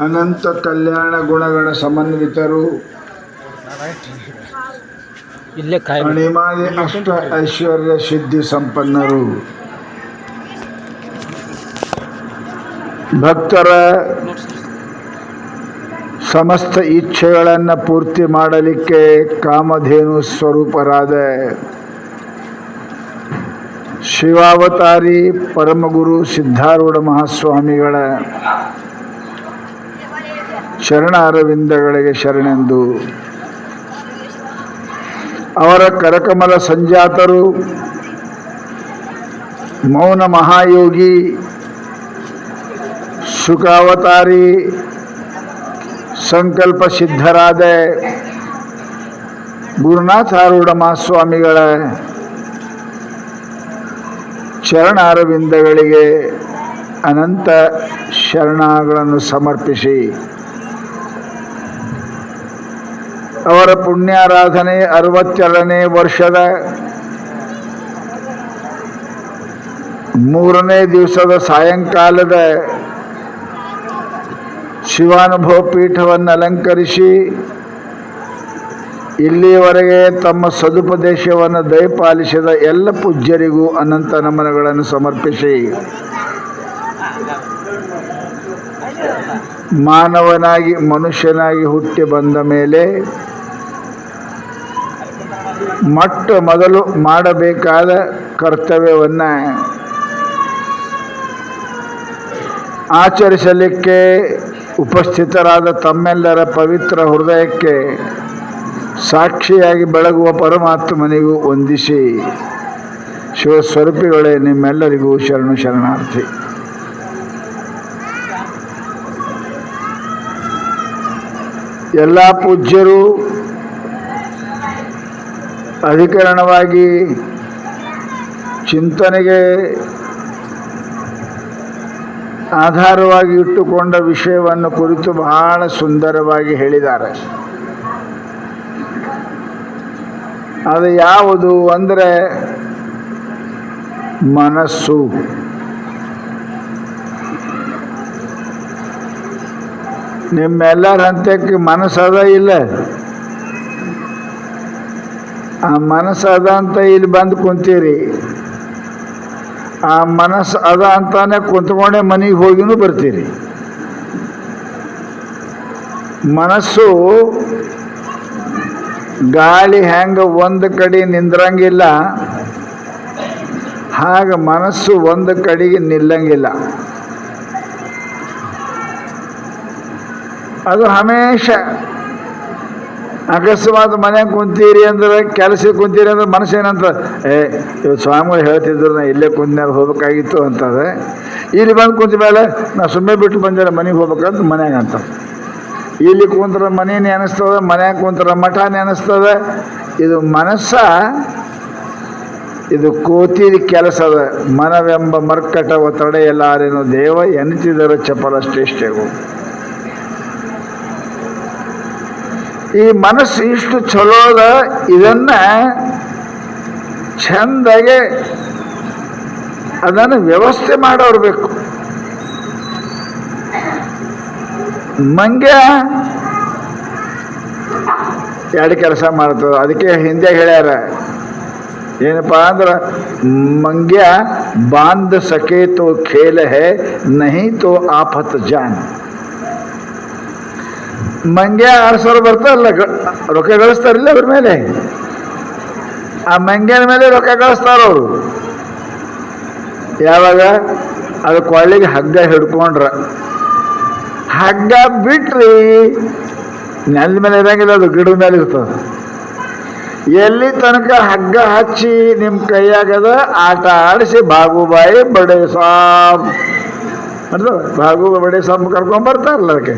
ಅನಂತ ಕಲ್ಯಾಣ ಗುಣಗಣ ಸಮನ್ವಿತರು, ಅಣಿಮಾದಿ ಅಷ್ಟ ಐಶ್ವರ್ಯ ಸಿದ್ಧಿ ಸಂಪನ್ನರು, ಭಕ್ತರ ಸಮಸ್ತ ಇಚ್ಛೆಗಳನ್ನು ಪೂರ್ತಿ ಮಾಡಲಿಕ್ಕೆ ಕಾಮಧೇನು ಸ್ವರೂಪರಾದ ಶಿವಾವತಾರಿ ಪರಮಗುರು ಸಿದ್ಧಾರೂಢ ಮಹಾಸ್ವಾಮಿಗಳ ಶರಣಾರವಿಂದಗಳಿಗೆ ಶರಣೆಂದು, ಅವರ ಕರಕಮಲ ಸಂಜಾತರು ಮೌನ ಮಹಾಯೋಗಿ ಸುಖಾವತಾರಿ ಸಂಕಲ್ಪ ಸಿದ್ಧರಾದ ಗುರುನಾಥಾರೂಢ ಮಹಾಸ್ವಾಮಿಗಳ ಚರಣಾರವಿಂದಗಳಿಗೆ ಅನಂತ ಶರಣಗಳನ್ನು ಸಮರ್ಪಿಸಿ, ಅವರ ಪುಣ್ಯಾರಾಧನೆ 62ನೇ ವರ್ಷದ 3ನೇ ದಿವಸದ ಸಾಯಂಕಾಲದ ಶಿವಾನುಭವ ಪೀಠವನ್ನು ಅಲಂಕರಿಸಿ ಇಲ್ಲಿಯವರೆಗೆ ತಮ್ಮ ಸದುಪದೇಶವನ್ನು ದಯಪಾಲಿಸಿದ ಎಲ್ಲ ಪೂಜ್ಯರಿಗೂ ಅನಂತ ನಮನಗಳನ್ನು ಸಮರ್ಪಿಸಿ, ಮಾನವನಾಗಿ ಮನುಷ್ಯನಾಗಿ ಹುಟ್ಟಿ ಬಂದ ಮೇಲೆ ಮೊಟ್ಟ ಮೊದಲು ಮಾಡಬೇಕಾದ ಕರ್ತವ್ಯವನ್ನು ಆಚರಿಸಲಿಕ್ಕೆ ಉಪಸ್ಥಿತರಾದ ತಮ್ಮೆಲ್ಲರ ಪವಿತ್ರ ಹೃದಯಕ್ಕೆ ಸಾಕ್ಷಿಯಾಗಿ ಬೆಳಗುವ ಪರಮಾತ್ಮನಿಗೂ ವಂದಿಸಿ, ಶಿವಸ್ವರೂಪಿಗಳೇ ನಿಮ್ಮೆಲ್ಲರಿಗೂ ಶರಣು ಶರಣಾರ್ಥಿ. ಎಲ್ಲ ಪೂಜ್ಯರು ಅಧಿಕರಣವಾಗಿ ಚಿಂತನೆಗೆ ಆಧಾರವಾಗಿ ಇಟ್ಟುಕೊಂಡ ವಿಷಯವನ್ನು ಕುರಿತು ಬಹಳ ಸುಂದರವಾಗಿ ಹೇಳಿದ್ದಾರೆ. ಅದು ಯಾವುದು ಅಂದರೆ ಮನಸ್ಸು. ನಿಮ್ಮೆಲ್ಲರ ಹಂತಕ್ಕೆ ಮನಸ್ಸದ ಇಲ್ಲ, ಆ ಮನಸ್ಸದ ಅಂತ ಇಲ್ಲಿ ಬಂದು ಕುಂತೀರಿ, ಆ ಮನಸ್ಸು ಅದ ಅಂತಾನೆ ಕುಂತ್ಕೊಂಡೆ ಮನೆಗೆ ಹೋಗಿನೂ ಬರ್ತೀರಿ. ಮನಸ್ಸು ಗಾಳಿ ಹೆಂಗೆ ಒಂದು ಕಡೆ ನಿಂದ್ರಂಗಿಲ್ಲ, ಹಾಗೆ ಮನಸ್ಸು ಒಂದು ಕಡೆಗೆ ನಿಲ್ಲಂಗಿಲ್ಲ. ಅದು ಹಮೇಶ ಅಕಸ್ಮಾತ್ ಮನೆಗೆ ಕುಂತೀರಿ ಅಂದ್ರೆ, ಕೆಲಸಕ್ಕೆ ಕುಂತೀರಿ ಅಂದ್ರೆ ಮನಸ್ಸು ಏನಂತ, ಇವತ್ತು ಸ್ವಾಮಿಗಳು ಹೇಳ್ತಿದ್ರು ನಾ ಇಲ್ಲೇ ಕುಂತಿನಾಗ ಹೋಗ್ಬೇಕಾಗಿತ್ತು ಅಂತದೆ. ಇಲ್ಲಿ ಬಂದು ಕುಂತ ಮೇಲೆ ನಾ ಸುಮ್ಮನೆ ಬಿಟ್ಟು ಬಂದಿಲ್ಲ ಮನೆಗೆ ಹೋಗ್ಬೇಕಂತ ಮನ್ಯಾಗ ಅಂತ. ಇಲ್ಲಿ ಕುಂತ್ರ ಮನೆ ನೆನೆಸ್ತದ, ಮನ್ಯಾಗ ಕುಂತ್ರ ಮಠ ನೆನೆಸ್ತದ. ಇದು ಮನಸ್ಸ, ಇದು ಕೋತಿದ ಕೆಲಸದ. ಮನವೆಂಬ ಮರ್ಕಟವ ತಡೆಯಲಾರೇನು ದೇವ ಎನಿಸಿದರ ಚಪಲ ಶ್ರೇಷ್ಠವು. ಈ ಮನಸ್ಸು ಇಷ್ಟು ಚಲೋದ, ಇದನ್ನ ಚಂದಾಗೆ ಅದನ್ನು ವ್ಯವಸ್ಥೆ ಮಾಡೋರ್ಬೇಕು. ಮಂಗ್ಯ ಎರಡು ಕೆಲಸ ಮಾಡ್ತದೆ. ಅದಕ್ಕೆ ಹಿಂದೆ ಹೇಳ್ಯಾರ ಏನಪ್ಪ ಅಂದ್ರೆ, ಮಂಗ್ಯ ಬಾಂಧ ಸಕೆ ತೋ ಖೇಲ ಹೇ ನಹಿ ತೋ ಆಫತ್ ಜಾನ್. ಮಂಗ್ಯ ಆಡ್ಸೋರು ಬರ್ತಾರಲ್ಲ, ರೊಕ್ಕ ಗಳಿಸ್ತಾರಿಲ್ಲ ಅದ್ರ ಮೇಲೆ, ಆ ಮಂಗ್ಯನ ಮೇಲೆ ರೊಕ್ಕ ಗಳಿಸ್ತಾರವರು. ಯಾವಾಗ ಅದು ಕೊಳ್ಳಿಗೆ ಹಗ್ಗ ಹಿಡ್ಕೊಂಡ್ರ, ಹಗ್ಗ ಬಿಟ್ರಿ ನೆಲದ ಮೇಲೆ ಇರಂಗಿಲ್ಲ, ಅದು ಗಿಡದ ಮೇಲೆ ಇರ್ತದೆ. ಎಲ್ಲಿ ತನಕ ಹಗ್ಗ ಹಚ್ಚಿ ನಿಮ್ಮ ಕೈಯಾಗದ ಆಟ ಆಡಿಸಿ ಬಾಗುಬಾಯಿ ಬಡೆ ಸಾಬ್ ಅಂತ ಬಾಗುಬಾಯಿ ಸಾಬ್ ಕರ್ಕೊಂಡ್ ಬರ್ತಾರಲ್ಲ, ಅದಕ್ಕೆ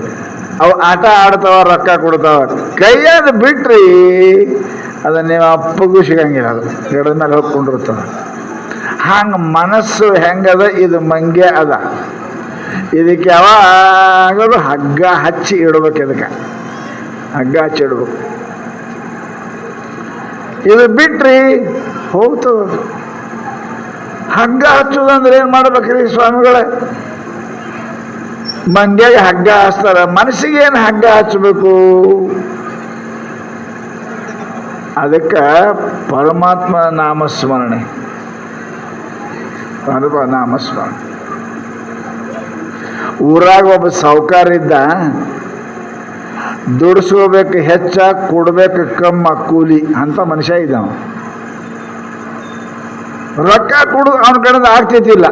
ಅವು ಆಟ ಆಡ್ತಾವ, ರೊಕ್ಕ ಕೊಡ್ತಾವ. ಕೈಯಾದ ಬಿಟ್ರಿ ಅದನ್ನ ನೀವು ಅಪ್ಪಗೂ ಸಿಗಂಗಿಲ್ಲ, ಅದು ಗಿಡದ ಮೇಲೆ ಹೋಗ್ಕೊಂಡಿರ್ತದ. ಹಂಗೆ ಮನಸ್ಸು ಹೆಂಗದ, ಇದು ಮಂಗ್ಯ ಅದ. ಇದಕ್ಕೆ ಯಾವಾಗಲೂ ಹಗ್ಗ ಹಚ್ಚಿ ಇಡ್ಬೇಕು. ಇದಕ್ಕೆ ಹಗ್ಗ ಹಚ್ಚಿ ಇಡ್ಬೇಕು. ಇದು ಬಿಟ್ರಿ ಹೋಗ್ತದ. ಹಗ್ಗ ಹಚ್ಚೋದಂದ್ರೆ ಏನು ಮಾಡ್ಬೇಕ್ರಿ ಸ್ವಾಮಿಗಳೇ? ಮಂಡ್ಯಾಗ ಹಗ್ಗ ಹಚ್ತಾರ, ಮನಸ್ಸಿಗೇನು ಹಗ್ಗ ಹಚ್ಚಬೇಕು? ಅದಕ್ಕೆ ಪರಮಾತ್ಮ ನಾಮಸ್ಮರಣೆ, ನಾಮಸ್ಮರಣೆ. ಊರಾಗ ಒಬ್ಬ ಸಾಹುಕಾರ ಇದ್ದ, ದುಡಿಸ್ಕೋಬೇಕು ಹೆಚ್ಚ, ಕೊಡ್ಬೇಕು ಕಮ್ಮ ಕೂಲಿ ಅಂತ ಮನುಷ್ಯ ಇದ್ದಾವ. ರೊಕ್ಕ ಕೊಡು ಅವನ ಕಡೆದು ಆಗ್ತಿದ್ದಿಲ್ಲ,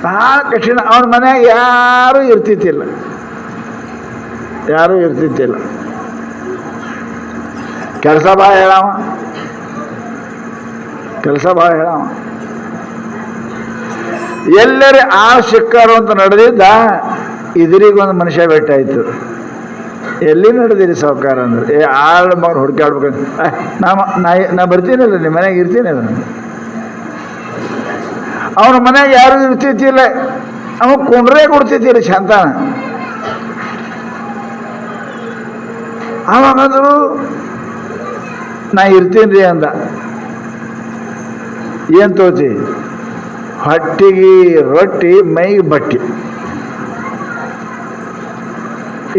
ಭಾಳ ಕಠಿಣ. ಅವನ ಮನ್ಯಾಗ ಯಾರೂ ಇರ್ತಿದ್ದಿಲ್ಲ, ಕೆಲಸ ಭಾಳ ಹೇಳವ, ಎಲ್ಲರೇ ಸಿಕ್ಕಾರು ಅಂತ ನಡೆದಿದ್ದ. ಇದ್ರಿಗೊಂದು ಮನುಷ್ಯ ಭೇಟಾಯ್ತು. ಎಲ್ಲಿ ನಡೆದಿರಿ ಸಾಹುಕಾರ ಅಂದ್ರೆ, ಆಳು ಮಗರು ಹುಡುಕಾಡ್ಬೇಕಂತ, ನಾ ಬರ್ತೀನಲ್ಲ, ನಿಮ್ಮ ಮನೆಯಾಗ ಇರ್ತೀನಲ್ಲ. ಅವನ ಮನ್ಯಾಗ ಯಾರು ಇರ್ತಿದ್ದಿಲ್ಲ, ಅವ ಕೊಂಡ್ರೆ ಕೊಡ್ತಿದ್ದಿಲ್ಲ ಶಾಂತಾನ. ಅವಾಗಂದ್ರು ನಾ ಇರ್ತೀನಿ ರೀ ಅಂದ. ಏನು ತೋತಿ? ಹೊಟ್ಟಿಗೆ ರೊಟ್ಟಿ, ಮೈಗೆ ಬಟ್ಟಿ,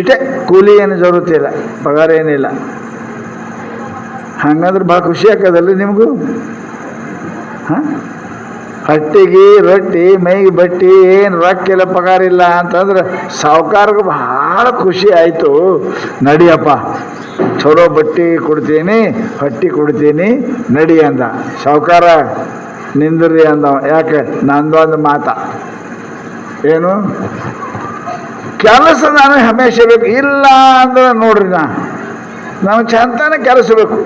ಇಟ್ಟೆ. ಕೂಲಿ ಏನು ಜರುತ್ತಿಲ್ಲ, ಪಗಾರ ಏನಿಲ್ಲ. ಹಂಗಂದ್ರೆ ಭಾಳ ಖುಷಿ ಆಕದಲ್ಲ ನಿಮಗೂ? ಹಾಂ, ಹೊಟ್ಟಿಗೆ ರೊಟ್ಟಿ, ಮೈಗೆ ಬಟ್ಟಿ, ಏನು ರೊಕ್ಕಿಲ್ಲ, ಪಗಾರ ಇಲ್ಲ ಅಂತಂದ್ರೆ ಸಾಹುಕಾರಗೂ ಭಾಳ ಖುಷಿ ಆಯಿತು. ನಡಿಯಪ್ಪ, ಚಲೋ ಬಟ್ಟೆ ಕೊಡ್ತೀನಿ, ಹೊಟ್ಟಿ ಕೊಡ್ತೀನಿ, ನಡಿ ಅಂದ. ಸಾಹುಕಾರ ನಿಂದ್ರಿ ಅಂದವ. ಯಾಕೆ? ನಂದೊಂದು ಮಾತ, ಏನು ಕೆಲಸ ನಾನು ಹಮೇಶ ಬೇಕು. ಇಲ್ಲ ಅಂದ್ರೆ ನೋಡ್ರಿ, ನಾವು ಚಂತಾನೆ ಕೆಲಸ ಬೇಕು.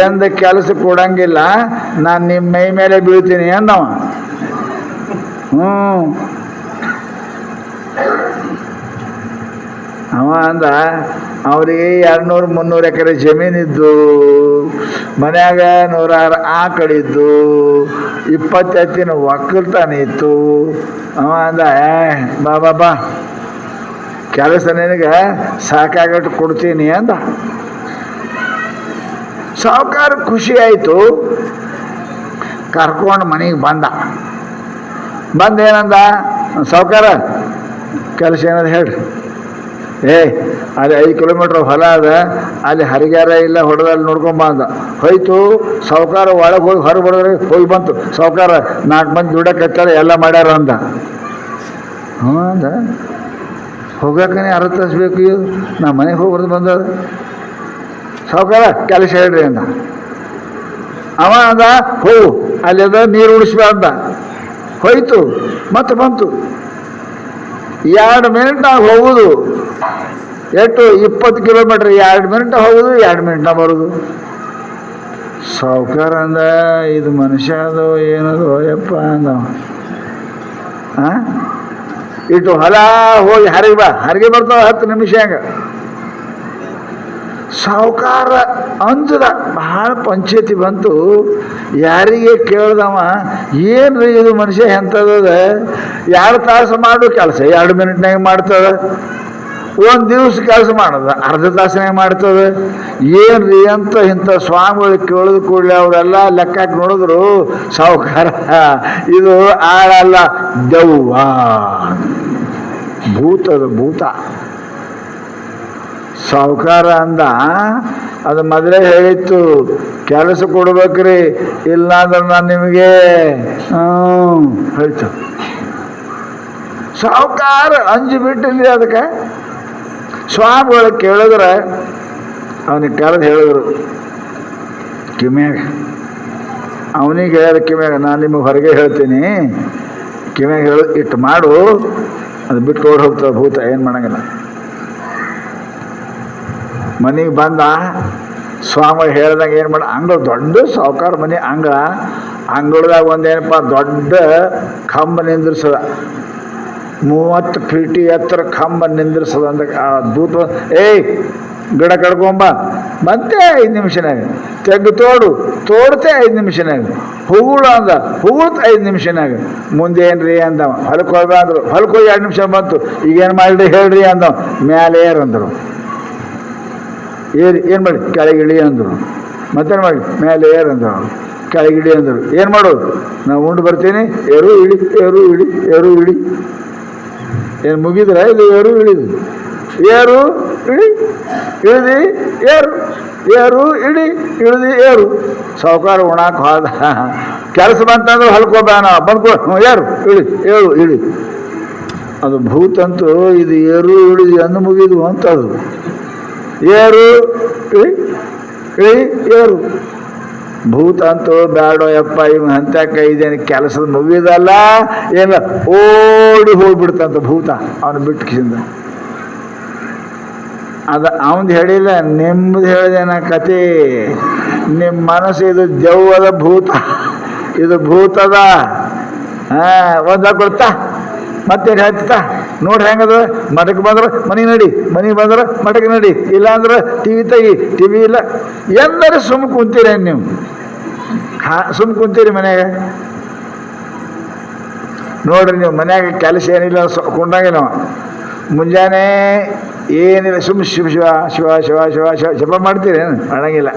ಎಂದ ಕೆಲಸ ಕೊಡಂಗಿಲ್ಲ, ನಾನು ನಿಮ್ಮ ಮೈ ಮೇಲೆ ಬೀಳ್ತೀನಿ ಅಂದವ. ಅವ ಅಂದ, ಅವ್ರಿಗೆ 200-300 ಎಕರೆ ಜಮೀನಿದ್ದು, ಮನ್ಯಾಗ 106 ಆಕಳಿದ್ದು, 20 ಎತ್ತಿನ ಒಕ್ಕಲ್ತಾನ ಇತ್ತು. ಅವ ಅಂದ, ಬಾ ಕೆಲಸ ನಿನಗೆ ಸಾಕಾಗಟ್ಟು ಕೊಡ್ತೀನಿ ಅಂದ. ಸಾಹುಕಾರ ಖುಷಿ ಆಯಿತು. ಕರ್ಕೊಂಡು ಮನೆಗೆ ಬಂದೇನಂದ, ಸಾಹುಕಾರ ಕೆಲಸ ಏನದ ಹೇಳ್ರಿ. ಅಲ್ಲಿ 5 ಕಿಲೋಮೀಟ್ರ್ ಹೊಲ ಅದ, ಅಲ್ಲಿ ಹರಿಗಾರ ಇಲ್ಲ, ಹೊಡೆದಲ್ಲಿ ನೋಡ್ಕೊಂಬ ಅಂದ. ಹೋಯ್ತು. ಸಾಹುಕಾರ ಒಳಗೆ ಹೋಗಿ ಹೊರಗೆ ಬರೋದ್ರೆ ಹೋಗಿ ಬಂತು. ಸಾಹುಕಾರ 4 ಮಂದಿ ದುಡಕ್ಕೆ ಎಲ್ಲ ಮಾಡ್ಯಾರ ಅಂದ. ಅಂದ, ಹೋಗಕ್ಕನೆ ಅರತಸ್ಬೇಕು, ನಾ ಮನೆಗೆ ಹೋಗ್ಬಾರ್ದು ಬಂದದ. ಸಾಹುಕಾರ ಕೆಲಸ ಹೇಳ್ರಿ ಅಂದ. ಅವ ಅಂದ, ಹೋಗು ಅಲ್ಲಿ ಅದ ನೀರು ಉಳಿಸ್ಬೇಡ. ಹೋಯ್ತು, ಮತ್ತೆ ಬಂತು. 2 ಮಿನಿಟ್ನಾಗ ಹೋಗುದು. ಎಷ್ಟು? 20 ಕಿಲೋಮೀಟ್ರ್. 2 ಮಿನಿಟ್ ಹೋಗುದು, 2 ಮಿನಿಟ್ನಾಗ ಬರುದು. ಸಾಹುಕಾರ ಅಂದ, ಇದು ಮನುಷ್ಯ ಅದು ಏನದು ಯಪ್ಪ ಅಂದವ. ಇಟ್ಟು ಹೊಲ ಹೋಗಿ ಹರಿಗೆ ಬರ್ತಾವ 10 ನಿಮಿಷ ಹಂಗ. ಸಾಹುಕಾರ ಅಂಜದ, ಭಾಳ ಪಂಚಾಯತಿ ಬಂತು. ಯಾರಿಗೆ ಕೇಳ್ದವ, ಏನ್ರಿ ಇದು ಮನುಷ್ಯ ಎಂಥದ? 2 ತಾಸು ಮಾಡು ಕೆಲಸ 2 ಮಿನಿಟ್ನಾಗ ಮಾಡ್ತದ. 1 ದಿವಸ ಕೆಲಸ ಮಾಡೋದ ಅರ್ಧ ತಾಸಿನಾಗ ಮಾಡ್ತದೆ. ಏನ್ರಿ ಅಂತ ಇಂಥ ಸ್ವಾಮಿಗಳು ಕೇಳಿದ ಕೂಡಲೇ ಅವರೆಲ್ಲ ಲೆಕ್ಕಾಕಿ ನೋಡಿದ್ರು. ಸಾಹುಕಾರ, ಇದು ಆಳಲ್ಲ, ದೆವ್ವ, ಭೂತ. ಸಾಹುಕಾರ ಅಂದ, ಅದು ಮೊದಲೇ ಹೇಳಿತ್ತು, ಕೆಲಸ ಕೊಡ್ಬೇಕ್ರಿ, ಇಲ್ಲ ಅಂದ್ರೆ ನಾನು ನಿಮಗೆ ಹೇಳ್ತು. ಸಾಹುಕಾರ ಅಂಜು ಬಿಟ್ಟಿಲ್ಲ. ಅದಕ್ಕೆ ಸ್ವಾಮಿಗಳು ಕೇಳಿದ್ರೆ ಅವನಿಗೆ ಕರೆದು ಹೇಳಿದ್ರು ಕಿಮ್ಯಾಗ. ಅವನಿಗೆ ಹೇಳಿದ ಕಿಮ್ಯಾಗ, ನಾನು ನಿಮಗೆ ಹೊರಗೆ ಹೇಳ್ತೀನಿ, ಕಿಮ್ಯಾಗ ಇಟ್ಟು ಮಾಡು, ಅದು ಬಿಟ್ಕೊಂಡು ಹೋಗ್ತದೆ ಭೂತ, ಏನು ಮಾಡಂಗಿಲ್ಲ. ಮನೆಗೆ ಬಂದ. ಸ್ವಾಮಿ ಹೇಳ್ದಂಗೆ ಏನು ಮಾಡ, ಅಂಗಳ ದೊಡ್ಡ ಸಾಹುಕಾರ ಮನೆ ಅಂಗಳದಾಗ ಒಂದೇನಪ್ಪ ದೊಡ್ಡ ಕಂಬ ನಿಂದ್ರಿಸದ, 30 ಫೀಟ್ ಎತ್ತರ ಕಂಬ ನಿಂದ್ರಿಸದ. ಅಂದ ಅದ್ಭುತ. ಗಿಡ ಕಡ್ಕೊಂಬ, ಮತ್ತೆ 5 ನಿಮಿಷನಾಗ ತೆಗ್ದು ತೋಡ್ತೆ 5 ನಿಮಿಷನಾಗ ಹೂಗಳು ಅಂದ, ಹೂಗಳ್ತ 5 ನಿಮಿಷನಾಗ. ಮುಂದೆ ಏನ್ರಿ ಅಂದವ. ಹೊಲಕ್ಕೆ ಹೋಗ್ಬಂದ್ರು, ಹೊಲಕ್ಕೆ ಹೋಗಿ 2 ನಿಮಿಷ ಬಂತು. ಈಗೇನು ಮಾಡಿರಿ ಹೇಳ್ರಿ ಅಂದವ. ಮ್ಯಾಲೆ ಏರಂದ್ರು. ಏನು ಮಾಡಿ? ಕೆಳಗಿಳಿ ಅಂದರು. ಮತ್ತೇನು ಮಾಡಿ? ಮೇಲೆ ಏರಂದ್ರು. ಕೆಳಗಿಳಿ ಅಂದರು. ಏನು ಮಾಡೋದು? ನಾವು ಉಂಡು ಬರ್ತೀನಿ, ಏರು ಇಳಿ. ಏನು ಮುಗಿದ್ರೆ ಇದು ಏರು ಇಳಿದು ಏರು ಇಳಿ ಇಳಿದು ಏರು ಏರು ಇಳಿ ಇಳಿದು ಏರು. ಸಾವುಕಾರ ಉಣಾಕ್ ಹೋದ, ಕೆಲಸ ಬಂತಂದ್ರೆ ಹೊಲ್ಕೋಬೇಡ ಬಂದ್ಕೊ ಏರು ಇಳಿ ಏಳು ಇಳಿ. ಅದು ಭೂತಂತೂ ಇದು ಏರು ಇಳಿದು ಎಂದು ಮುಗಿದು ಅಂತದು. ಏರು ಇಳಿ ಇಳಿ ಏರು. ಭೂತ ಅಂತೂ ಬ್ಯಾಡೋ ಯಪ್ಪ ಇವ್ ಅಂತಕ್ಕ ಇದೇನು ಕೆಲಸದ ಮುಗಿದಲ್ಲ ಏನ ಓಡಿ ಹೋಗ್ಬಿಡ್ತಂತ ಭೂತ ಅವನು ಬಿಟ್ಟಿಂದ. ಅವನ್ದು ಹೇಳಿಲ್ಲ, ನಿಮ್ದು ಹೇಳಿದೇನ ಕತೆ. ನಿಮ್ಮ ಮನಸ್ಸು ಇದು ದೆವ್ವದ ಭೂತ, ಇದು ಭೂತದ. ಒಂದ ಕೊಡ್ತಾ ಮತ್ತೇನು ಹೇಳ್ತಾ ನೋಡಿ ಹೆಂಗದ. ಮಠಕ್ಕೆ ಬಂದ್ರೆ ಮನೆಗೆ ನಡಿ, ಮನೆಗೆ ಬಂದ್ರೆ ಮಠಕ್ಕೆ ನಡಿ, ಇಲ್ಲ ಅಂದ್ರೆ ಟಿವಿ ತೆಗಿ, ಟಿವಿ ಇಲ್ಲ ಎಂದರೆ ಸುಮ್ಮ ಕುಂತೀರಿ ನೀವು. ಸುಮ್ಮ ಕುಂತೀರಿ ಮನ್ಯಾಗ. ನೋಡ್ರಿ ನೀವು ಮನ್ಯಾಗ ಕೆಲಸ ಏನಿಲ್ಲ ಕೊಂಡಾಗೆ ನಾವು ಮುಂಜಾನೆ ಏನಿಲ್ಲ ಸುಮ್ಮ ಶಿವ ಶಿವ ಶಿವ ಶಿವ ಶಿವ ಶಿವ ಜಪ ಮಾಡ್ತೀರಿ ಏನು ಮಾಡಂಗಿಲ್ಲ.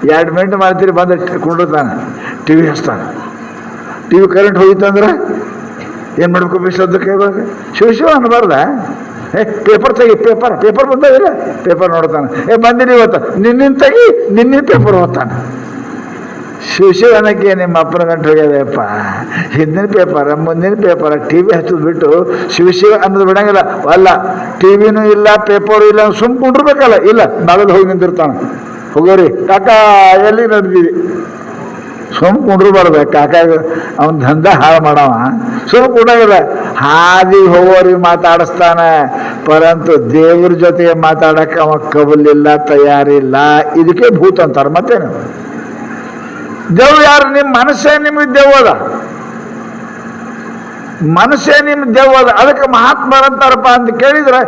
2 ಮಿನಿಟ್ ಮಾಡ್ತೀರಿ, ಬಂದು ಕುಂಡಿರ್ತಾನೆ, ಟಿವಿ ಹಚ್ತಾನೆ. ಟಿವಿ ಕರೆಂಟ್ ಹೋಗಿತ್ತಂದ್ರೆ ಏನು ಮಾಡ್ಬೇಕು ಬಿಸೋದಕ್ಕೆ ಇವಾಗ ಶಿವ ಶಿವ ಅನ್ನಬಾರ್ದ. ಪೇಪರ್ ತೆಗಿ, ಪೇಪರ್ ಬಂದಾವಿಲ್ಲ ಪೇಪರ್ ನೋಡ್ತಾನೆ. ಬಂದಿರಿ ಇವತ್ತು ನಿನ್ನಿನ ತೆಗಿ, ನಿನ್ನಿನ ಪೇಪರ್ ಓದ್ತಾನೆ. ಶಿವ ಅನ್ನಕ್ಕೆ ನಿಮ್ಮ ಅಪ್ಪನ ಗಂಟು ಹೋಗ್ಯದಪ್ಪ. ಹಿಂದಿನ ಪೇಪರ್ ಮುಂದಿನ ಪೇಪರ್ ಟಿವಿ ಹಚ್ಚೋದು ಬಿಟ್ಟು ಶಿವ ಅನ್ನೋದು ಬಿಡಂಗಿಲ್ಲ. ಅಲ್ಲ ಟಿವಿನೂ ಇಲ್ಲ ಪೇಪರು ಇಲ್ಲ, ಸುಮ್ ಕುಂಡಿರ್ಬೇಕಲ್ಲ. ಇಲ್ಲ ನಾಳೆದು ಹೋಗಿ ನಿಂತಿರ್ತಾನೆ. ಹೋಗೋರಿ ಕಾಕ ಎಲ್ಲಿ ನಡೆದಿದೆ, ಸುಮ್ ಕುಂಡ್ರಬಾರ್ದ. ಕಾಕಾಗ ಅವನ ದಂಧ ಹಾಳು ಮಾಡವ, ಸುಮ್ ಕುಂಡಾಗಿಲ್ಲ. ಹಾದಿ ಹೋಗೋರಿಗೆ ಮಾತಾಡಿಸ್ತಾನೆ, ಪರಂತು ದೇವ್ರ ಜೊತೆಗೆ ಮಾತಾಡಕ್ಕೆ ಅವ ಕಬಲಿಲ್ಲ, ತಯಾರಿಲ್ಲ. ಇದಕ್ಕೆ ಭೂತ ಅಂತಾರೆ. ಮತ್ತೇನು ದೇವ್ ಯಾರು? ನಿಮ್ಮ ಮನಸ್ಸೇ ನಿಮಗೆ ದೇವದ, ಮನಸ್ಸೇ ನಿಮ್ಮ ದೆವ್ವದ. ಅದಕ್ಕೆ ಮಹಾತ್ಮರಂತಾರಪ್ಪ ಅಂತ ಕೇಳಿದ್ರೆ,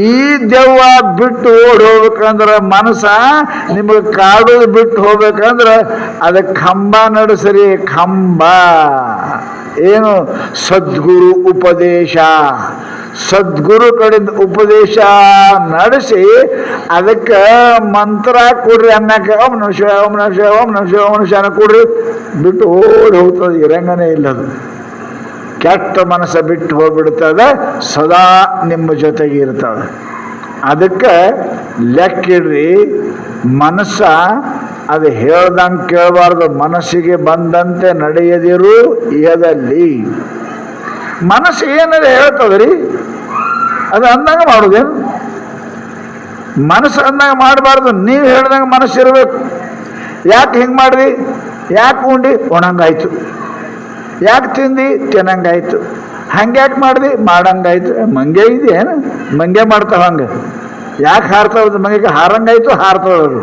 ಈ ದೆವ್ವ ಬಿಟ್ಟು ಓಡಿ ಹೋಗ್ಬೇಕಂದ್ರೆ ಮನಸ್ಸ ನಿಮಗೆ ಕಾಡೋದು ಬಿಟ್ಟು ಹೋಗ್ಬೇಕಂದ್ರೆ ಅದಕ್ಕೆ ಕಂಬ ನಡೆಸ್ರಿ. ಕಂಬ ಏನು? ಸದ್ಗುರು ಉಪದೇಶ. ಸದ್ಗುರು ಕಡೆಯಿಂದ ಉಪದೇಶ ನಡೆಸಿ ಅದಕ್ಕೆ ಮಂತ್ರ ಕೊಡ್ರಿ. ಅನ್ನಕ್ಕೆ ಓಂ ನಮಃ ಶಿವಾಯ, ಓಂ ನಮಃ ಶಿವಾಯ, ಓಂ ನಮಃ ಶಿವಾಯ, ಓಂ ನಮಃ ಶಿವಾಯ ಕೊಡ್ರಿ. ಬಿಟ್ಟು ಓಡಿ ಹೋಗ್ತದೆ, ಇರಂಗನೇ ಇಲ್ಲದು. ಕೆಟ್ಟ ಮನಸ್ಸು ಬಿಟ್ಟು ಹೋಗ್ಬಿಡ್ತದೆ, ಸದಾ ನಿಮ್ಮ ಜೊತೆಗೆ ಇರ್ತದೆ. ಅದಕ್ಕೆ ಲೆಕ್ಕಿಡ್ರಿ, ಮನಸ್ಸ ಅದು ಹೇಳ್ದಂಗೆ ಕೇಳಬಾರ್ದು. ಮನಸ್ಸಿಗೆ ಬಂದಂತೆ ನಡೆಯದಿರು ಎದಲ್ಲಿ. ಮನಸ್ಸು ಏನಾದ್ರು ಹೇಳ್ತದ್ರಿ, ಅದು ಅಂದಂಗ ಮಾಡೋದೇನು? ಮನಸ್ಸು ಅಂದಂಗ ಮಾಡಬಾರ್ದು, ನೀವು ಹೇಳ್ದಂಗೆ ಮನಸ್ಸು ಇರಬೇಕು. ಯಾಕೆ ಹಿಂಗೆ ಮಾಡ್ರಿ, ಯಾಕೆ ಉಂಡಿ ಒಣಂಗಾಯ್ತು, ಯಾಕೆ ತಿಂದು ತಿನ್ನಂಗಾಯ್ತು, ಹಂಗ್ಯಾಕೆ ಮಾಡ್ದು ಮಾಡಂಗಾಯ್ತು. ಮಂಗೆ ಇದೆಯೇನು? ಮಂಗೆ ಮಾಡ್ತಾವ ಹಂಗೆ. ಯಾಕೆ ಹಾರ್ತಾವದು? ಮಂಗೆ ಹಾರಂಗಾಯ್ತು ಹಾರ್ತದದು,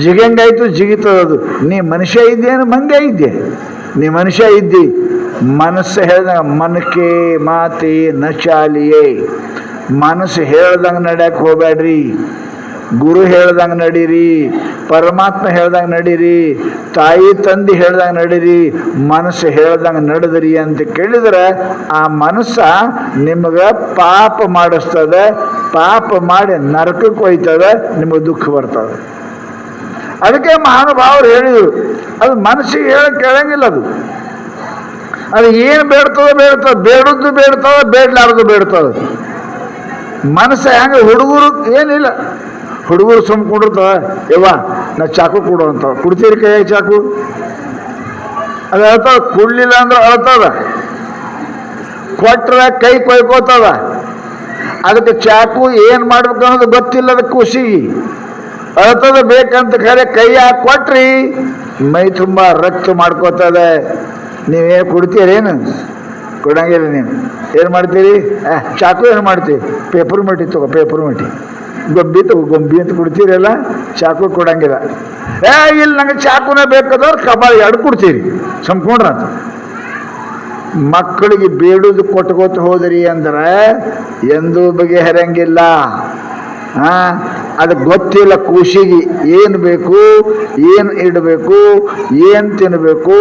ಜಿಗಂಗಾಯ್ತು ಜಿಗಿತದದು. ನೀ ಮನುಷ್ಯ ಇದ್ದೇನು ಮಂಗೆ ಇದ್ದೆ? ನೀ ಮನುಷ್ಯ ಇದ್ದಿ. ಮನಸ್ಸು ಹೇಳ್ದಂಗೆ ಮನಕೆ ಮಾತಿ ನ ಚಾಲಿಯೇ. ಮನಸ್ಸು ಹೇಳ್ದಂಗೆ ನಡ್ಯಕ್ಕೆ ಹೋಗ್ಬೇಡ್ರಿ. ಗುರು ಹೇಳ್ದಂಗೆ ನಡೀರಿ, ಪರಮಾತ್ಮ ಹೇಳ್ದಂಗೆ ನಡೀರಿ, ತಾಯಿ ತಂದೆ ಹೇಳ್ದಂಗೆ ನಡೀರಿ. ಮನಸ್ಸು ಹೇಳ್ದಂಗೆ ನಡೆದ್ರಿ ಅಂತ ಕೇಳಿದ್ರೆ ಆ ಮನಸ್ಸ ನಿಮಗೆ ಪಾಪ ಮಾಡಿಸ್ತದೆ. ಪಾಪ ಮಾಡಿ ನರಕಕ್ಕೆ ಒಯ್ತದೆ, ನಿಮಗೆ ದುಃಖ ಬರ್ತದೆ. ಅದಕ್ಕೆ ಮಹಾನುಭಾವರು ಹೇಳಿದರು, ಅದು ಮನಸ್ಸಿಗೆ ಹೇಳಕ್ಕೆ ಕೇಳಂಗಿಲ್ಲ. ಅದು ಏನು ಬೇಡ್ತದೆ ಬೇಡ್ತದೆ, ಬೇಡದ್ದು ಬೇಡ್ತದೆ, ಬೇಡಲಾರ್ದು ಬೇಡ್ತದೆ. ಮನಸ್ಸು ಹೆಂಗೆ? ಹುಡುಗರು ಏನಿಲ್ಲ, ಹುಡುಗರು ಸುಮ್ಮ ಕುಡಿರ್ತವೆ. ಯವ್ವ ನಾ ಚಾಕು ಕೊಡು ಅಂತ ಕುಡ್ತೀರಿ, ಕೈಯಾಗ ಚಾಕು ಅದು ಹೇಳ್ತದ. ಕುಡ್ಲಿಲ್ಲ ಅಂದ್ರೆ ಅಳ್ತದ, ಕೊಟ್ರೆ ಕೈ ಕೊಯ್ಕೋತದ. ಅದಕ್ಕೆ ಚಾಕು ಏನು ಮಾಡ್ಬೇಕು ಅನ್ನೋದು ಗೊತ್ತಿಲ್ಲ. ಅದಕ್ಕೆ ಖುಷಿಗೆ ಅಳ್ತದ, ಬೇಕಂತ ಖರೆ ಕೈ ಹಾಕಿ ಕೊಟ್ರಿ ಮೈ ತುಂಬ ರಕ್ತ ಮಾಡ್ಕೋತದೆ. ನೀವೇನು ಕುಡ್ತೀರೇನು? ಕೊಡಂಗಿಲ್ಲ. ನೀವು ಏನು ಮಾಡ್ತೀರಿ? ಚಾಕು ಏನು ಮಾಡ್ತೀವಿ? ಪೇಪರ್ ಮಟ್ಟಿ ತಗೋ, ಪೇಪರ್ ಮಟ್ಟಿ. ಗೊಂಬಿ ತಗೋ, ಗೊಂಬಿ ಅಂತ ಕೊಡ್ತೀರಲ್ಲ, ಚಾಕು ಕೊಡಂಗಿಲ್ಲ. ಇಲ್ಲಿ ನಂಗೆ ಚಾಕುನೇ ಬೇಕಾದವ್ರು ಕಬಾಳಿ 2 ಕೊಡ್ತೀರಿ, ಸಂಪೂರ್ಣ. ಮಕ್ಕಳಿಗೆ ಬೇಡುದು ಕೊಟ್ಕೋತ ಹೋದ್ರಿ ಅಂದ್ರೆ ಎಂದೂ ಬಗೆಹರಂಗಿಲ್ಲ. ಅದು ಗೊತ್ತಿಲ್ಲ ಖುಷಿಗೆ ಏನು ಬೇಕು, ಏನು ಇಡಬೇಕು, ಏನು ತಿನ್ನಬೇಕು,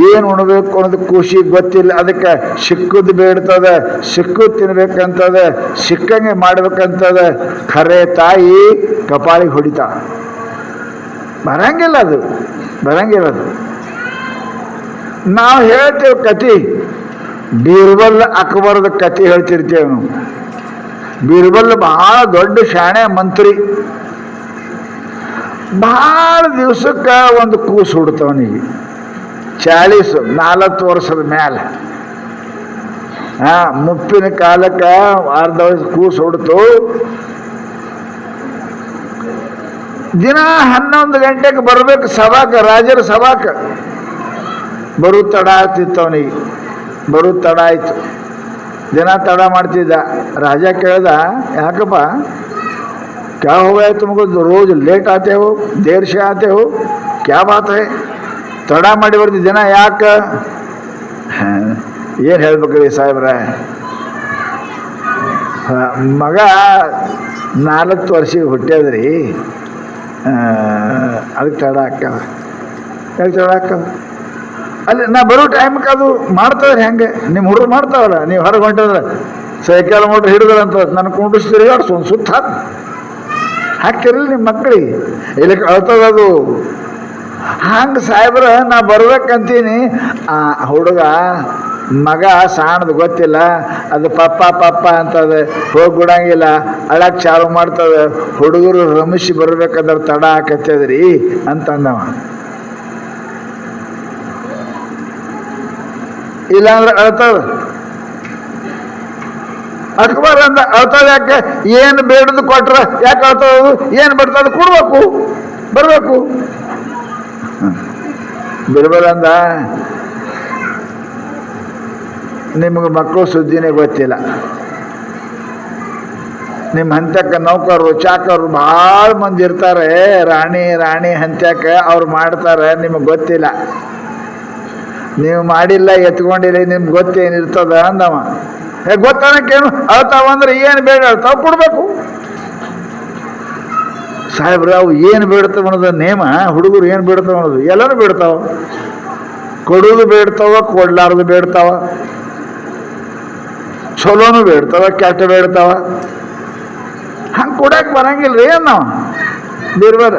ಏನು ಉಣಬೇಕು ಅನ್ನೋದು ಖುಷಿ ಗೊತ್ತಿಲ್ಲ. ಅದಕ್ಕೆ ಸಿಕ್ಕುದು ಬೇಡ್ತದೆ, ಸಿಕ್ಕುದು ತಿನ್ಬೇಕಂತದೆ, ಸಿಕ್ಕಂಗೆ ಮಾಡ್ಬೇಕಂತದೆ. ಖರೆ ತಾಯಿ ಕಪಾಳಿಗೆ ಹೊಡಿತಾ ಬರಂಗಿಲ್ಲ, ಅದು ಬರಂಗಿಲ್ಲ. ಅದು ನಾವು ಹೇಳ್ತೇವೆ ಕತಿ. ಬೀರ್ಬಲ್ ಅಕ್ಬರ್ದ ಕತೆ ಹೇಳ್ತಿರ್ತೇವೆ ನಾವು. ಬೀರ್ಬಲ್ ಬಹಳ ದೊಡ್ಡ ಶಾಣೆ ಮಂತ್ರಿ. ಬಹಳ ದಿವ್ಸಕ್ಕೆ ಒಂದು ಕೂಸು ಹುಡ್ತವನಿಗೆ, 40 ವರ್ಷದ ಮೇಲೆ. ಮುಪ್ಪಿನ ಕಾಲಕ್ಕೆ ಅರ್ಧ ವಯಸ್ಸು ಕೂಸು ಹುಡ್ತು. ದಿನ 11 ಗಂಟೆಗೆ ಬರ್ಬೇಕು ಸಭಾಕ, ರಾಜರ ಸಭಾಕ. ಬರು ತಡ ಆಗ್ತಿತ್ತು ಅವನಿಗೆ, ಬರು ತಡ ಆಯ್ತು. ದಿನ ತಡ ಮಾಡ್ತಿದ್ದ. ರಾಜ ಕೇಳ್ದ, ಯಾಕಪ್ಪ क्या हो गया तुमको, रोज लेट आते हो, देर से आते हो, क्या बात है, ತಡ ಮಾಡಿ ಬರ್ತಿದ್ದ ದಿನ ಯಾಕೆ? ಏನು ಹೇಳ್ಬೇಕ್ರಿ ಸಾಹೇಬ್ರ, ಮಗ 4 ವರ್ಷಕ್ಕೆ ಹುಟ್ಟ್ಯದ್ರಿ, ಅದಕ್ಕೆ ತಡ ಆಕ್ಕವ. ಯಾಕೆ ತಡ ಆಕ್ಕವ? ಅಲ್ಲಿ ನಾ ಬರೋ ಟೈಮ್ಗೆ ಅದು ಮಾಡ್ತಾವ್ರಿ. ಹೆಂಗೆ ನಿಮ್ಮ ಹುಡುಗರು ಮಾಡ್ತಾವಲ್ಲ, ನೀವು ಹೊರಗೆ ಹೊಂಟಿದ್ರೆ ಸೈಕಲ್ ಮೋಟ್ರ್ ಹಿಡಿದ್ರಂತ ನನ್ನ ಕುಂಡಿಸ್ತೀರಿ, ಒಂದು ಸುತ್ತ ಹಾಕಿರಲಿ ನಿಮ್ಮ ಮಕ್ಕಳಿಗೆ, ಇಲ್ಲಿ ಕಳ್ತದದು. ಹಂಗೆ ಸಾಹೇಬ್ರ ನಾ ಬರ್ಬೇಕಂತೀನಿ. ಆ ಹುಡುಗ ಮಗ ಸಾಣದು ಗೊತ್ತಿಲ್ಲ, ಅದು ಪಪ್ಪ ಪಪ್ಪ ಅಂತದ, ಹೋಗಿ ಬಿಡಂಗಿಲ್ಲ, ಅಳಕ್ಕೆ ಚಾಲು ಮಾಡ್ತದೆ. ಹುಡುಗರು ರಮಿಸಿ ಬರ್ಬೇಕಾದ್ರೆ ತಡ ಆಕತ್ತದ್ರಿ ಅಂತಂದವ. ಇಲ್ಲಾಂದ್ರೆ ಅಳ್ತದ. ಅಕ್ಬರ್ ಅಂದ, ಅಳ್ತದ ಯಾಕೆ? ಏನು ಬೇಡದು ಕೊಟ್ರ ಯಾಕೆ ಅಳ್ತದದು? ಏನು ಬರ್ತದ ಕೊಡ್ಬೇಕು, ಬರ್ಬೇಕು. ಬಿರ್ಬರಂದ, ನಿಮಗೆ ಮಕ್ಕಳು ಸುದ್ದಿನೇ ಗೊತ್ತಿಲ್ಲ. ನಿಮ್ಮ ಹಂತಕ್ಕೆ ನೌಕರು ಚಾಕರು ಭಾಳ ಮಂದಿ ಇರ್ತಾರೆ, ರಾಣಿ ಹಂತಕ್ಕೆ ಅವ್ರು ಮಾಡ್ತಾರೆ, ನಿಮಗೆ ಗೊತ್ತಿಲ್ಲ. ನೀವು ಮಾಡಿಲ್ಲ, ಎತ್ಕೊಂಡಿಲ್ಲ, ನಿಮ್ಗೆ ಗೊತ್ತೇನಿರ್ತದ ಅಂದವ. ಗೊತ್ತಾನಕ್ಕೇನು? ಅಳ್ತಾವ ಅಂದ್ರೆ ಏನು ಬೇಡ ಅಳ್ತಾವ ಕೊಡ್ಬೇಕು. ಸಾಹೇಬ್ರ ಅವು ಏನು ಬೇಡ್ತಾವ ಅನ್ನೋದು ನೇಮ. ಹುಡುಗರು ಏನು ಬೇಡ್ತಾವ ಅನ್ನೋದು ಎಲ್ಲನೂ ಬೇಡ್ತಾವ. ಕೊಡೋದು ಬೇಡ್ತಾವ, ಕೊಡ್ಲಾರ್ದು ಬೇಡ್ತಾವ, ಚಲೋನು ಬೇಡ್ತಾವ, ಕೆಟ್ಟ ಬೇಡ್ತಾವ. ಹಂಗೆ ಕೊಡಕ್ಕೆ ಬರಂಗಿಲ್ಲ ರೀ ನಾವು ಬೀರ್ಬಲ್.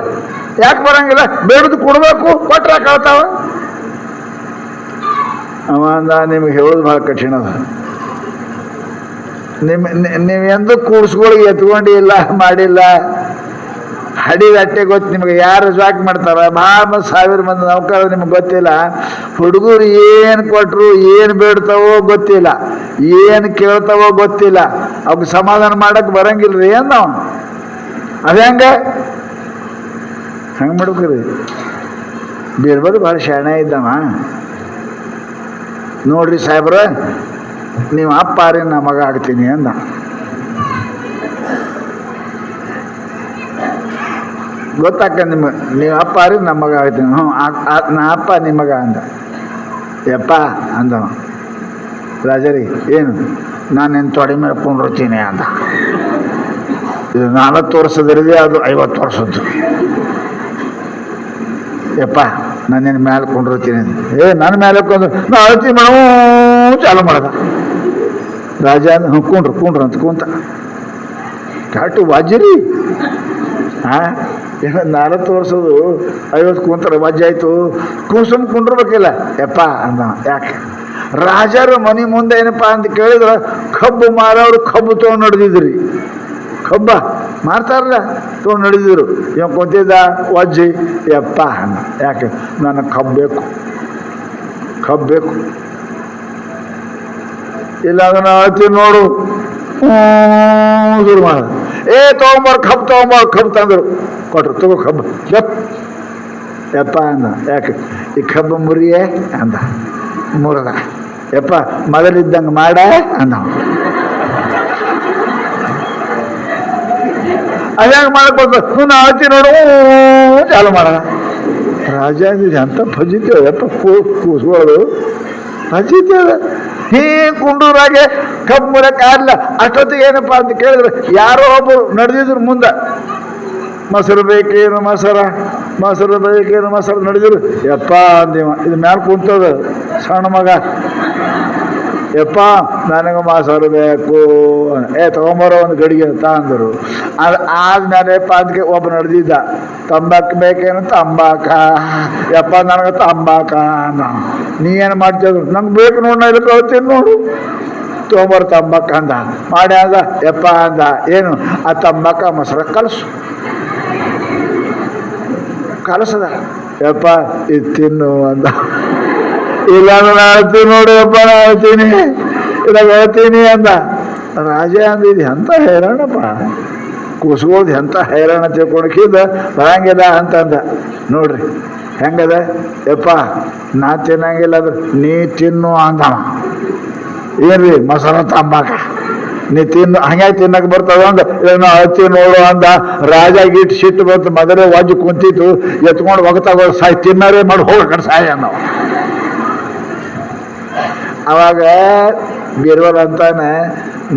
ಯಾಕೆ ಬರಂಗಿಲ್ಲ? ಬೇಡದು ಕೊಡ್ಬೇಕು, ಕೊಟ್ರೆ ಕಳ್ತಾವ. ಅವ ಅಂದ, ನಿಮಗೆ ಹೇಳೋದು ಭಾಳ ಕಠಿಣ ಅದ. ನೀವೆಂದು ಕೂಡ್ಸ್ಗಳಿಗೆ ಎತ್ಕೊಂಡಿಲ್ಲ, ಮಾಡಿಲ್ಲ. ಹಡಿದ ಅಟ್ಟೆ ಗೊತ್ತು ನಿಮಗೆ. ಯಾರು ಜಾಕ್ ಮಾಡ್ತಾರ? ಭಾಳ 1000 ಮಂದಿ ನೌಕರ, ನಿಮ್ಗೆ ಗೊತ್ತಿಲ್ಲ. ಹುಡುಗರು ಏನು ಕೊಟ್ಟರು, ಏನು ಬೇಡ್ತಾವೋ ಗೊತ್ತಿಲ್ಲ, ಏನು ಕೇಳ್ತಾವೋ ಗೊತ್ತಿಲ್ಲ. ಅವ್ಗೆ ಸಮಾಧಾನ ಮಾಡಕ್ಕೆ ಬರಂಗಿಲ್ಲ ರೀ ಅಂದ ನಾವು. ಅದು ಹಂಗೆ ಮಾಡ್ಬೇಕ್ರಿ. ಬೀರ್ಬಲ್ ಭಾಳ ಶಾಣೆ ಇದ್ದವ. ನೋಡ್ರಿ ಸಾಹೇಬ್ರ, ನೀವು ಅಪ್ಪ ರೀ, ನಾ ಮಗ ಆಗ್ತೀನಿ ಅಂದ. ಗೊತ್ತಾಕ ನಿಮ್ಮ, ನೀವು ಅಪ್ಪ ರೀ, ನಮ್ಮ ಮಗ ಆಗ್ತೀನಿ. ಹ್ಞೂ, ನಾ ಅಪ್ಪ, ನಿಮ್ಮ ಮಗ ಅಂದ. ಯಪ್ಪ ಅಂದವ. ರಾಜರಿ ಏನು? ನಾನೇನು ತೊಡೆ ಮೇಲೆ ಕುಂಡಿರ್ತೀನಿ ಅಂದ. ಇದು 40 ವರ್ಷದಿರದೆ, ಅದು 50 ವರ್ಷದ್ದು. ಯಪ್ಪ ನಾನೇನು ಮೇಲೆ ಕುಂಡಿರ್ತೀನಿ. ನನ್ನ ಮೇಲೆ ಕೊಂಡ್ರು ನಾ ಅಳ್ತಿ ಮಾಡೋ ಚಾಲು ಮಾಡ್ದ. ರಾಜ ಅಂದ, ಹ್ಞೂ ಕುಂಡ್ರು ಅಂತ ಕುಂತ. ಕಾಟು ವಾಜ್ಯರಿ. ಏನೋ 40 ವರ್ಷದ್ದು 50 ಕುಂತಾರೆ ವಾಜ್ಯ ಆಯಿತು. ಕುಸುಮ್ ಕುಂಡ್ರಬೇಕಿಲ್ಲ. ಯಪ್ಪ ಅಂದ. ಯಾಕೆ? ರಾಜರ ಮನೆ ಮುಂದೆ ಏನಪ್ಪ ಅಂತ ಕೇಳಿದ್ರೆ, ಕಬ್ಬು ಮಾರವ್ರು ಕಬ್ಬು ತೊಗೊಂಡು ನಡೆದಿದ್ರಿ. ಕಬ್ಬ ಮಾರ್ತಾರಲ್ಲ, ತೊಗೊಂಡು ನಡೆದಿದ್ರು. ಇವ ಕುಂತಿದ್ದ ವಜ್ಜಿ. ಯಪ್ಪ ಅಂದ. ಯಾಕೆ? ನನಗೆ ಕಬ್ಬು ಬೇಕು. ಇಲ್ಲ ಅದನ್ನ ಅಳ್ತೀವಿ ನೋಡು. ಶುರು ಮಾಡ. ತೊಗೊಂಬಾರ ಕಬ್ಬು ತಂದರು. ಕೊಟ್ರು, ತಗೋ ಕಬ್ಬು. ಯಪ್ಪ ಅಂದ. ಯಾಕೆ? ಈ ಕಬ್ಬು ಮುರಿಯೇ ಅಂದ. ಮುರದ. ಯಪ್ಪ ಮೊದಲಿದ್ದಂಗೆ ಮಾಡ ಅಂದ. ಅದ್ಯಾಂಗ ಮಾಡಕ್ ಬಂದು ನಾ ಅಳ್ತಿ ನೋಡು ಚಾಲು ಮಾಡ. ರಾಜ ಅಂತ ಫಜಿತೇವ. ಯಪ್ಪ ಕೂಸ್ಕೊಳ್ಳೋದು ಫಜಿತೇವ. ಕುಂಡೂರಾಗೆ ಕಬ್ಬು ಮುರಕ್ಕಾಗಲ್ಲ. ಅಷ್ಟೊತ್ತಿಗೆ ಏನಪ್ಪ ಅಂತ ಕೇಳಿದ್ರೆ, ಯಾರೋ ಒಬ್ಬರು ನಡೆದಿದ್ರು ಮುಂದೆ. ಮೊಸರು ಬೇಕೇನು ಮೊಸರು ನಡೆದಿರು. ಯಪ್ಪ ಅಂದಿವ. ಇದು ಮ್ಯಾಲ ಕುಂತದ ಸಣ್ಣ ಮಗ. ಯಪ್ಪ ನನಗೆ ಮೊಸರು ಬೇಕು, ತೊಗೊಂಬರೋ ಒಂದು ಗಡಿಗೆ ಅಂತ ಅಂದರು. ಅದು ಆದ್ಮೇಲೆ ಯಪ್ಪ ಅದಕ್ಕೆ ಒಬ್ಬ ನಡೆದಿದ್ದ, ತಂಬಾಕು ಬೇಕೇನು? ತಂಬಾಕ. ಯಪ್ಪ ನನಗೆ ತಂಬಾಕ ನೀ ಏನು ಮಾಡ್ತಿದ್ರು? ನಂಗೆ ಬೇಕು ನೋಡು, ನಾ ಇಲ್ಲಿ ಕಳ್ತೀನಿ ನೋಡು, ತೊಗೊಂಬರು ತಂಬಾಕ ಅಂದ. ಮಾಡಿ ಅಂದ, ಯಪ್ಪ ಅಂದ, ಏನು ಆ ತಂಬಾಕ ಮೊಸರು ಕಲಸದ. ಯಪ್ಪ ಇದು ತಿನ್ನು ಅಂದ. ಇಲ್ಲ ನಾನು ಹೇಳ್ತೀನಿ ನೋಡು ಯಪ್ಪ, ನಾನು ಹೇಳ್ತೀನಿ, ಇದಾಗ ಹೇಳ್ತೀನಿ ಅಂದ. ರಾಜ ಅಂದ, ಇದು ಎಂಥ ಹೈರಾಣಪ್ಪ, ಕೂಸ್ಗೋದು ಎಂಥ ಹೈರಾಣ ತಿಳ್ಕೊಳಕಿದ್ದ ಬರಂಗಿಲ್ಲ ಅಂತಂದ. ನೋಡ್ರಿ ಹೆಂಗದ. ಯಪ್ಪ ನಾ ತಿನ್ನಂಗಿಲ್ಲ ಅಂದ್ರೆ ನೀ ತಿನ್ನು ಅಂದವ. ಏನ್ರಿ ಮೊಸರು ತಂಬಾಕ ನೀ ತಿನ್ನು, ಹಂಗಾಗಿ ತಿನ್ನಕ್ಕೆ ಬರ್ತದ ಅಂದ. ಏನೋ ಅಳ್ತಿ ನೋಡು ಅಂದ. ರಾಜ ಗಿಟ್ಟು ಸಿಟ್ಟು ಬಂತು, ಮೊದಲೇ ವಾಜು ಕುಂತಿತ್ತು, ಎತ್ಕೊಂಡು ಒಗತಾಗ ಸಾಯ್ ತಿನ್ನರೇ ಮಾಡಿ ಹೋಗ ಕಡೆ ಸಾಯ ನಾವು. ಅವಾಗ ಬೀರ್ವಲ್ ಅಂತಾನೆ,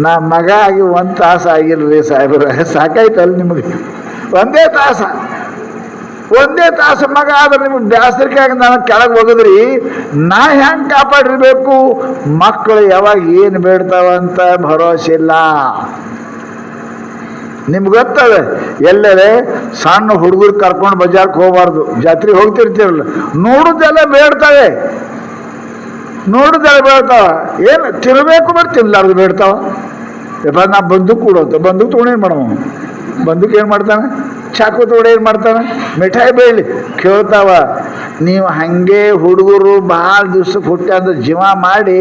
ನಾ ಮಗ ಆಗಿ ಒಂದು ತಾಸು ಆಗಿಲ್ರಿ ಸಾಹೇಬ್ರ, ಸಾಕಾಯ್ತಲ್ಲ ನಿಮಗೆ? ಒಂದೇ ತಾಸು ಮಗ ಆದ್ರೆ ನಿಮಗೆ ಬ್ಯಾಸರಿಕಾಗಿ ನಾನು ಕೆಳಗೆ ಹೋಗಿದ್ರಿ, ನಾ ಹೆಂಗೆ ಕಾಪಾಡಿರ್ಬೇಕು? ಮಕ್ಕಳು ಯಾವಾಗ ಏನು ಬೇಡ್ತಾವಂತ ಭರೋಸೆ ಇಲ್ಲ. ನಿಮ್ಗೆ ಗೊತ್ತದ, ಎಲ್ಲರೇ ಸಣ್ಣ ಹುಡುಗರು ಕರ್ಕೊಂಡು ಬಜಾರ್ಗೆ ಹೋಗಬಾರ್ದು. ಜಾತ್ರೆಗೆ ಹೋಗ್ತಿರ್ತೀರಲ್ಲ, ನೋಡುದೆಲ್ಲ ಬೇಡ್ತಾವೆ, ಬೇಡ್ತಾವ. ಏನು ತಿನ್ನಬೇಕು ಬರ್ ತಿನ್ಲಾರ್ದು ಬೇಡ್ತಾವ. ಯಪ್ಪ ನಾ ಬಂದೂಕ್ ಕೊಡೋತ, ಬಂದೂಕ್ ತೊಗೊಂಡು ಏನು ಮಾಡವ? ಬಂದೂಕ್ ಏನು ಮಾಡ್ತಾನೆ? ಚಾಕು ತೊಗೊಂಡು ಏನು ಮಾಡ್ತಾನೆ? ಮಿಠಾಯಿ ಬೇಯಲಿ ಕೇಳ್ತಾವ. ನೀವು ಹಾಗೆ ಹುಡುಗರು ಭಾಳ ದಿವ್ಸಕ್ಕೆ ಹುಟ್ಟಿ ಅಂದ್ರೆ ಜೀವ ಮಾಡಿ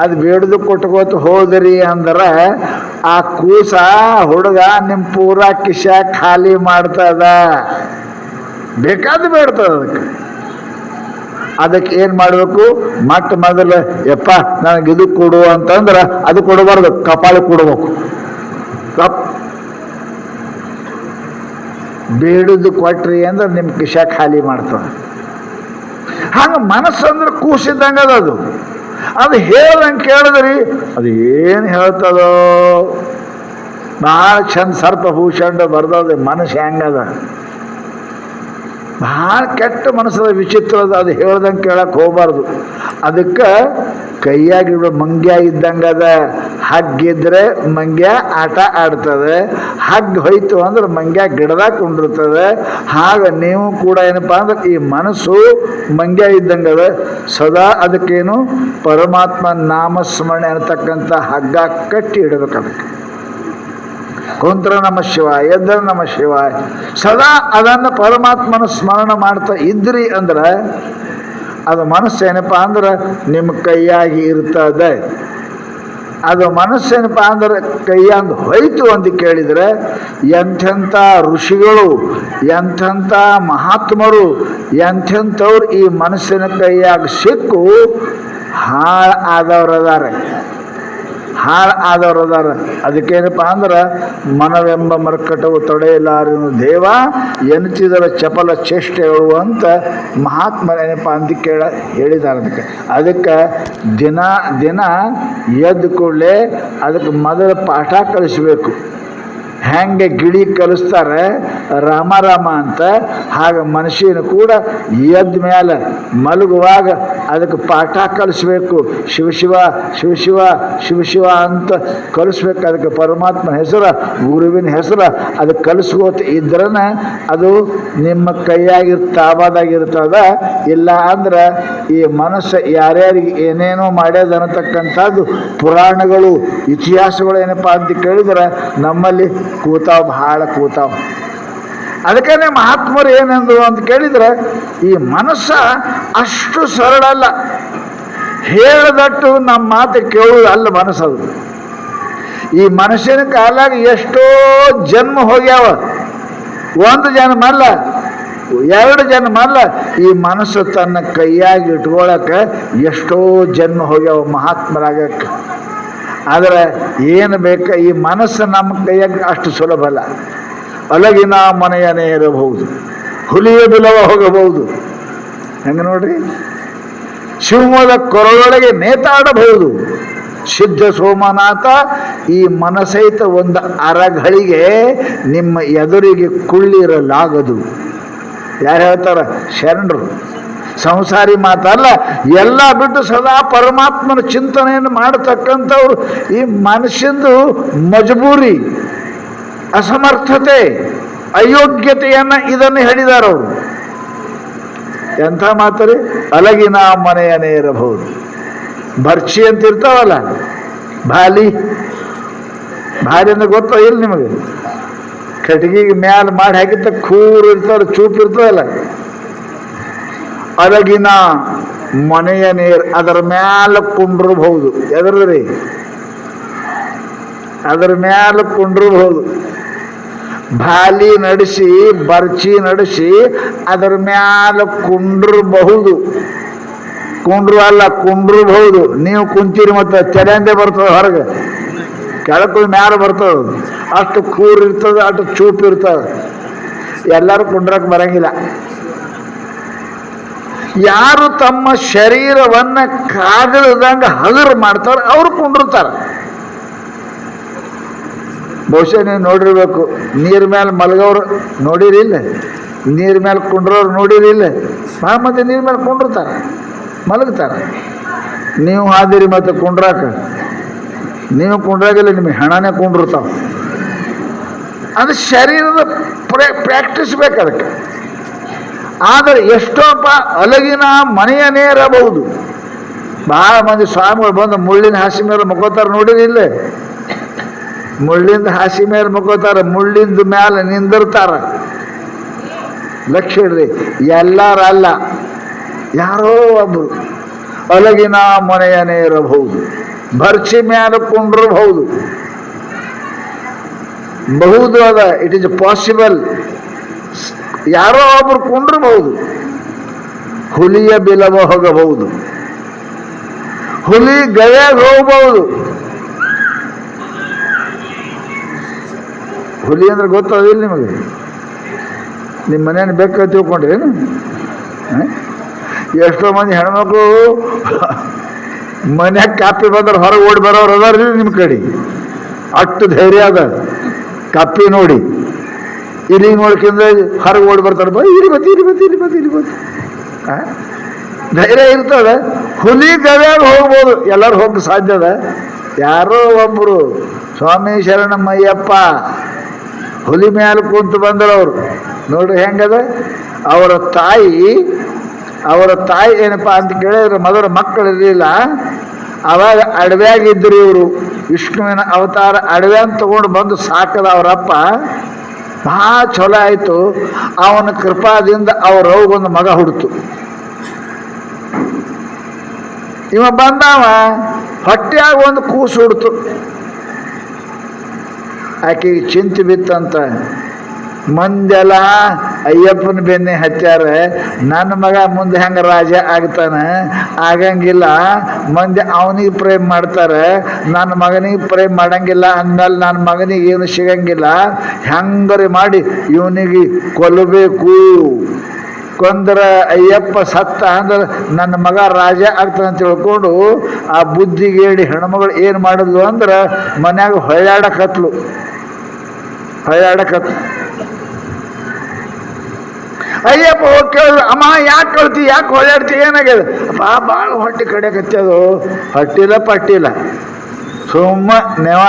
ಅದು ಬೇಡ್ದು ಕೊಟ್ಕೋತ ಹೋದ್ರಿ ಅಂದ್ರೆ ಆ ಕೂಸ ಹುಡುಗ ನಿಮ್ಮ ಪೂರಾ ಕಿಶ ಖಾಲಿ ಮಾಡ್ತದ. ಬೇಕಾದ ಬೇಡ್ತದ. ಅದಕ್ಕೆ ಏನು ಮಾಡಬೇಕು? ಮೊದಲು ಯಪ್ಪ ನನಗೆ ಇದು ಕೊಡು ಅಂತಂದ್ರೆ ಅದು ಕೊಡಬಾರ್ದು, ಕಪಾಳಿ ಕೊಡ್ಬೇಕು. ಬೇಡುದು ಕೊಟ್ರಿ ಅಂದ್ರೆ ನಿಮ್ಮ ಕಿಶ ಖಾಲಿ ಮಾಡ್ತದೆ. ಹಂಗೆ ಮನಸ್ಸಂದ್ರೆ ಕೂಸಿದ್ದಂಗೆ ಅದು ಹೇಳ್ದಂಗೆ ಕೇಳಿದ್ರಿ ಅದು ಏನು ಹೇಳ್ತದೋ. ಭಾಳ ಚಂದ ಸರ್ಪಭೂಷಣ ಬರ್ದದ ಮನಸ್ಸು ಹೆಂಗದ, ಭಾಳ ಕೆಟ್ಟ ಮನಸ್ಸದ, ವಿಚಿತ್ರದ. ಅದು ಹೇಳ್ದಂಗೆ ಕೇಳಕ್ಕೆ ಹೋಗ್ಬಾರ್ದು. ಅದಕ್ಕೆ ಕೈಯಾಗಿಡೋ ಮಂಗ್ಯ ಇದ್ದಂಗದ. ಹಗ್ಗಿದ್ರೆ ಮಂಗ್ಯ ಆಟ ಆಡ್ತದೆ, ಹಗ್ಗ ಹೋಯ್ತು ಅಂದ್ರೆ ಮಂಗ್ಯ ಗಿಡದಾಗ ಕುಂಡಿರ್ತದೆ. ಹಾಗ ನೀವು ಕೂಡ ಏನಪ್ಪ ಅಂದ್ರೆ ಈ ಮನಸ್ಸು ಮಂಗ್ಯ ಇದ್ದಂಗದ. ಸದಾ ಅದಕ್ಕೇನು ಪರಮಾತ್ಮ ನಾಮಸ್ಮರಣೆ ಅನ್ನತಕ್ಕಂಥ ಹಗ್ಗ ಕಟ್ಟಿ ಇಡಬೇಕು. ಅದಕ್ಕೆ ಕುಂತ್ರ ನಮ ಶಿವಾಯ, ಎದ್ರ ನಮ ಶಿವಾಯ, ಸದಾ ಅದನ್ನು ಪರಮಾತ್ಮನ ಸ್ಮರಣ ಮಾಡ್ತಾ ಇದ್ರಿ ಅಂದ್ರೆ ಅದು ಮನಸ್ಸೇನಪ್ಪ ಅಂದ್ರೆ ನಿಮ್ಮ ಕೈಯಾಗಿ ಇರ್ತದೆ. ಅದು ಮನಸ್ಸೇನಪ್ಪ ಅಂದ್ರೆ ಕೈಯಂದು ಹೋಯ್ತು ಅಂತ ಕೇಳಿದರೆ ಎಂಥೆಂಥ ಋಷಿಗಳು, ಎಂಥೆಂಥ ಮಹಾತ್ಮರು, ಎಂಥೆಂಥವ್ರು ಈ ಮನಸ್ಸಿನ ಕೈಯಾಗಿ ಸಿಕ್ಕು ಹಾಳು ಆದವರದಾರ. ಅದಕ್ಕೇನಪ್ಪ ಅಂದ್ರೆ ಮನವೆಂಬ ಮರ್ಕಟವು ತಡೆಯಲಾರನು ದೇವ ಎನಿಸಿದರ ಚಪಲ ಚೇಷ್ಟೆಗಳು ಅಂತ ಮಹಾತ್ಮರೇನಪ್ಪ ಅಂತ ಹೇಳಿದ್ದಾರೆ. ಅದಕ್ಕೆ ದಿನ ಎದ್ದು ಕೂಡಲೇ ಅದಕ್ಕೆ ಮೊದಲು ಪಾಠ ಕಲಿಸ್ಬೇಕು. ಹೆಂಗೆ ಗಿಳಿ ಕಲಿಸ್ತಾರೆ ರಾಮ ಅಂತ, ಹಾಗೆ ಮನುಷ್ಯನ ಕೂಡ ಎದ್ದ ಮೇಲೆ ಮಲಗುವಾಗ ಅದಕ್ಕೆ ಪಾಠ ಕಲಿಸ್ಬೇಕು. ಶಿವಶಿವ ಶಿವಶಿವ ಶಿವಶಿವ ಅಂತ ಕಲಿಸ್ಬೇಕು. ಅದಕ್ಕೆ ಪರಮಾತ್ಮನ ಹೆಸರು, ಗುರುವಿನ ಹೆಸರು ಅದಕ್ಕೆ ಕಲಿಸ್ಕೋತ ಇದ್ರನ ಅದು ನಿಮ್ಮ ಕೈಯಾಗಿರ್ತಾಬಾದಾಗಿರ್ತದ. ಇಲ್ಲ ಅಂದ್ರೆ ಈ ಮನಸ್ಸು ಯಾರ್ಯಾರಿಗೆ ಏನೇನೋ ಮಾಡ್ಯದ ಅನ್ನತಕ್ಕಂಥದ್ದು ಪುರಾಣಗಳು, ಇತಿಹಾಸಗಳು ಏನಪ್ಪ ಅಂತ ಕೇಳಿದ್ರೆ ನಮ್ಮಲ್ಲಿ ಭಾಳ ಕೂತಾವ. ಅದಕ್ಕೆ ಮಹಾತ್ಮರು ಏನಂದ್ರು ಅಂತ ಕೇಳಿದ್ರೆ ಈ ಮನಸ್ಸ ಅಷ್ಟು ಸರಳ ಅಲ್ಲ. ಹೇಳದಟ್ಟು ನಮ್ಮ ಮಾತು ಕೇಳುವುದು ಅಲ್ಲ ಮನಸ್ಸದು. ಈ ಮನುಷ್ಯನ ಕಾಲಾಗ ಎಷ್ಟೋ ಜನ್ಮ ಹೋಗ್ಯಾವ. ಒಂದು ಜನ್ಮ ಅಲ್ಲ, 2 ಜನ್ಮ ಅಲ್ಲ. ಈ ಮನಸ್ಸು ತನ್ನ ಕೈಯಾಗಿ ಇಟ್ಕೊಳ್ಳೋಕೆ ಎಷ್ಟೋ ಜನ್ಮ ಹೋಗ್ಯಾವ ಮಹಾತ್ಮರಾಗಕ್ಕೆ. ಆದರೆ ಏನು ಬೇಕು, ಈ ಮನಸ್ಸು ನಮ್ಮ ಕೈಯಾಗ ಅಷ್ಟು ಸುಲಭ ಅಲ್ಲ. ಅಲಗಿನ ಮನೆಯನೇ ಇರಬಹುದು, ಹುಲಿಯ ಬಿಲವ ಹೋಗಬಹುದು. ಹೆಂಗೆ ನೋಡ್ರಿ, ಶಿವಮೊಗ್ಗದ ಕೊರಳೊಳಗೆ ನೇತಾಡಬಹುದು. ಸಿದ್ಧ ಸೋಮನಾಥ ಈ ಮನಸಹಿತ ಒಂದು ಅರಗಳಿಗೆ ನಿಮ್ಮ ಎದುರಿಗೆ ಕುಳ್ಳಿರಲಾಗದು. ಯಾರು ಹೇಳ್ತಾರ? ಶರಣರು. ಸಂಸಾರಿ ಮಾತಲ್ಲ. ಎಲ್ಲ ಬಿಟ್ಟು ಸದಾ ಪರಮಾತ್ಮನ ಚಿಂತನೆಯನ್ನು ಮಾಡತಕ್ಕಂಥವ್ರು ಈ ಮನುಷ್ಯಂದು ಮಜಬೂರಿ, ಅಸಮರ್ಥತೆ, ಅಯೋಗ್ಯತೆಯನ್ನು ಇದನ್ನು ಹೇಳಿದಾರವರು. ಎಂಥ ಮಾತರಿ, ಅಲಗಿನ ಮನೆಯನೇ ಇರಬಹುದು. ಭರ್ಚಿ ಅಂತ ಇರ್ತಾವಲ್ಲ, ಭಾಲಿ ಅಂದ್ರೆ ಗೊತ್ತೋ ಇಲ್ಲ ನಿಮಗೆ? ಕಟ್ಟಿಗೆಗೆ ಮ್ಯಾಲ ಮಾಡಿ ಹಾಕಿತ್ತ ಕೂರು ಇರ್ತಾವ, ಚೂಪ್ ಇರ್ತವಲ್ಲ, ಅಲಗಿನ ಮನೆಯ ನೀರು ಅದರ ಮ್ಯಾಲ ಕುಂಡ್ರಬಹುದು. ಎದ್ರದ್ರಿ? ಅದರ ಮ್ಯಾಲ ಕುಂಡ್ರಬಹುದು. ಭಾಲಿ ನಡೆಸಿ, ಬರ್ಚಿ ನಡೆಸಿ ಅದರ ಮ್ಯಾಲ ಕುಂಡ್ರಬಹುದು. ಕುಂಡ್ರು ಅಲ್ಲ, ಕುಂಡ್ರಬಹುದು. ನೀವು ಕುಂತೀರಿ ಮತ್ತೆ ಚರಂದೆ ಬರ್ತದೆ ಹೊರಗೆ, ಕೆಳಕ್ಕೆ ಮ್ಯಾಲ ಬರ್ತದೆ. ಅಷ್ಟು ಕೂರು ಇರ್ತದೆ, ಅಷ್ಟು ಚೂಪ್ ಇರ್ತದೆ. ಎಲ್ಲರೂ ಕುಂಡ್ರಕ್ಕೆ ಬರಂಗಿಲ್ಲ. ಯಾರು ತಮ್ಮ ಶರೀರವನ್ನು ಕಾಗಲದಂಗೆ ಹಗರು ಮಾಡ್ತಾರೆ ಅವರು ಕುಂಡಿರ್ತಾರೆ. ಬಹುಶಃ ನೀವು ನೋಡಿರ್ಬೇಕು, ನೀರ್ ಮೇಲೆ ಮಲಗೋರು ನೋಡಿರಿಲ್ಲ, ನೀರ್ ಮೇಲೆ ಕುಂಡ್ರೋರು ನೋಡಿರಿಲ್ಲ. ಭಾಳ ಮಂದಿ ನೀರ್ ಮೇಲೆ ಕುಂಡಿರ್ತಾರೆ, ಮಲಗ್ತಾರೆ. ನೀವು ಹಾದಿರಿ ಮತ್ತೆ ಕುಂಡ್ರಾಕ, ನೀವು ಕುಂಡ್ರಾಗಿಲ್ಲ, ನಿಮಗೆ ಹಣನೇ ಕುಂಡಿರ್ತಾವ. ಅದು ಶರೀರದ ಪ್ರಾಕ್ಟೀಸ್ ಬೇಕು ಅದಕ್ಕೆ. ಆದರೆ ಎಷ್ಟೋಪ್ಪ ಅಲಗಿನ ಮನೆಯನೇ ಇರಬಹುದು. ಭಾಳ ಮಂದಿ ಸ್ವಾಮಿಗಳು ಬಂದು ಮುಳ್ಳಿನ ಹಾಸಿ ಮೇಲೆ ಮುಕ್ಕೋತಾರೆ, ನೋಡಿರಿಲ್ಲ? ಮುಳ್ಳಿಂದ ಹಾಸಿ ಮೇಲೆ ಮುಕ್ಕೋತಾರೆ, ಮುಳ್ಳಿಂದ ಮೇಲೆ ನಿಂದಿರ್ತಾರ. ಲಕ್ಷ್ಯ ಇಡ್ರಿ, ಎಲ್ಲರಲ್ಲ, ಯಾರೋ ಒಬ್ಬರು ಅಲಗಿನ ಮನೆಯನೇ ಇರಬಹುದು. ಭರ್ಚಿ ಮೇಲೆ ಕುಂಡ್ರಬಹುದು. ಬಹುದು ಅದ, ಇಟ್ ಈಸ್ ಪಾಸಿಬಲ್. ಯಾರೋ ಒಬ್ರು ಕುಂಡ್ರಬಹುದು. ಹುಲಿಯ ಬಿಲವ ಹೋಗಬಹುದು, ಹುಲಿ ಗಯಾಗ ಹೋಗಬಹುದು. ಹುಲಿ ಅಂದ್ರೆ ಗೊತ್ತಾದಿಲ್ಲ ನಿಮಗೆ? ನಿಮ್ಮ ಮನೇನ ಬೇಕು ತಿಳ್ಕೊಂಡ್ರಿ ಏನು? ಎಷ್ಟೋ ಮಂದಿ ಹೆಣ್ಮಕ್ಳು ಮನ್ಯಾಗ ಕಾಪಿ ಬಂದ್ರೆ ಹೊರಗೆ ಓಡಿ ಬರೋರು ಅದಾರ ನಿಮ್ಮ ಕಡೆ. ಅಷ್ಟು ಧೈರ್ಯ ಅದ. ಕಾಪಿ ನೋಡಿ ಇಲ್ಲಿ ನೋಡ್ಕೊಂಡ್ರೆ ಹೊರಗೆ ಓಡಿ ಬರ್ತಾರೆ, ಇಲ್ಲಿ ಬತ್ತಿ ಇಲ್ಲಿ ಬತ್ತಿ ಇಲ್ಲಿ ಬತ್ತಿ ಇಲ್ಲಿ ಬತ್ತಿ. ಧೈರ್ಯ ಇರ್ತದೆ. ಹುಲಿ ಗವ್ಯಾಗ ಹೋಗ್ಬೋದು, ಎಲ್ಲರೂ ಹೋಗಕ್ಕೆ ಸಾಧ್ಯ ಅದ. ಯಾರೋ ಒಬ್ಬರು ಸ್ವಾಮಿ ಶರಣಮ್ಮಯ್ಯಪ್ಪ ಹುಲಿ ಮ್ಯಾಲ ಕುಂತು ಬಂದರವ್ರು. ನೋಡ್ರಿ ಹೆಂಗದ. ಅವರ ತಾಯಿ ಏನಪ್ಪ ಅಂತ ಕೇಳಿದ್ರೆ ಮೊದಲು ಮಕ್ಕಳಿರಲಿಲ್ಲ. ಅವಾಗ ಅಡವ್ಯಾಗಿದ್ದರು ಇವರು. ವಿಷ್ಣುವಿನ ಅವತಾರ ಅಡವ್ಯಾನ್ ತಗೊಂಡು ಬಂದು ಸಾಕದ ಅವರಪ್ಪ. ಭಾಳ ಚಲೋ ಆಯಿತು. ಅವನ ಕೃಪಾದಿಂದ ಅವ್ರವ್ಗೊಂದು ಮಗ ಹುಡ್ತು. ಇವ ಬಂದವ ಹೊಟ್ಟೆಯಾಗ ಒಂದು ಕೂಸು ಹುಡ್ತು. ಆಕೆಗೆ ಚಿಂತೆ ಬಿತ್ತಂತ. ಮಂದೆಲ್ಲ ಅಯ್ಯಪ್ಪನ ಬೆನ್ನೆ ಹಚ್ಚಾರ, ನನ್ನ ಮಗ ಮುಂದೆ ಹೆಂಗೆ ರಾಜ ಆಗ್ತಾನೆ, ಆಗಂಗಿಲ್ಲ. ಮಂದಿ ಅವನಿಗೆ ಪ್ರೇಮ್ ಮಾಡ್ತಾರೆ, ನನ್ನ ಮಗನಿಗೆ ಪ್ರೇಮ್ ಮಾಡಂಗಿಲ್ಲ. ಅಂದಮೇಲೆ ನನ್ನ ಮಗನಿಗೆ ಏನು ಸಿಗಂಗಿಲ್ಲ. ಹೆಂಗರೆ ಮಾಡಿ ಇವನಿಗೆ ಕೊಲ್ಲಬೇಕು. ಕೊಂದರ ಅಯ್ಯಪ್ಪ ಸತ್ತ ಅಂದ್ರೆ ನನ್ನ ಮಗ ರಾಜ ಆಗ್ತಾನೆ ಅಂತ ತಿಳ್ಕೊಂಡು ಆ ಬುದ್ಧಿಗೇಡಿ ಹೆಣ್ಮಗಳು ಏನು ಮಾಡಿದ್ಲು ಅಂದ್ರೆ ಮನ್ಯಾಗ ಹೊಳ್ಳಾಡಕತ್ಲು. ಅಯ್ಯಪ್ಪ ಹೋಗಿ ಕೇಳಿದ್ರು, ಅಮ್ಮ ಯಾಕೆ ಕಳ್ತಿ, ಯಾಕೆ ಹೊಳ್ಳಾಡ್ತಿ, ಏನಾಗ್ಯದ? ಅಪ್ಪ ಭಾಳ ಹೊಟ್ಟೆ ಕಡೆಕತ್ತದು. ಹೊಟ್ಟಿಲ್ಲ ಪಟ್ಟಿಲ್ಲ, ಸುಮ್ಮ ನೆವ.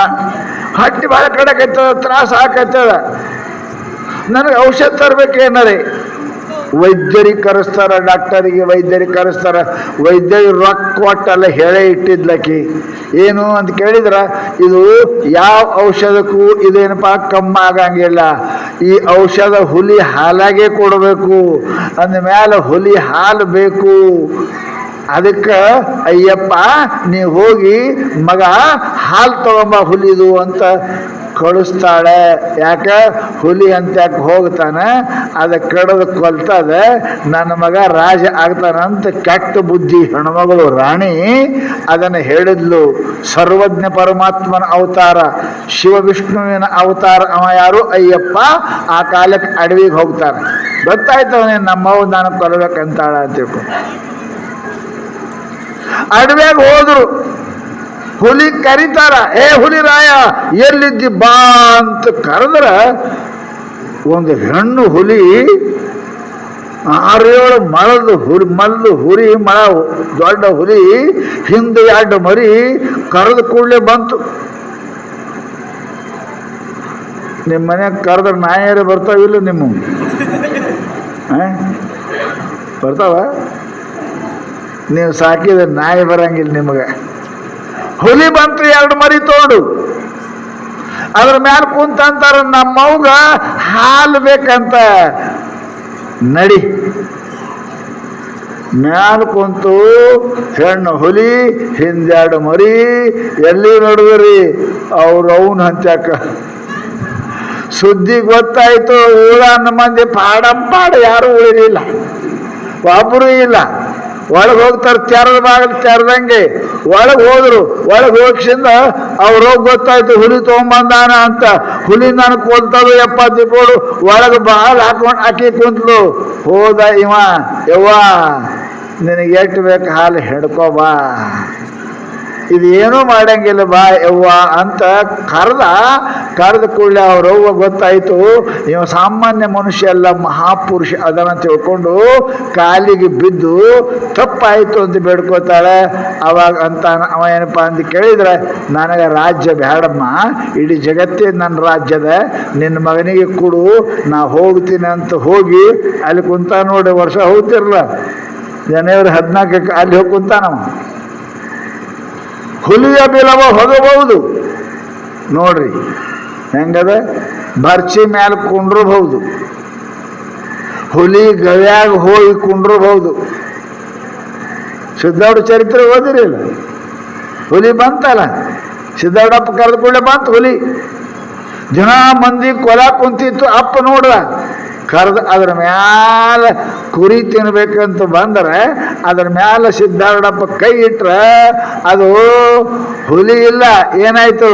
ಹೊಟ್ಟೆ ಭಾಳ ಕಡೆಕತ್ತದ, ತ್ರಾಸ ಹಾಕತ್ತದ. ನನಗೆ ಔಷಧ ತರಬೇಕೇನರಿ. ವೈದ್ಯರಿಗೆ ಕರೆಸ್ತಾರ, ಡಾಕ್ಟರಿಗೆ ವೈದ್ಯರಿಗೆ ಕರೆಸ್ತಾರ. ವೈದ್ಯರಿಗೆ ರೊಕ್ಕ ಕೊಟ್ಟಲ್ಲ ಹೇಳೇ ಇಟ್ಟಿದ್ಲಕ್ಕಿ. ಏನು ಅಂತ ಕೇಳಿದ್ರೆ, ಇದು ಯಾವ ಔಷಧಕ್ಕೂ ಇದೇನಪ್ಪ ಕಮ್ಮ ಆಗಂಗಿಲ್ಲ. ಈ ಔಷಧ ಹುಲಿ ಹಾಲಾಗೆ ಕೊಡಬೇಕು. ಅಂದಮೇಲೆ ಹುಲಿ ಹಾಲು ಬೇಕು. ಅದಕ್ಕೆ ಅಯ್ಯಪ್ಪ ನೀವು ಹೋಗಿ ಮಗ ಹಾಲು ತಗೊಂಬ ಹುಲಿದು ಅಂತ ಕಳಿಸ್ತಾಳೆ. ಯಾಕೆ? ಹುಲಿ ಅಂತ ಯಾಕೆ ಹೋಗ್ತಾನೆ, ಅದಕ್ಕೆ ಕಡದು ಕೊಲ್ತದೆ, ನನ್ನ ಮಗ ರಾಜ ಆಗ್ತಾನಂತ ಕೆಟ್ಟ ಬುದ್ಧಿ ಹೆಣ್ಮಗಳು ರಾಣಿ ಅದನ್ನು ಹೇಳಿದ್ಲು. ಸರ್ವಜ್ಞ ಪರಮಾತ್ಮನ ಅವತಾರ, ಶಿವ ವಿಷ್ಣುವಿನ ಅವತಾರ. ಅವ ಯಾರು? ಅಯ್ಯಪ್ಪ. ಆ ಕಾಲಕ್ಕೆ ಅಡವಿಗೆ ಹೋಗ್ತಾರೆ. ಗೊತ್ತಾಯ್ತವನೇ ನಮ್ಮವ್ ನಾನು ಕೊಲ್ಬೇಕಂತಾಳ ಅಂತ ತಿಳ್ಕೊಂಡು ಅಡವ್ಯಾಗ ಹೋದ್ರು. ಹುಲಿ ಕರೀತಾರ, ಏ ಹುಲಿ ರಾಯ ಎಲ್ಲಿದ್ದಿ ಬಾ ಅಂತ ಕರೆದ್ರ ಒಂದು ಹೆಣ್ಣು ಹುಲಿ 6-7 ಮಲ್ದು ಹುರಿ ಮಳ ದೊಡ್ಡ ಹುಲಿ ಹಿಂದೆ 2 ಮರಿ ಕರೆದ ಕೂಡಲೇ ಬಂತು. ನಿಮ್ಮ ಮನೆಯಾಗ ಕರೆದ್ರೆ ನಾಯಿಯರು ಬರ್ತಾವಿಲ್ಲ? ನಿಮ್ಮ ಬರ್ತಾವ? ನೀವು ಸಾಕಿದ್ರೆ ನಾಯಿ ಬರಂಗಿಲ್ಲ ನಿಮಗೆ. ಹುಲಿ ಬಂತು 2 ಮರಿ ತೋಡು. ಅದ್ರ ಮ್ಯಾಲ ಕುಂತಂತಾರ ನಮ್ಮವ್ಗ ಹಾಲು ಬೇಕಂತ. ನಡಿ ಮ್ಯಾಲ ಕುಂತು ಹೆಣ್ಣು ಹುಲಿ ಹಿಂದೆ 2 ಮರಿ ಎಲ್ಲಿ ನೋಡಿದ್ರಿ ಅವನು ಹಂಚಾಕ. ಸುದ್ದಿ ಗೊತ್ತಾಯ್ತು. ಊರನ್ನ ಮಂದಿ ಪಾಡ ಯಾರು ಉಳಿಲಿಲ್ಲ, ಒಬ್ಬರು ಇಲ್ಲ. ಒಳಗೆ ಹೋಗ್ತಾರೆ, ತೆರೆದ ಬಾಗಿಲು ತೆರೆದಂಗೆ ಒಳಗೆ ಹೋದ್ರು. ಒಳಗೆ ಹೋಗ್ಸಿಂದ ಅವ್ರು ಹೋಗಿ ಗೊತ್ತಾಯ್ತು ಹುಲಿ ತೊಗೊಂಬಂದಾನ ಅಂತ. ಹುಲಿ ನನಗೆ ಕೊಲ್ತದು 70 ಕೊಡು. ಒಳಗೆ ಬಾಲ್ ಹಾಕಿ ಕುಂತ್ಲು. ಹೋದ ಇವ, ಯವ್ವ ನಿನಗೆ ಎಷ್ಟು ಬೇಕು ಹಾಲು ಹಿಡ್ಕೋಬಾ, ಇದೇನೂ ಮಾಡಂಗಿಲ್ಲ ಬಾ ಯವ್ವ ಅಂತ ಕರೆದ ಕೂಡಲೇ ಅವ್ರವ್ವ ಗೊತ್ತಾಯ್ತು ಇವ ಸಾಮಾನ್ಯ ಮನುಷ್ಯ ಅಲ್ಲ, ಮಹಾಪುರುಷ ಅದನ್ನ ತಿಳ್ಕೊಂಡು ಕಾಲಿಗೆ ಬಿದ್ದು ತಪ್ಪಾಯಿತು ಅಂತ ಬೇಡ್ಕೋತಾಳೆ. ಅವಾಗ ಅಂತ ಅವ ಏನಪ್ಪ ಅಂತ ಕೇಳಿದ್ರೆ, ನನಗೆ ರಾಜ್ಯ ಬೇಡಮ್ಮ, ಇಡೀ ಜಗತ್ತೇ ನನ್ನ ರಾಜ್ಯದ, ನಿನ್ನ ಮಗನಿಗೆ ಕೊಡು, ನಾ ಹೋಗ್ತೀನಿ ಅಂತ ಹೋಗಿ ಅಲ್ಲಿ ಕುಂತ ನೋಡಿ. ವರ್ಷ ಹೋಗ್ತಿರಲ್ಲ ಜನವರಿ 14 ಅಲ್ಲಿ ಹೋಗಿ ಕುಂತಾನವ. ಹುಲಿಯ ಬಿಲವ ಹೋಗಬಹುದು ನೋಡ್ರಿ ಹೆಂಗದ. ಬರ್ಚಿ ಮ್ಯಾಲ ಕುಂಡ್ರಬಹುದು, ಹುಲಿ ಗವ್ಯಾಗ ಹೋಗಿ ಕುಂಡ್ರಬಹುದು. ಸಿದ್ದಾರ್ಥ ಚರಿತ್ರೆ ಓದಿರಿಲ್ಲ? ಹುಲಿ ಬಂತಲ್ಲ, ಸಿದ್ದಾರ್ಡಪ್ಪ ಕರೆದ ಕೂಡಲೇ ಬಂತು ಹುಲಿ. ಜನ ಮಂದಿ ಕೊಲ ಕುಂತಿತ್ತು. ಅಪ್ಪ ನೋಡ್ರ ಕರೆದು ಅದ್ರ ಮ್ಯಾಲ ಕುರಿ ತಿನ್ಬೇಕಂತ ಬಂದರೆ ಅದ್ರ ಮ್ಯಾಲ ಸಿದ್ದಾರ್ಡಪ್ಪ ಕೈ ಇಟ್ರೆ ಅದು ಹುಲಿ ಇಲ್ಲ, ಏನಾಯ್ತು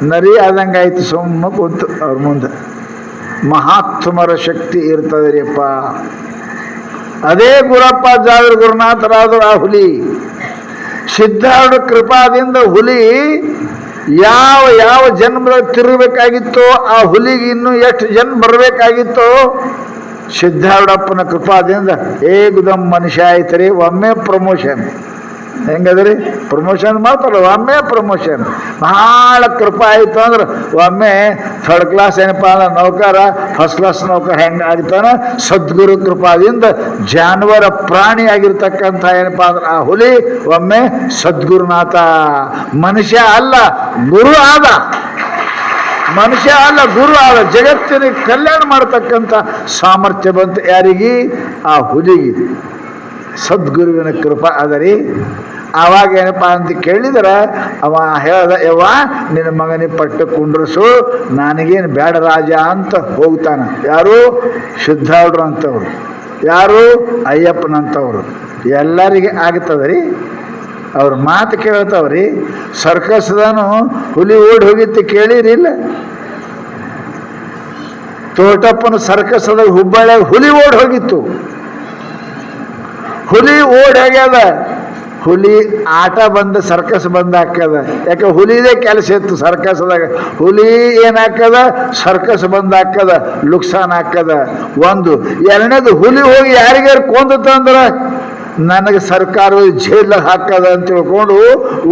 ನರಿ ಆದಂಗಾಯ್ತು. ಸುಮ್ಮ ಕೂತು ಅವ್ರ ಮುಂದೆ. ಮಹಾತ್ಮರ ಶಕ್ತಿ ಇರ್ತದೆ ರೀಪ್ಪ. ಅದೇ ಗುರಪ್ಪ ಜಾದ್ರ ಗುರುನಾಥರಾದ್ರು ಆ ಹುಲಿ. ಸಿದ್ಧಾರ್ಥ ಕೃಪಾದಿಂದ ಹುಲಿ ಯಾವ ಜನ್ಮದಾಗ ತಿರುಗಬೇಕಾಗಿತ್ತೋ ಆ ಹುಲಿಗೆ ಇನ್ನೂ ಎಷ್ಟು ಜನ್ಮ ಬರಬೇಕಾಗಿತ್ತೋ ಸಿದ್ಧಾರ್ಡಪ್ಪನ ಕೃಪಾದಿಂದ ಏಕದಮ್ ಮನುಷ್ಯ ಆಯ್ತು ರೀ. ಒಮ್ಮೆ ಪ್ರಮೋಷನ್. ಹೆಂಗದ್ರಿ? ಪ್ರಮೋಷನ್ ಮಾಡ್ತಾರಲ್ಲ, ಒಮ್ಮೆ ಪ್ರಮೋಷನ್. ಭಾಳ ಕೃಪಾ ಆಯಿತು ಅಂದ್ರೆ ಒಮ್ಮೆ 3rd ಕ್ಲಾಸ್ ಏನಪ್ಪ ಅಂದ್ರೆ ನೌಕರ, 1st ಕ್ಲಾಸ್ ನೌಕರ ಹೆಂಗೆ ಆಗ್ತಾನ ಸದ್ಗುರು ಕೃಪಾದಿಂದ ಜಾನುವಾರ ಪ್ರಾಣಿ ಆಗಿರ್ತಕ್ಕಂಥ ಏನಪ್ಪ ಅಂದ್ರೆ ಆ ಹುಲಿ ಒಮ್ಮೆ ಸದ್ಗುರುನಾಥ. ಮನುಷ್ಯ ಅಲ್ಲ ಗುರು ಆದ, ಮನುಷ್ಯ ಅಲ್ಲ ಗುರು ಆದ. ಜಗತ್ತಿನಿಗೆ ಕಲ್ಯಾಣ ಮಾಡ್ತಕ್ಕಂಥ ಸಾಮರ್ಥ್ಯ ಬಂತು ಯಾರಿಗೆ? ಆ ಹುಲಿಗೆ. ಸದ್ಗುರುವಿನ ಕೃಪಾ ಅದರಿ. ಆವಾಗ ಏನಪ್ಪ ಅಂತ ಕೇಳಿದ್ರೆ ಅವ ಹೇಳ್ದ, ಯವ್ವ ನಿನ್ನ ಮಗನಿಗೆ ಪಟ್ಟು ಕುಂಡ್ರಸು, ನನಗೇನು ಬೇಡ ರಾಜ ಅಂತ ಹೋಗ್ತಾನೆ. ಯಾರು? ಸಿದ್ಧಾರ್ಡ್ರು ಅಂತವ್ರು. ಯಾರು? ಅಯ್ಯಪ್ಪನಂತವ್ರು. ಎಲ್ಲರಿಗೆ ಆಗ್ತದ್ರಿ. ಅವ್ರ ಮಾತು ಕೇಳ್ತಾವ್ರಿ. ಸರ್ಕಸ್ದನು ಹುಲಿ ಓಡಿ ಹೋಗಿತ್ತು ಕೇಳಿರಿಲ್ಲ? ತೋಟಪ್ಪನ ಸರ್ಕಸ್ದಾಗ ಹುಬ್ಬಳ್ಳಿಯಾಗ ಹುಲಿ ಓಡಿ ಹೋಗಿತ್ತು. ಹುಲಿ ಓಡಿ ಹೋಗ್ಯದ. ಹುಲಿ ಆಟ ಬಂದು ಸರ್ಕಸ್ ಬಂದು ಹಾಕದ. ಯಾಕೆ ಹುಲಿದೇ ಕೆಲಸ ಇತ್ತು ಸರ್ಕಸ್ದಾಗ. ಹುಲಿ ಏನು ಹಾಕದ? ಸರ್ಕಸ್ ಬಂದು ಹಾಕದ, ಲುಕ್ಸಾನ್ ಹಾಕದ. 1. 2ನೇದು ಹುಲಿ ಹೋಗಿ ಯಾರಿಗಾರು ಕೊಂದತ್ತಂದ್ರೆ ನನಗೆ ಸರ್ಕಾರದ ಜೈಲ ಹಾಕದ ಅಂತ ತಿಳ್ಕೊಂಡು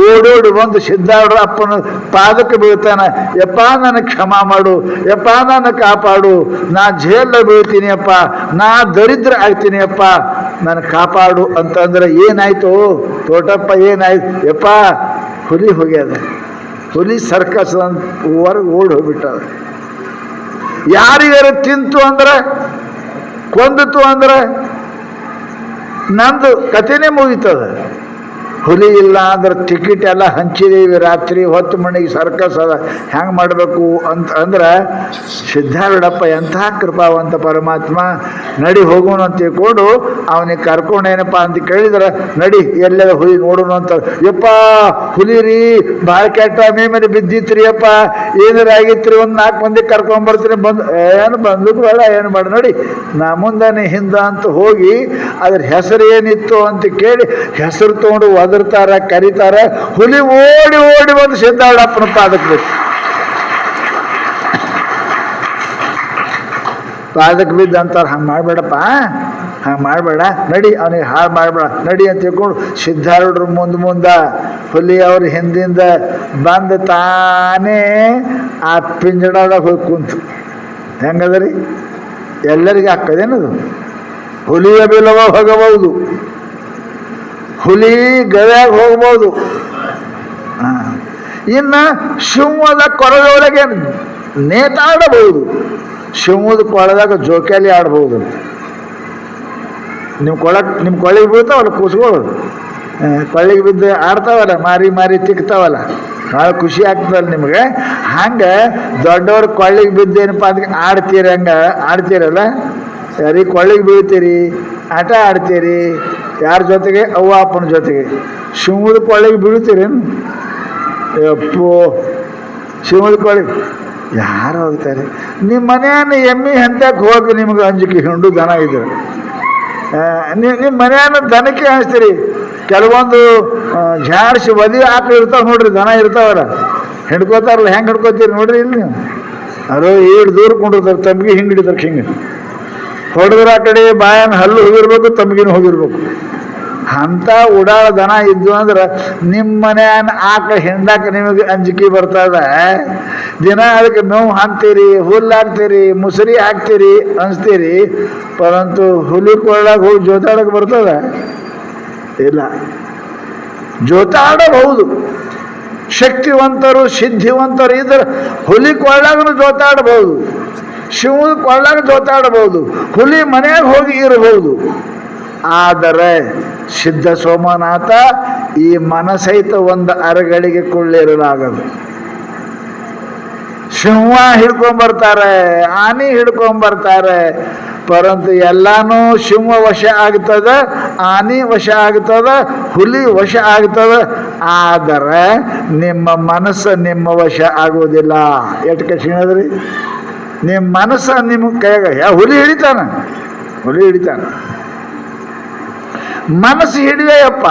ಓಡೋಡಿ ಬಂದು ಸಿದ್ಧಾರ್ಥ ಅಪ್ಪನ ಪಾದಕ್ಕೆ ಬೀಳ್ತಾನೆ. ಯಪ್ಪ ನನಗೆ ಕ್ಷಮಾ ಮಾಡು, ಯಪ್ಪ ನನ್ನ ಕಾಪಾಡು, ನಾ ಜೈಲ ಬೀಳ್ತೀನಿ ಅಪ್ಪ, ನಾ ದರಿದ್ರ ಆಗ್ತೀನಿ ಅಪ್ಪ, ನನ್ನ ಕಾಪಾಡು ಅಂತಂದ್ರೆ ಏನಾಯ್ತು ತೋಟಪ್ಪ? ಏನಾಯ್ತು? ಯಪ್ಪ ಹುಲಿ ಹೋಗ್ಯದ. ಹುಲಿ ಸರ್ಕಸ್ ಹೊರಗೆ ಓಡಿ ಹೋಗ್ಬಿಟ್ಟದ. ಯಾರಿಗಾರು ತಿಂತು ಅಂದ್ರೆ, ಕೊಂದಿತು ಅಂದ್ರೆ ನಂದು ಕಥೆನೇ ಮುಗೀತದ. ಹುಲಿ ಇಲ್ಲ ಅಂದ್ರೆ ಟಿಕೆಟ್ ಎಲ್ಲ ಹಂಚಿದೀವಿ, ರಾತ್ರಿ 10 ಮಣಿಗೆ ಸರ್ಕಸ್ ಅದ, ಹೆಂಗೆ ಮಾಡಬೇಕು ಅಂತ ಅಂದ್ರೆ ಸಿದ್ಧಾರ್ಡಪ್ಪ ಎಂಥ ಕೃಪಾವಂತ ಪರಮಾತ್ಮ. ನಡಿ ಹೋಗೋಣ ಅಂತ ತಿಳ್ಕೊಂಡು ಅವನಿಗೆ ಕರ್ಕೊಂಡು ಏನಪ್ಪ ಅಂತ ಕೇಳಿದ್ರೆ, ನಡಿ ಎಲ್ಲೆಲ್ಲ ಹುಲಿ ನೋಡೋಣ ಅಂತ. ಯಪ್ಪ ಹುಲಿ ರೀ ಭಾಳ ಕೆಟ್ಟ ಮೇಲೆ ಬಿದ್ದಿತ್ರಿ ಅಪ್ಪ, ಏನಾರು ಆಗಿತ್ರಿ, 4 ಮಂದಿ ಕರ್ಕೊಂಡ್ಬರ್ತೀನಿ. ಏನು ಬಂದು ಬೇಡ, ಏನು ಬೇಡ, ನೋಡಿ ನಾ ಮುಂದಾನೆ ಹಿಂದ ಅಂತ ಹೋಗಿ ಅದ್ರ ಹೆಸರು ಏನಿತ್ತು ಅಂತ ಕೇಳಿ ಹೆಸರು ತೊಗೊಂಡು ಒದರ್ತಾರ, ಕರೀತಾರ. ಹುಲಿ ಓಡಿ ಓಡಿ ಬಂದು ಸಿದ್ಧಾರ್ಡಪ್ಪನ ಪಾದಕ್ಕೆ ಬಿತ್ತು. ಪಾದಕ್ಕೆ ಬಿದ್ದು ಅಂತಾರೆ, ಹಂಗೆ ಮಾಡಬೇಡಪ್ಪ, ಹಾಗೆ ಮಾಡಬೇಡ ನಡಿ, ಅವನಿಗೆ ಹಾಳು ಮಾಡಬೇಡ ನಡಿ ಅಂತ ತಿಳ್ಕೊಂಡು ಸಿದ್ಧಾರೂಢರು ಮುಂದೆ ಹುಲಿ ಅವ್ರ ಹಿಂದಿಂದ ಬಂದು ತಾನೇ ಆ ಪಿಂಜಡದಾಗ ಹೋಗಿ ಕುಂತು. ಹೆಂಗದ ರೀ? ಎಲ್ಲರಿಗೆ ಹಾಕದೇನದು? ಹುಲಿಯ ಬಿಲವ ಹೋಗಬಹುದು, ಹುಲಿ ಗವ್ಯಾಗ ಹೋಗ್ಬೋದು. ಇನ್ನು ಶಿವದ ಕೊಳದೊಳಗೆ ನೇತಾಡಬಹುದು, ಶಿವದ ಕೊಳದಾಗ ಜೋಕಾಲಿ ಆಡ್ಬೋದು. ನಿಮ್ಮ ಕೊಳ್ಳಿಗೆ ಬೀಳ್ತಾವಲ್ಲ ಕೂಸ್ಗಳು, ಕೊಳ್ಳಿಗೆ ಬಿದ್ದು ಆಡ್ತಾವಲ್ಲ, ಮಾರಿ ತಿಕ್ತಾವಲ್ಲ, ಭಾಳ ಖುಷಿ ಆಗ್ತದಲ್ಲ ನಿಮಗೆ. ಹಂಗೆ ದೊಡ್ಡವ್ರ ಕೊಳ್ಳಿಗೆ ಬಿದ್ದೇನಪ್ಪ ಅದಕ್ಕೆ ಆಡ್ತೀರಿ, ಹಂಗೆ ಆಡ್ತೀರಲ್ಲ. ಯಾರಿಗೆ ಕೊಳ್ಳಿಗೆ ಬೀಳ್ತೀರಿ, ಆಟ ಆಡ್ತೀರಿ, ಯಾರ ಜೊತೆಗೆ? ಅವ್ವ ಅಪ್ಪನ ಜೊತೆಗೆ. ಶಿವದ ಕೊಳ್ಳಿಗೆ ಬೀಳ್ತೀರೇನು? ಅಪ್ಪೋ, ಶಿವದ ಕೊಳ್ಳಿಗೆ ಯಾರು ಹೋಗ್ತಾರೆ? ನಿಮ್ಮ ಮನೆಯನ್ನು ಎಮ್ಮೆ ಹಂತಕ್ಕೆ ಹೋಗಿ ನಿಮ್ಗೆ ಅಂಜಿಕೆ ಹಿಂಡು ದನ ಇದ್ರೆ ನಿಮ್ಮ ಮನೆಯನ್ನು ದನಕ್ಕೆ ಅನಿಸ್ತೀರಿ. ಕೆಲವೊಂದು ಜಾಡಿಸಿ ಒದಿ ಆಕಳು ಇರ್ತಾವೆ ನೋಡ್ರಿ, ದನ ಇರ್ತಾವಲ್ಲ, ಹಿಡ್ಕೋತಾರಲ್ಲ, ಹೆಂಗೆ ಹಿಡ್ಕೋತೀರಿ ನೋಡ್ರಿ ಇಲ್ಲಿ ನೀವು. ಅದು ಈಡು ದೂರ ಕೊಂಡಿರ್ತಾರೆ, ತಮ್ಗೆ ಹಿಂಗೆ ಹಿಡಿತಾರೆ, ಹಿಂಗೆ ಹೊಡೆದ್ರೆ ಆ ಕಡೆ ಬಾಯನ್ನ ಹಲ್ಲು ಹೋಗಿರ್ಬೇಕು, ತಮ್ಗಿನೂ ಹೋಗಿರ್ಬೇಕು. ಅಂಥ ಉಡಾಳ ದನ ಇದ್ದು ಅಂದ್ರೆ ನಿಮ್ಮ ಮನೆಯನ್ನು ಆಕಳ ಹಿಂಡಾಕ ನಿಮಗೆ ಅಂಜಿಕೆ ಬರ್ತದ. ದಿನ ಅದಕ್ಕೆ ನೋವು ಹಾಕ್ತೀರಿ, ಹುಲ್ಲು ಹಾಕ್ತೀರಿ, ಮುಸುರಿ ಹಾಕ್ತೀರಿ, ಅನಿಸ್ತೀರಿ. ಪರಂತು ಹುಲಿ ಕೊಳ್ಳಾಗ ಹೋಗಿ ಜೋತಾಡಕ್ಕೆ ಬರ್ತದ? ಇಲ್ಲ. ಜೋತಾಡಬಹುದು, ಶಕ್ತಿವಂತರು ಸಿದ್ಧಿವಂತರು ಇದ್ರೆ ಹುಲಿ ಕೊಳ್ಳಾಗೂ ಜೋತಾಡಬಹುದು, ಶಿವದ ಕೊಳ್ಳಾಗ ಜೋತಾಡಬಹುದು, ಹುಲಿ ಮನೆಯಾಗ ಹೋಗಿ ಇರಬಹುದು. ಆದರೆ ಸಿದ್ಧ ಸೋಮನಾಥ ಈ ಮನಸಹಿತ ಒಂದು ಅರಗಳಿಗೆ ಕೊಳ್ಳಿರಲಾಗದು. ಸಿಂಹ ಹಿಡ್ಕೊಂಡ್ಬರ್ತಾರೆ, ಆನೆ ಹಿಡ್ಕೊಂಡ್ಬರ್ತಾರೆ, ಪರಂತು ಎಲ್ಲಾನು ಸಿಂಹ ವಶ ಆಗ್ತದ, ಆನೆ ವಶ ಆಗ್ತದ, ಹುಲಿ ವಶ ಆಗ್ತದ. ಆದರೆ ನಿಮ್ಮ ಮನಸ್ಸು ನಿಮ್ಮ ವಶ ಆಗೋದಿಲ್ಲ. ಎಷ್ಟು ಕಠಿಣದ್ರಿ? ನಿಮ್ಮ ಮನಸ್ಸು ನಿಮ್ಮ ಕೈಯಾಗ ಹುಲಿ ಹಿಡಿತಾನ, ಹುಲಿ ಹಿಡಿತಾನ. ಮನಸ್ಸು ಹಿಡಿದೆಯಪ್ಪ,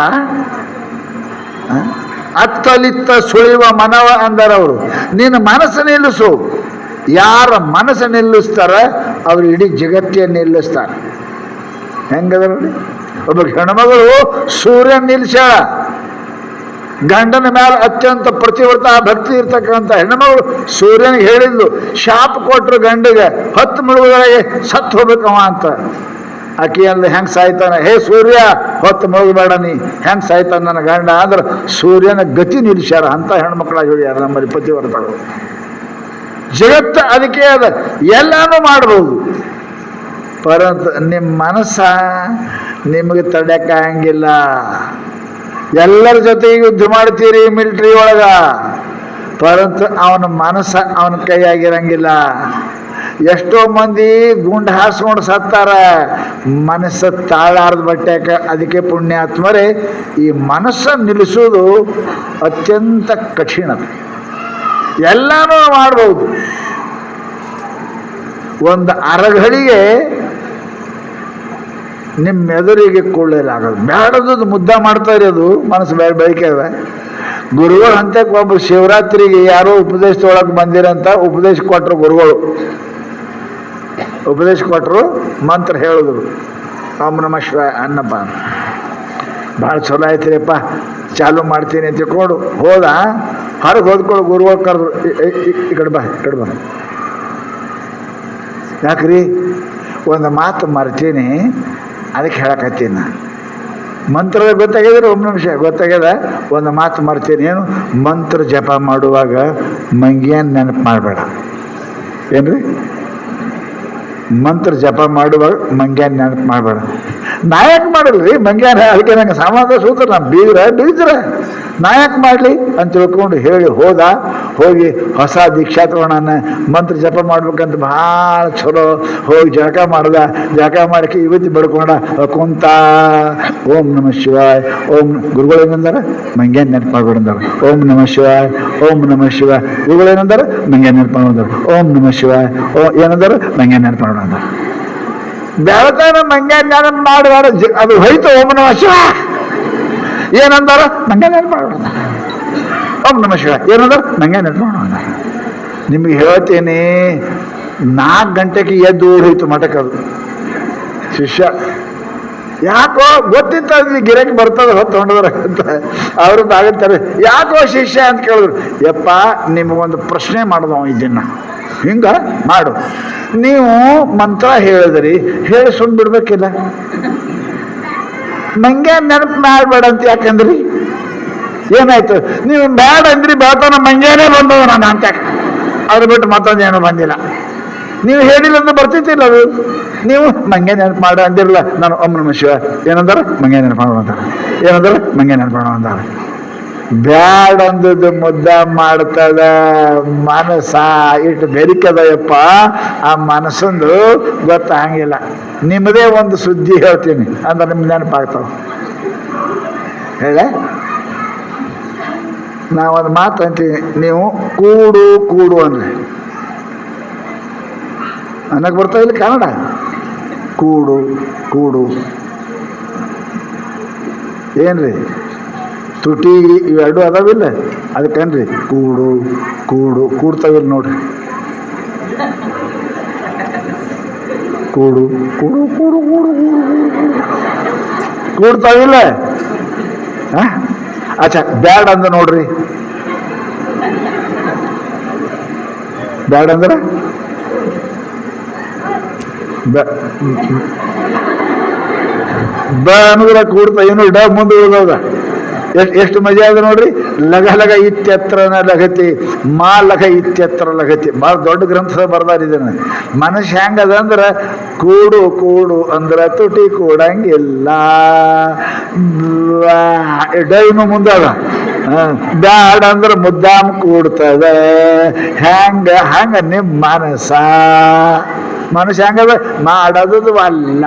ಅತ್ತಲಿತ್ತ ಸುಳಿವ ಮನವ ಅಂದರವರು. ನಿನ್ನ ಮನಸ್ಸು ನಿಲ್ಲಿಸು. ಯಾರ ಮನಸ್ಸು ನಿಲ್ಲಿಸ್ತಾರ ಅವರು ಇಡೀ ಜಗತ್ತಿಯನ್ನು ನಿಲ್ಲಿಸ್ತಾರೆ. ಹೆಂಗದ ನೋಡಿ? ಒಬ್ಬ ಹೆಣ್ಮಗಳು ಸೂರ್ಯ ನಿಲ್ಲಿಸ್ಯಾಳ. ಗಂಡನ ಮೇಲೆ ಅತ್ಯಂತ ಪ್ರತಿವ್ರತ ಭಕ್ತಿ ಇರ್ತಕ್ಕಂಥ ಹೆಣ್ಮಗಳು ಸೂರ್ಯನಿಗೆ ಹೇಳಿದ್ಲು, ಶಾಪ್ ಕೊಟ್ಟರು ಗಂಡಿಗೆ 10 ಮುಳುಗುದೊಳಗೆ ಸತ್ತು ಹೋಗ್ಬೇಕವ ಅಂತ. ಆಕೆಯಲ್ಲಿ ಹೆಂಗೆ ಸಾಯ್ತಾನೆ? ಹೇ ಸೂರ್ಯ, ಹೊತ್ತು ಮುಳುಗಬೇಡ, ನೀ ಹೆಂಗೆ ಸಾಯ್ತಾನೆ ನನ್ನ ಗಂಡ ಅಂದ್ರೆ ಸೂರ್ಯನ ಗತಿ ನಿಲ್ಲಿಸ್ಯಾರ. ಅಂಥ ಹೆಣ್ಮಕ್ಳಾಗಿ ಹೇಳ್ಯಾರ ನಮ್ಮಲ್ಲಿ ಪತಿವ್ರತಗಳು. ಜಗತ್ತು ಅದಕ್ಕೆ ಅದ, ಎಲ್ಲಾನು ಮಾಡ್ಬೋದು. ಪರಂತು ನಿಮ್ಮ ಮನಸ್ಸ ನಿಮಗೆ ತಡೆಯಕ್ಕಾಗಂಗಿಲ್ಲ. ಎಲ್ಲರ ಜೊತೆಗೆ ಯುದ್ಧ ಮಾಡ್ತೀರಿ ಮಿಲಿಟ್ರಿ ಒಳಗ, ಪರಂತು ಅವನ ಮನಸ್ಸ ಅವನ ಕೈಯಾಗಿರಂಗಿಲ್ಲ. ಎಷ್ಟೋ ಮಂದಿ ಗುಂಡು ಹಾರಿಸ್ಕೊಂಡು ಸತ್ತಾರ, ಮನಸ್ಸು ತಾಳಾರ್ದ ಬಟ್ಟೆಕ. ಅದಕ್ಕೆ ಪುಣ್ಯಾತ್ಮರೇ, ಈ ಮನಸ್ಸನ್ನು ನಿಲ್ಲಿಸೋದು ಅತ್ಯಂತ ಕಠಿಣ. ಎಲ್ಲಾನು ಮಾಡ್ಬೋದು. ಒಂದು ಅರಗಳಿಗೆ ನಿಮ್ಮ ಎದುರಿಗೆ ಕೊಳ್ಳಲಾಗೋದು ಬೇಡದು, ಮುದ್ದ ಮಾಡ್ತಾ ಇರೋದು ಮನಸ್ಸು ಬೆಳಕೆ ಅದ. ಗುರುಗಳು ಹಂತಕ್ಕೆ ಒಬ್ಬರು ಶಿವರಾತ್ರಿಗೆ ಯಾರೋ ಉಪದೇಶದೊಳಗೆ ಬಂದಿರಂತ ಉಪದೇಶ ಕೊಟ್ಟರು. ಗುರುಗಳು ಉಪದೇಶ ಕೊಟ್ಟರು, ಮಂತ್ರ ಹೇಳಿದ್ರು, ಓಂ ನಮಃ ಶಿವಾಯ ಅನ್ನಪ್ಪ. ಭಾಳ ಚಲೋ ಆಯ್ತಿರಪ್ಪ, ಚಾಲು ಮಾಡ್ತೀನಿ ಅಂತ ತಿಳ್ಕೊಂಡು ಹೋದ. ಹೊರಗೆ ಹೋದ್ಕೊಂಡು ಗುರುಗಳು ಕರೆದ್ರು, ಈ ಕಡೆ ಬಾ, ಈ ಕಡೆ ಬಾ. ಯಾಕ್ರಿ? ಒಂದು ಮಾತು ಮರ್ತೀನಿ, ಅದಕ್ಕೆ ಹೇಳಕತ್ತೀನಿ ನಾನು. ಮಂತ್ರದ ಗೊತ್ತಾಗಿದ್ರೆ ಓಂ ನಮಃ ಶಿವಾಯ ಗೊತ್ತಾಗ್ಯದ. ಒಂದು ಮಾತು ಮರ್ತೀನಿ, ಏನು? ಮಂತ್ರ ಜಪ ಮಾಡುವಾಗ ಮಂಗಿಯನ್ನು ನೆನಪು ಮಾಡಬೇಡ. ಏನ್ರಿ? ಮಂತ್ರ ಜಪ ಮಾಡುವಾಗ ಮಂಗ್ಯಾನ ನೆನಪು ಮಾಡಬೇಡ. ನಾಯಕ ಮಾಡಲ್ರಿ ಮಂಗ್ಯಾನ. ಅದಕ್ಕೆ ನಂಗೆ ಸಮಾಧಾನ ಸೂತ್ರ, ನಾನು ಬೀಗ್ರ ನಾಯಕ ಮಾಡಲಿ ಅಂತ ತಿಳ್ಕೊಂಡು ಹೇಳಿ ಹೋದ. ಹೋಗಿ ಹೊಸ ದೀಕ್ಷಾ ತಗೊಂಡಾನ, ಮಂತ್ರ ಜಪ ಮಾಡ್ಬೇಕಂತ ಭಾಳ ಚಲೋ. ಹೋಗಿ ಜಳಕ ಮಾಡ್ದ, ಜಳಕ ಮಾಡಕ್ಕೆ ಇವತ್ತು ಬಡ್ಕೊಂಡ ಕುಂತ. ಓಂ ನಮಃ ಶಿವಾಯ, ಓಂ. ಗುರುಗಳು ಏನಂದಾರ? ಮಂಗ್ಯಾನ ನೆನಪು ಮಾಡ್ಬೇಡ ಅಂದಾರ. ಓಂ ನಮಃ ಶಿವಾಯ, ಓಂ ನಮಃ ಶಿವಾಯ. ಗುರುಗಳು ಏನಂದಾರ? ಮಂಗ್ಯಾನ ನೆನಪು ಮಾಡ್ಬೇಡ. ಓಂ ನಮಃ ಶಿವಾಯ, ಏನಂದಾರ? ಮಂಗ್ಯಾನ ನೆನಪು ಮಾಡ್ಬೇಡ ಅಂದಾರ. ಬೆಳತಾನ ಮಂಗ್ಯಾನ ನೆನಪು ಮಾಡುವಾರ ಅದು ಹೋಯ್ತು. ಓಂ ನಮಃ ಶಿವಾಯ ಏನಂದಾರ? ಮಂಗ್ಯಾನ ನೆನಪು ಮಾಡ್ಬೇಡ. ಓಂ ನಮಃ ಶಿವಾಯ ಏನಂದಾರ? ಮಂಗ್ಯಾನ ನೆನಪು ಮಾಡೋಣ. ನಿಮ್ಗೆ ಹೇಳ್ತೀನಿ, 4 ಗಂಟೆಗೆ ಎದ್ದು ಓಡೋಯ್ತು ಮಠಕ್ಕದು. ಶಿಷ್ಯ ಯಾಕೋ ಗೊತ್ತಿತ್ತ ಗಿರಕ್ಕೆ ಬರ್ತದ ಹೊತ್ತೊಂಡದ್ರ ಅಂತ ಅವ್ರದ್ದು ಆಗುತ್ತಾರೆ. ಯಾಕೋ ಶಿಷ್ಯ ಅಂತ ಕೇಳಿದ್ರು. ಯಪ್ಪ ನಿಮಗೊಂದು ಪ್ರಶ್ನೆ ಮಾಡಿದವ ಇದನ್ನ ಹಿಂಗ ಮಾಡು. ನೀವು ಮಂತ್ರ ಹೇಳಿದ್ರಿ, ಹೇಳಿ ಸುಮ್ ಬಿಡ್ಬೇಕಿಲ್ಲ. ನಂಗೆ ನೆನಪು ಮಾಡಬೇಡ ಅಂತ ಯಾಕಂದ್ರಿ? ಏನಾಯ್ತು? ನೀವು ಬ್ಯಾಡ ಅಂದ್ರಿ, ಬೆಳತನ ಮಂಗೇನೇ ಬಂದವ ನಾನು ಅಂತ. ಅದ್ರ ಬಿಟ್ಟು ಮತ್ತೊಂದೇನು ಬಂದಿಲ್ಲ. ನೀವು ಹೇಳಿಲ್ಲ ಅಂದ್ರೆ ಬರ್ತಿತ್ತಿಲ್ಲ ಅದು. ನೀವು ಮಂಗೆ ನೆನಪು ಮಾಡ ಅಂದಿರಲ್ಲ. ನಾನು ಓಂ ನಮಃ ಶಿವ ಏನಂದಾರ? ಮಂಗೆ ನೆನಪು ಮಾಡೋಣ ಅಂತಾರ. ಏನಂದಾರ? ಮಂಗೆ ನೆನಪು ಮಾಡೋಣ ಅಂತಾರ. ಬ್ಯಾಡ್ ಅಂದದ್ದು ಮುದ್ದ ಮಾಡ್ತದ ಮನಸ್ಸ. ಇಟ್ಟು ಬೆರಿಕದಯಪ್ಪ ಆ ಮನಸ್ಸಂದು ಗೊತ್ತಾಗಿಲ್ಲ. ನಿಮ್ಮದೇ ಒಂದು ಸುದ್ದಿ ಹೇಳ್ತೀನಿ ಅಂದ್ರೆ ನಿಮ್ಗೆ ನೆನಪಾಗ್ತಾವ. ಹೇಳ ನಾವೊಂದು ಮಾತು ಅಂತೀವಿ, ನೀವು ಕೂಡು ಕೂಡು ಅಂದ್ರೆ ಅನ್ನಕ್ಕೆ ಬರ್ತಾ ಇಲ್ಲ ಕನ್ನಡ. ಕೂಡು ಕೂಡು ಏನ್ರಿ? ತುಟಿ ಇವೆರಡು ಅದಾವಿಲ್ಲ, ಅದಕ್ಕೇನ್ರಿ ಕೂಡು ಕೂಡು ಕೂಡ್ತಾವಿಲ್ಲ ನೋಡ್ರಿ. ಕೂಡು ಕೂಡು ಕೂಡು ಕೂಡು ಕೂಡ್ತಾವಿಲ್ಲ. ಅಚ್ಚಾ ಬ್ಯಾಡ್ ಅಂದ ನೋಡ್ರಿ. ಬ್ಯಾಡ್ ಅಂದ್ರೆ ಬ ಅನ್ನೋದ್ರ ಕೂಡ್ತಾ ಏನು ಡ ಮುಂದೆ ಉಳಿದದ. ಎಷ್ಟು ಮಜಾ ಅದ ನೋಡ್ರಿ. ಲಗ ಲಗ ಇತ್ಯತ್ರನ ಲಗತಿ, ಮಾ ಲಗ ಇತ್ಯತ್ರ ಲಗತಿ. ಭಾಳ ದೊಡ್ಡ ಗ್ರಂಥದ ಬರ್ದಾರಿದ್ದಾನೆ. ಮನುಷ್ಯ ಹೆಂಗದ ಅಂದ್ರೆ ಕೂಡು ಕೂಡು ಅಂದ್ರೆ ತುಟಿ ಕೂಡಂಗಿಲ್ಲ. ಡೈನು ಮುಂದೆ ಅದ. ಬ್ಯಾಡ ಅಂದ್ರೆ ಮುದ್ದಾಮ್ ಕೂಡ್ತದೆ. ಹಂಗ ನಿಮ್ಮ ಮನುಷ್ಯ ಹೆಂಗದ? ಮಾಡೋದು ಅಲ್ಲ,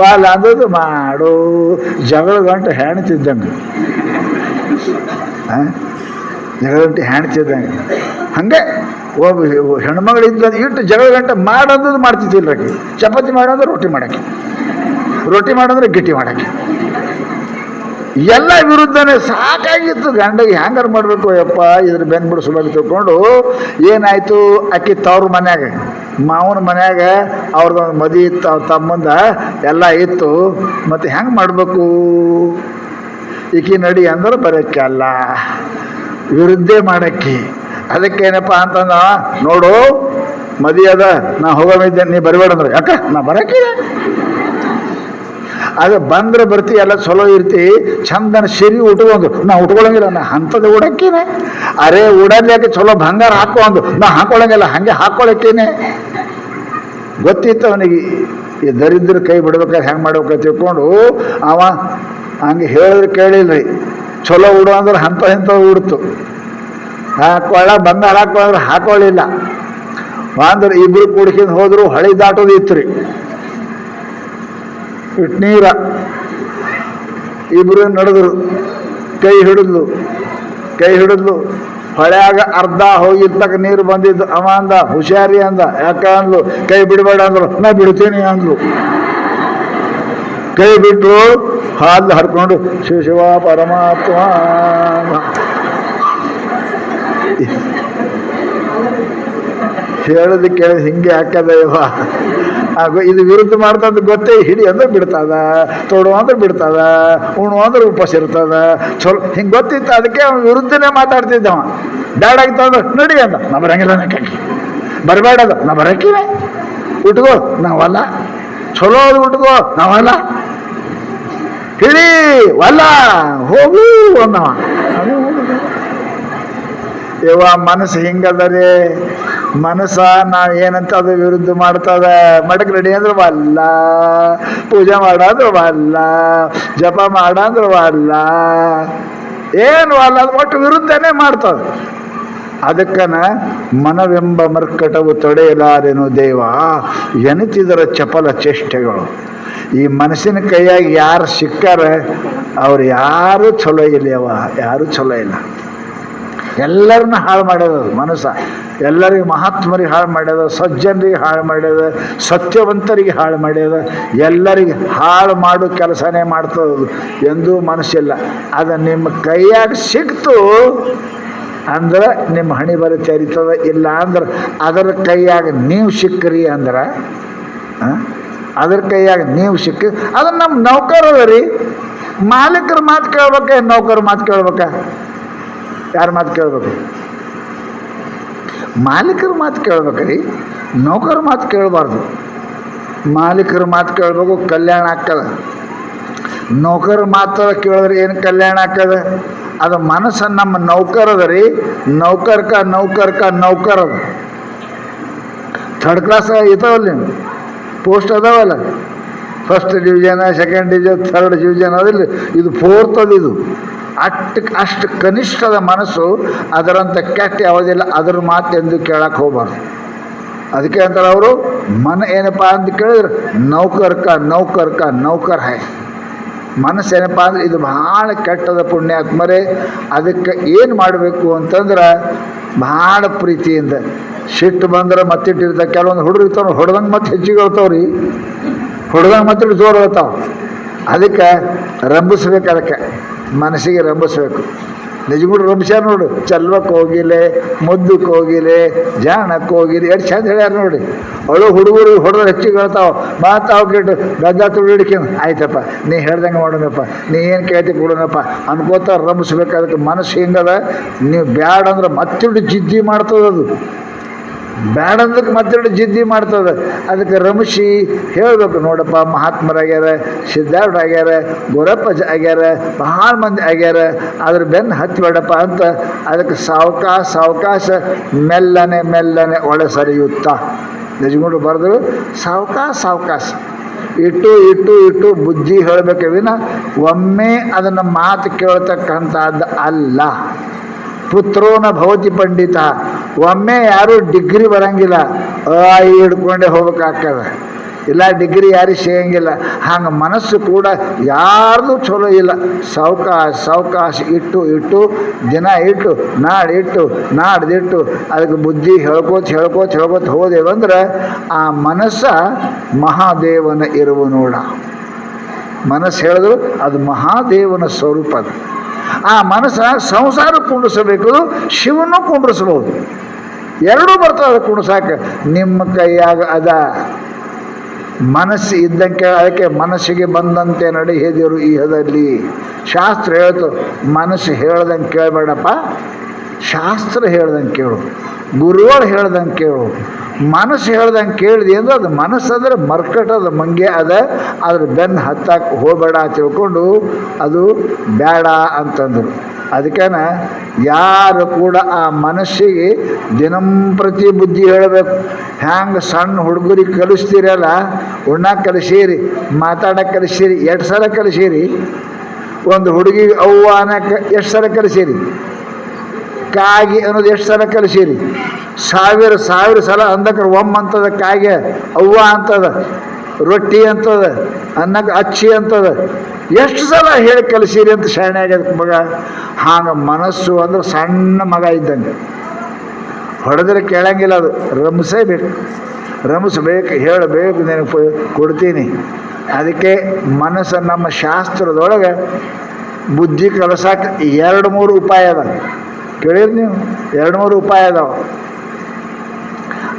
ವಾಲ ಅಂದದ್ದು ಮಾಡು. ಜಗಳ ಗಂಟೆ ಹೆಣ್ತಿದ್ದಂಗೆ, ಜಗಳ ಗಂಟೆ ಹೆಣ್ತಿದ್ದಂಗೆ. ಹಂಗೆ ಒಬ್ಬ ಹೆಣ್ಮಗಳಿದ್ದ ಇಟ್ಟು ಜಗಳ ಗಂಟೆ ಮಾಡೋದು ಮಾಡ್ತಿದ್ದಿಲ್ಲ. ಚಪಾತಿ ಮಾಡೋದ್ರೆ ರೊಟ್ಟಿ ಮಾಡೋಕ್ಕೆ, ರೊಟ್ಟಿ ಮಾಡೋದ್ರೆ ಗಿಟ್ಟಿ ಮಾಡೋಕ್ಕೆ, ಎಲ್ಲ ವಿರುದ್ಧನೇ. ಸಾಕಾಗಿತ್ತು ಗಂಡಗೆ. ಹ್ಯಾಂಗಾರು ಮಾಡಬೇಕು ಯಪ್ಪ ಇದ್ರ ಬೆನ್ಬಿಡಿಸ್ಬೇಕು ತಿಳ್ಕೊಂಡು ಏನಾಯ್ತು, ಅಕ್ಕಿ ತವ್ರ ಮನ್ಯಾಗ ಮಾವನ ಮನ್ಯಾಗ ಅವ್ರದ್ದೊಂದು ಮದಿ ಇತ್ತು, ಅವ್ರ ತಮ್ಮಂದ ಎಲ್ಲ ಇತ್ತು. ಮತ್ತು ಹೆಂಗೆ ಮಾಡಬೇಕು? ಈಕಿ ನಡಿ ಅಂದ್ರೆ ಬರೋಕ್ಕೆ ಅಲ್ಲ, ವಿರುದ್ಧೇ ಮಾಡಕ್ಕಿ. ಅದಕ್ಕೇನಪ್ಪ ಅಂತಂದ, ನೋಡು ಮದಿ ಅದ, ನಾ ಹೋಗೋಮಿದ್ದೆ, ನೀ ಬರಬೇಡ ಅಂದ್ರೆ. ಯಾಕ? ನಾ ಬರೋಕ್ಕೆ ಅದು ಬಂದ್ರೆ ಬರ್ತಿ, ಎಲ್ಲ ಚಲೋ ಇರ್ತಿ, ಚಂದನ ಸಿರಿ ಉಟ್ಕೊಂಡು. ನಾ ಉಟ್ಕೊಳಂಗಿಲ್ಲ, ನಾ ಅಂಥದ್ದು ಉಡಕ್ಕೇನೆ. ಅರೆ ಉಡಲಿಕ್ಕೆ ಚಲೋ ಬಂಗಾರ ಹಾಕೊಂಡು ನಾ ಹಾಕೊಳಂಗಿಲ್ಲ, ಹಂಗೆ ಹಾಕೊಳಕ್ಕೇನೆ. ಗೊತ್ತಿತ್ತು ಅವನಿಗೆ ಈ ದರಿದ್ರ ಕೈ ಬಿಡ್ಬೇಕಾದ್ರೆ ಹೆಂಗೆ ಮಾಡ್ಬೇಕಂತ ತಿಳ್ಕೊಂಡು ಅವ ಹಂಗೆ ಹೇಳಿದ್ರೆ ಕೇಳಿಲ್ರಿ. ಚಲೋ ಉಡು ಅಂದ್ರೆ ಇಂಥವು ಉಡ್ತು. ಹಾಕೊಳ್ಳ ಬಂಗಾರ ಹಾಕೊಂಡ್ರೆ ಹಾಕೊಳ್ಳಿಲ್ಲ. ಅಂದ್ರೆ ಇಬ್ರು ಕುಡ್ಕಿಂದ ಹೋದ್ರು ಹಳಿ ದಾಟೋದು ಇತ್ತು ರೀ. ಇಟ್ಟು ನೀರ ಇಬ್ರು ನಡೆದ್ರು, ಕೈ ಹಿಡಿದ್ಲು. ಹೊಳ್ಯಾಗ ಅರ್ಧ ಹೋಗಿರ್ತಕ್ಕ ನೀರು ಬಂದಿದ್ದು. ಅವ ಅಂದ ಹುಷಾರಿ ಅಂದ. ಯಾಕ ಅಂದ್ಲು? ಕೈ ಬಿಡಬೇಡ ಅಂದ್ರು. ನಾ ಬಿಡ್ತೀನಿ ಅಂದ್ಲು. ಕೈ ಬಿಟ್ಟು ಹಾಲು ಹರ್ಕೊಂಡು ಶಿವ ಪರಮಾತ್ಮ ಹೇಳೋದು ಕೇಳಿದ್ ಹಿಂಗೆ ಹಾಕದ ಇವ. ಇದು ವಿರುದ್ಧ ಮಾಡ್ತದ ಗೊತ್ತೇ. ಹಿಡಿ ಅಂದ್ರೆ ಬಿಡ್ತದ, ತೊಡು ಅಂದ್ರೆ ಬಿಡ್ತದ, ಉಣು ಅಂದ್ರೆ ಉಪವಾಸ ಇರ್ತದ. ಚಲೋ ಹಿಂಗೆ ಗೊತ್ತಿತ್ತು. ಅದಕ್ಕೆ ಅವ್ನು ವಿರುದ್ಧನೇ ಮಾತಾಡ್ತಿದ್ದವ. ಬ್ಯಾಡಾಗಿತ್ತು ಅಂದ್ರೆ ನಡಿ ಅಂದ. ನಾ ಬರಂಗಿಲ್ಲ, ನಕ್ಕಿ ಬರಬೇಡ ಅಂದ. ನಾ ಬರಕ್ಕಿವೆ, ಉಟ್ಕೋ ನಾವಲ್ಲ. ಚಲೋ ಅದು ಉಟ್ಕೋ ನಾವಲ್ಲ. ಹಿಡಿ ವಲ್ಲ ಹೋಗು ಅಂದವ. ಇವ ಮನಸ್ಸು ಹಿಂಗದರೆ. ಮನಸ್ಸ ನಾವು ಏನಂತ ಅದು ವಿರುದ್ಧ ಮಾಡ್ತದ. ಮಡಕ್ ರೆಡಿ ಅಂದ್ರೆ ಅಲ್ಲ, ಪೂಜೆ ಮಾಡಂದ್ರೆ ಅಲ್ಲ, ಜಪ ಮಾಡಂದ್ರೆ ಅಲ್ಲ, ಏನು ಅಲ್ಲ. ಅದು ಒಟ್ಟು ವಿರುದ್ಧನೇ ಮಾಡ್ತದೆ. ಅದಕ್ಕನ ಮನವೆಂಬ ಮರ್ಕಟವು ತೊಡೆಯಲಾರೆನು ದೇವ ಎನಿತಿದರ ಚಪಲ ಚೇಷ್ಟೆಗಳು. ಈ ಮನಸ್ಸಿನ ಕೈಯಾಗಿ ಯಾರು ಸಿಕ್ಕಾರ ಅವ್ರು ಯಾರೂ ಚಲೋ ಇಲ್ಲವ, ಯಾರೂ ಚಲೋ ಇಲ್ಲ. ಎಲ್ಲರನ್ನ ಹಾಳು ಮಾಡ್ಯದ ಮನಸ್ಸ. ಎಲ್ಲರಿಗೆ ಮಹಾತ್ಮರಿಗೆ ಹಾಳು ಮಾಡ್ಯದ, ಸಜ್ಜನರಿಗೆ ಹಾಳು ಮಾಡ್ಯದ, ಸತ್ಯವಂತರಿಗೆ ಹಾಳು ಮಾಡ್ಯದ. ಎಲ್ಲರಿಗೆ ಹಾಳು ಮಾಡೋ ಕೆಲಸನೇ ಮಾಡ್ತದ. ಎಂದೂ ಮನಸ್ಸಿಲ್ಲ. ಅದು ನಿಮ್ಮ ಕೈಯಾಗ ಸಿಕ್ತು ಅಂದ್ರೆ ನಿಮ್ಮ ಹಣಿ ಬರ ತೆರಿತದ. ಇಲ್ಲ ಅಂದ್ರೆ ಅದರ ಕೈಯಾಗ ನೀವು ಸಿಕ್ಕರಿ ಅಂದ್ರೆ ಅದ್ರ ಕೈಯಾಗ ನೀವು ಸಿಕ್ಕಿ ಅದನ್ನು ನಮ್ಮ ನೌಕರ ಅದ ರೀ. ಮಾಲೀಕರ ಮಾತು ಕೇಳ್ಬೇಕ, ನೌಕರ ಮಾತು ಕೇಳ್ಬೇಕ? ಯಾರ ಮಾತು ಕೇಳ್ಬೇಕು? ಮಾಲೀಕರ ಮಾತು ಕೇಳ್ಬೇಕ್ರಿ, ನೌಕರ ಮಾತು ಕೇಳಬಾರ್ದು. ಮಾಲೀಕರ ಮಾತು ಕೇಳಬೇಕು, ಕಲ್ಯಾಣ ಆಗ್ತದ. ನೌಕರ ಮಾತು ಕೇಳಿದ್ರೆ ಏನು ಕಲ್ಯಾಣ ಆಗ್ತದ? ಅದು ಮನಸ್ಸು ನಮ್ಮ ನೌಕರದ ರೀ. ನೌಕರದ ಥರ್ಡ್ ಕ್ಲಾಸ್ ಇದಾವಲ್ಲ, ಪೋಸ್ಟ್ ಅದಾವಲ್ಲ, first division, second division, third division ಅದಿಲ್ಲ, ಇದು ಫೋರ್ತ್ ಅದು. ಇದು ಅಷ್ಟು ಕನಿಷ್ಠದ ಮನಸ್ಸು. ಅದರಂಥ ಕೆಟ್ಟ ಯಾವುದಿಲ್ಲ. ಅದ್ರ ಮಾತು ಎಂದು ಕೇಳಕ್ಕೆ ಹೋಗ್ಬಾರ್ದು. ಅದಕ್ಕೆ ಅಂತಾರೆ ಅವರು, ಮನ ಏನಪ್ಪ ಅಂತ ಕೇಳಿದ್ರೆ ನೌಕರ್ ಹೈ. ಮನಸ್ಸು ಏನಪ್ಪ ಅಂದ್ರೆ ಇದು ಭಾಳ ಕೆಟ್ಟದ ಪುಣ್ಯಾತ್ಮರೇ. ಅದಕ್ಕೆ ಏನು ಮಾಡಬೇಕು ಅಂತಂದ್ರೆ ಭಾಳ ಪ್ರೀತಿಯಿಂದ, ಸಿಟ್ಟು ಬಂದ್ರೆ ಮತ್ತಿಟ್ಟಿರ್ತಾರೆ. ಕೆಲವೊಂದು ಹುಡುಗರು ಇರ್ತಾವೆ, ಹೊಡೆದಂಗೆ ಮತ್ತೆ ಹೆಚ್ಚಿಗೆ ಹೇಳ್ತಾವ್ರಿ, ಹೊಡೆದಂಗೆ ಮತ್ತೆ ಜೋರು ಹೇಳ್ತಾವೆ. ಅದಕ್ಕೆ ರಂಭಿಸ್ಬೇಕು, ಅದಕ್ಕೆ ಮನಸ್ಸಿಗೆ ರಂಭಿಸ್ಬೇಕು. ನಿಜಗುಡು ರಂಭಿಸ್ಯಾರ ನೋಡು. ಚಲ್ವಕ್ಕೆ ಹೋಗಿಲೆ, ಮುದ್ದಕ್ಕೆ ಹೋಗಿಲೆ, ಜಾಣಕ್ಕೆ ಹೋಗಿಲೆ, ಎಷ್ಟು ಚಂದ ಹೇಳ್ಯಾರ ನೋಡಿ. ಅವಳು ಹುಡುಗರು ಹೊಡೆದ್ರೆ ಹೆಚ್ಚಿಗೆ ಹೇಳ್ತಾವೆ. ಮಾತಾವು ಕೆಟ್ಟು ಗದ್ದ ತುಳಿ ಹಿಡ್ಕೊಂಡು ಆಯ್ತಪ್ಪ ನೀ ಹೇಳ್ದಂಗೆ ಮಾಡೋಣಪ್ಪ, ನೀ ಏನು ಕೇಳ್ತಿ ಕೊಡೋಣಪ್ಪ ಅನ್ಕೋತ ರಂಭಿಸ್ಬೇಕು. ಅದಕ್ಕೆ ಮನಸ್ಸು ಹಿಂಗದ, ನೀವು ಬ್ಯಾಡ ಅಂದ್ರೆ ಮತ್ತೆ ಜಿದ್ದಿ ಮಾಡ್ತದದು. ಬ್ಯಾಡಂದಕ್ಕೆ ಮತ್ತೆ ಜಿದ್ದಿ ಮಾಡ್ತದೆ. ಅದಕ್ಕೆ ರಮಿಸಿ ಹೇಳಬೇಕು, ನೋಡಪ್ಪ ಮಹಾತ್ಮರಾಗ್ಯಾರ, ಸಿದ್ಧಾರ್ಥರಾಗ್ಯಾರ, ಗೋರಪ್ಪ ಆಗ್ಯಾರ, ಬಹಳ ಮಂದಿ ಆಗ್ಯಾರ, ಅದ್ರ ಬೆನ್ನು ಹತ್ತಿಬೇಡಪ್ಪ ಅಂತ. ಅದಕ್ಕೆ ಸಾವಕಾಶ ಮೆಲ್ಲನೆ ಒಳ ಸರಿಯುತ್ತ ನಿಜಗುಂಡು ಬರೆದ್ರು. ಸಾವಕಾಶ ಇಟ್ಟು ಬುದ್ಧಿ ಹೇಳಬೇಕೆ ವಿನ ಒಮ್ಮೆ ಅದನ್ನು ಮಾತು ಕೇಳ್ತಕ್ಕಂಥದ್ದು ಅಲ್ಲ. ಪುತ್ರೋನ ಭವತಿ ಪಂಡಿತ. ಒಮ್ಮೆ ಯಾರೂ ಡಿಗ್ರಿ ಬರಂಗಿಲ್ಲ, ಹಿಡ್ಕೊಂಡೇ ಹೋಗ್ಬೇಕಾಗ್ತದೆ. ಇಲ್ಲ ಡಿಗ್ರಿ ಯಾರಿಗೆ ಸಿಗಂಗಿಲ್ಲ. ಹಂಗೆ ಮನಸ್ಸು ಕೂಡ ಯಾರ್ದು ಚಲೋ ಇಲ್ಲ. ಸಾವಕಾಶ ಇಟ್ಟು ದಿನ ಇಟ್ಟು ನಾಡ್ದಿಟ್ಟು ಅದಕ್ಕೆ ಬುದ್ಧಿ ಹೇಳ್ಕೋತ ಹೋದೇವಂದ್ರೆ ಆ ಮನಸ್ಸ ಮಹಾದೇವನ ಇರುವ ನೋಡ. ಮನಸ್ಸು ಹೇಳಿದ್ರು ಅದು ಮಹಾದೇವನ ಸ್ವರೂಪ. ಅದು ಆ ಮನಸ್ಸ ಸಂಸಾರ ಕುಂಡಿಸಬೇಕು, ಶಿವನು ಕುಂಡ್ರಿಸ್ಬೋದು. ಎರಡೂ ಬರ್ತದೆ ಕುಂಡ್ಸಾಕ. ನಿಮ್ಮ ಕೈಯಾಗ ಅದ. ಮನಸ್ಸು ಇದ್ದಂಗೆ, ಅದಕ್ಕೆ ಮನಸ್ಸಿಗೆ ಬಂದಂತೆ ನಡೆಯದಿರು ಇಹದಲ್ಲಿ. ಶಾಸ್ತ್ರ ಹೇಳ್ತು, ಮನಸ್ಸು ಹೇಳ್ದಂಗೆ ಕೇಳಬೇಡಪ್ಪ, ಶಾಸ್ತ್ರ ಹೇಳ್ದಂಗೆ ಕೇಳು, ಗುರುಗಳು ಹೇಳ್ದಂಗೆ ಕೇಳು. ಮನಸ್ಸು ಹೇಳ್ದಂಗೆ ಕೇಳಿದೆ ಅಂದ್ರೆ ಅದು ಮನಸ್ಸಂದ್ರೆ ಮರ್ಕಟದ ಮಂಗೆ ಅದ. ಅದ್ರ ಬೆನ್ನು ಹತ್ತಕ್ಕೆ ಹೋಗಬೇಡ ತಿಳ್ಕೊಂಡು ಅದು ಬೇಡ ಅಂತಂದರು. ಅದಕ್ಕೇನ ಯಾರು ಕೂಡ ಆ ಮನಸ್ಸಿಗೆ ದಿನಂಪ್ರತಿ ಬುದ್ಧಿ ಹೇಳಬೇಕು. ಹ್ಯಾಂಗೆ ಸಣ್ಣ ಹುಡುಗರಿಗೆ ಕಲಿಸ್ತೀರಲ್ಲ, ಉಣ್ಣಕ್ಕೆ ಕಲಿಸೀರಿ, ಮಾತಾಡೋಕ್ಕೆ ಕಲಿಸೀರಿ, 2 ಸಲ ಕಲಿಸೀರಿ. ಒಂದು ಹುಡುಗಿಗೆ ಅವ್ವ ಅನ್ನಕ್ಕೆ ಎಷ್ಟು ಸಲ ಕಲಿಸೀರಿ? ಕಾಗಿ ಅನ್ನೋದು ಎಷ್ಟು ಸಲ ಕಲಿಸೀರಿ? ಸಾವಿರ ಸಲ ಅಂದಕ್ರೆ ಅಂತದ, ಕಾಗೆ ಅವ್ವ ಅಂತದ, ರೊಟ್ಟಿ ಅಂತದ, ಅನ್ನಕ್ಕೆ ಅಚ್ಚಿ ಅಂತದ. ಎಷ್ಟು ಸಲ ಹೇಳಿ ಕಲಿಸೀರಿ ಅಂತ ಶಾಣೆ ಆಗ್ಯದ ಮಗ. ಹಾಗೆ ಮನಸ್ಸು ಅಂದ್ರೆ ಸಣ್ಣ ಮಗ ಇದ್ದಂಗೆ, ಹೊಡೆದ್ರೆ ಕೇಳಂಗಿಲ್ಲ. ಅದು ರಮಿಸಬೇಕು, ಹೇಳಬೇಕು, ನಿನಗೆ ಕೊಡ್ತೀನಿ. ಅದಕ್ಕೆ ಮನಸ್ಸು ನಮ್ಮ ಶಾಸ್ತ್ರದೊಳಗೆ ಬುದ್ಧಿ ಕಲಿಸಕ್ಕೆ 2-3 ಉಪಾಯ ಅದ. ಕೇಳಿರಿ ನೀವು? 2-3 ಉಪಾಯ ಅದಾವ.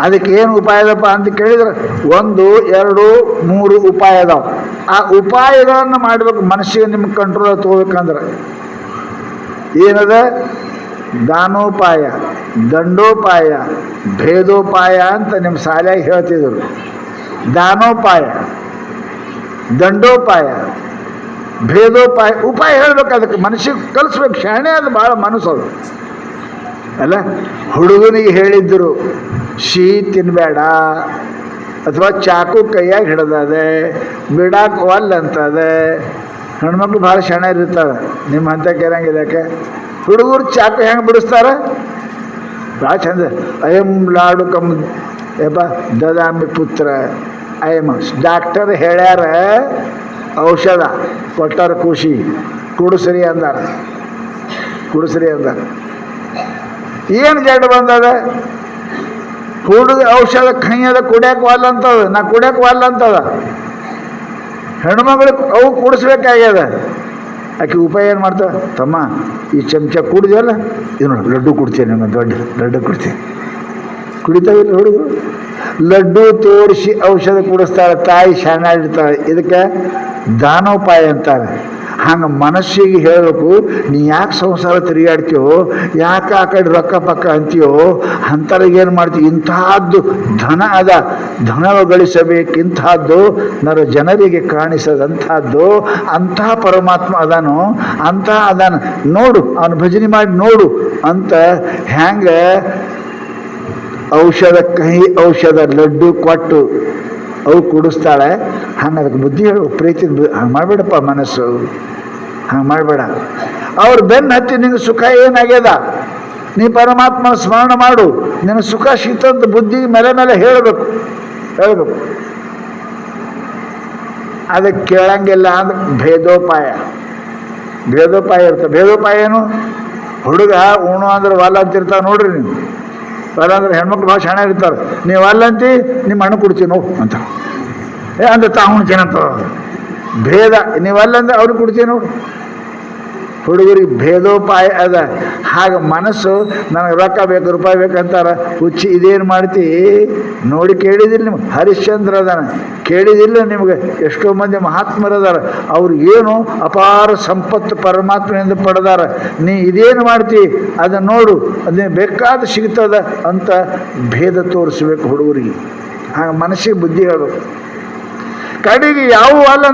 ಅದಕ್ಕೆ ಏನು ಉಪಾಯ ಅದಪ್ಪ ಅಂತ ಕೇಳಿದ್ರೆ 1, 2, 3 ಉಪಾಯ ಅದಾವ. ಆ ಉಪಾಯಗಳನ್ನು ಮಾಡಬೇಕು. ಮನಸ್ಸಿಗೆ ನಿಮ್ಗೆ ಕಂಟ್ರೋಲ್ ತಗೋಬೇಕಂದ್ರೆ ಏನದ? ದಾನೋಪಾಯ, ದಂಡೋಪಾಯ, ಭೇದೋಪಾಯ ಅಂತ ನಿಮ್ಮ ಶಾಲೆಯಾಗಿ ಹೇಳ್ತಿದ್ರು. ದಾನೋಪಾಯ, ದಂಡೋಪಾಯ, ಭೇದೋಪಾಯ, ಉಪಾಯ ಹೇಳ್ಬೇಕು. ಅದಕ್ಕೆ ಮನಸ್ಸಿಗೆ ಕಲಿಸ್ಬೇಕು. ಶಾಣೆ ಅದು ಭಾಳ ಮನಸ್ಸದು ಅಲ್ಲ. ಹುಡುಗನಿಗೆ ಹೇಳಿದ್ದರು ಸಿಹಿ ತಿನ್ನಬೇಡ, ಅಥವಾ ಚಾಕು ಕೈಯಾಗಿ ಹಿಡ್ದದೆ, ಬಿಡಾಕ ಒಲ್ಲ ಅಂತದೆ. ಹೆಣ್ಮಕ್ಳು ಭಾಳ ಶಾಣೆ ಇರ್ತಾರೆ, ನಿಮ್ಮ ಹಂತಕ್ಕೆ ಇರಂಗಿಲ್ಲ. ಯಾಕೆ ಹುಡುಗರು ಚಾಕು ಹೆಂಗೆ ಬಿಡಿಸ್ತಾರೆ? ಭಾಳ ಚಂದ. ಅಯಂ ಲಾಡು ಕಮ್ ದದಾಮಿ ಪುತ್ರ ಅಯಂ. ಡಾಕ್ಟರ್ ಹೇಳ್ಯಾರ ಔಷಧ ಕೊಟ್ಟಾರ, ಕುಡಿಸ್ರಿ ಅಂದಾರ. ಏನು ಜಡ್ ಬಂದದ? ಹುಡುಗ ಔಷಧ ಕೈಯದ ಕುಡಿಯಕ್ಕೆ ವಾಲ್ ಅಂತದ, ನಾ ಕುಡಿಯಕ್ಕೆ ವಾಲ್ ಅಂತದ. ಹೆಣ್ಮಗಳಿಗೆ ಅವು ಕುಡಿಸ್ಬೇಕಾಗ್ಯದ. ಆಕೆ ಉಪಾಯ ಏನು ಮಾಡ್ತಾವೆ? ತಮ್ಮ ಈ ಚಮಚ ಕುಡಿದೆಯಲ್ಲ, ಇದು ನೋಡಿ ಲಡ್ಡು ಕೊಡ್ತೀನಿ, ನಿಮಗೆ ದೊಡ್ಡ ಲಡ್ಡು ಕೊಡ್ತೀನಿ. ಕುಡಿತಾವಿಲ್ಲ ಹುಡುಗರು? ಲಡ್ಡು ತೋರಿಸಿ ಔಷಧ ಕುಡಿಸ್ತಾಳೆ, ತಾಯಿ ಶಾಣಾಡಿರ್ತಾಳೆ. ಇದಕ್ಕೆ ದಾನೋಪಾಯ ಅಂತಾರೆ. ಹಂಗೆ ಮನಸ್ಸಿಗೆ ಹೇಳಬೇಕು, ನೀ ಯಾಕೆ ಸಂಸಾರ ತಿರುಗಾಡ್ತೀಯೋ, ಯಾಕೆ ಆ ಕಡೆ ರೊಕ್ಕ ಪಕ್ಕ ಅಂತೀಯೋ, ಅಂಥವ್ರಿಗೇನು ಮಾಡ್ತೀವಿ, ಇಂತಹದ್ದು ಧನ ಅದ, ಧನ ಗಳಿಸಬೇಕಿಂತಹದ್ದು ಜನರಿಗೆ ಕಾಣಿಸದಂಥದ್ದು ಅಂತಹ ಪರಮಾತ್ಮ ಅದಾನು, ಅಂತಹ ಅದಾನ ನೋಡು, ಅವನು ಭಜನೆ ಮಾಡಿ ನೋಡು ಅಂತ ಹ್ಯಾಂಗೆ ಔಷಧ, ಕಹಿ ಔಷಧ ಲಡ್ಡು ಕೊಟ್ಟು ಅವು ಕುಡಿಸ್ತಾಳೆ. ಹಂಗೆ ಅದಕ್ಕೆ ಬುದ್ಧಿ ಹೇಳು, ಪ್ರೀತಿ ಹಂಗೆ ಮಾಡಬೇಡಪ್ಪ, ಮನಸ್ಸು ಹಂಗೆ ಮಾಡಬೇಡ. ಅವ್ರ ಬೆನ್ನು ಹತ್ತಿ ನಿಂಗೆ ಸುಖ ಏನಾಗ್ಯದ, ನೀ ಪರಮಾತ್ಮನ ಸ್ಮರಣ ಮಾಡು, ನಿನ್ನ ಸುಖ ಸಿಗ್ತಂತ ಬುದ್ಧಿ ಮೇಲೆ ಮೇಲೆ ಹೇಳಬೇಕು. ಅದಕ್ಕೆ ಕೇಳಂಗಿಲ್ಲ ಅಂದ್ರೆ ಭೇದೋಪಾಯ ಇರ್ತದೆ. ಭೇದೋಪಾಯ ಏನು, ಹುಡುಗ ಉಣು ಅಂದ್ರೆ ವಲ್ಲ ಅಂತಿರ್ತಾವೆ ನೋಡ್ರಿ. ನೀವು ವಲ್ಲ ಅಂದ್ರೆ ಹೆಣ್ಮಕ್ಳು ಭಾಳ ಶಾಣೆ ಇರ್ತಾರೆ. ನೀವು ಅಲ್ಲಂತಿ ನಿಮ್ಮ ಹಣ್ಣು ಕೊಡ್ತೀವಿ ನೋವು ಅಂತ ಅಂದ್ರೆ ತಾವುಣ್ತೀನಂತ ಭೇದ. ನೀವಲ್ಲಂದ್ರೆ ಅವ್ರಿಗೆ ಕೊಡ್ತೀವಿ ನೋಡು. ಹುಡುಗರಿಗೆ ಭೇದೋಪಾಯ ಅದ. ಹಾಗೆ ಮನಸ್ಸು ನನಗೆ ರೊಕ್ಕ ಬೇಕು, ರೂಪಾಯಿ ಬೇಕಂತಾರ, ಹುಚ್ಚಿ ಇದೇನು ಮಾಡ್ತಿ ನೋಡಿ. ಕೇಳಿದಿಲ್ಲ ನಿಮ್ಗೆ, ಹರಿಶ್ಚಂದ್ರ ಅದಾನ, ಕೇಳಿದಿಲ್ಲ ನಿಮ್ಗೆ, ಎಷ್ಟೋ ಮಂದಿ ಮಹಾತ್ಮರದಾರ, ಅವ್ರು ಏನು ಅಪಾರ ಸಂಪತ್ತು ಪರಮಾತ್ಮನಿಂದ ಪಡೆದಾರ. ನೀ ಇದೇನು ಮಾಡ್ತಿ ಅದನ್ನು ನೋಡು, ಅದೇ ಬೇಕಾದ ಸಿಗ್ತದ ಅಂತ ಭೇದ ತೋರಿಸ್ಬೇಕು ಹುಡುಗರಿಗೆ. ಹಾಗೆ ಮನಸ್ಸಿಗೆ ಬುದ್ಧಿ ಹೇಳಬೇಕು. ಕಡೆಗೆ ಯಾವ ಅಲ್ಲ,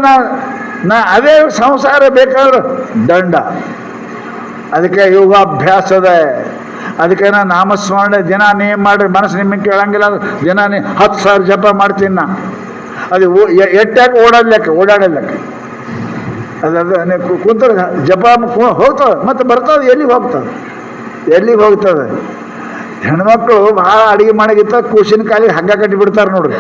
ನಾ ಅದೇ ಸಂಸಾರ ಬೇಕಾದ್ರೆ ದಂಡ. ಅದಕ್ಕೆ ಯೋಗಾಭ್ಯಾಸದ, ಅದಕ್ಕೆ ನಾ ನಾಮಸ್ಮರಣೆ ದಿನ ನೀ ಮಾಡ್ರಿ, ಮನಸ್ಸು ನಿಮಗೆ ಕೇಳಂಗಿಲ್ಲ ಅಂದ್ರೆ ದಿನ ನೀ 10,000 ಜಪ ಮಾಡ್ತೀನಿ ನಾ. ಅದು ಎಟ್ಟಾಕೆ ಓಡಾಡಲೆಕ್ಕ ಅದು ಕುಂತ ಜಪ ಹೋಗ್ತದೆ, ಮತ್ತು ಬರ್ತದೆ, ಎಲ್ಲಿಗೆ ಹೋಗ್ತದೆ. ಹೆಣ್ಮಕ್ಳು ಭಾಳ ಅಡುಗೆ ಮಾಡಗಿತ್ತ ಕೂಸಿನ ಕಾಲಿಗೆ ಹಗ್ಗ ಕಟ್ಟಿ ಬಿಡ್ತಾರೆ ನೋಡ್ರಿ.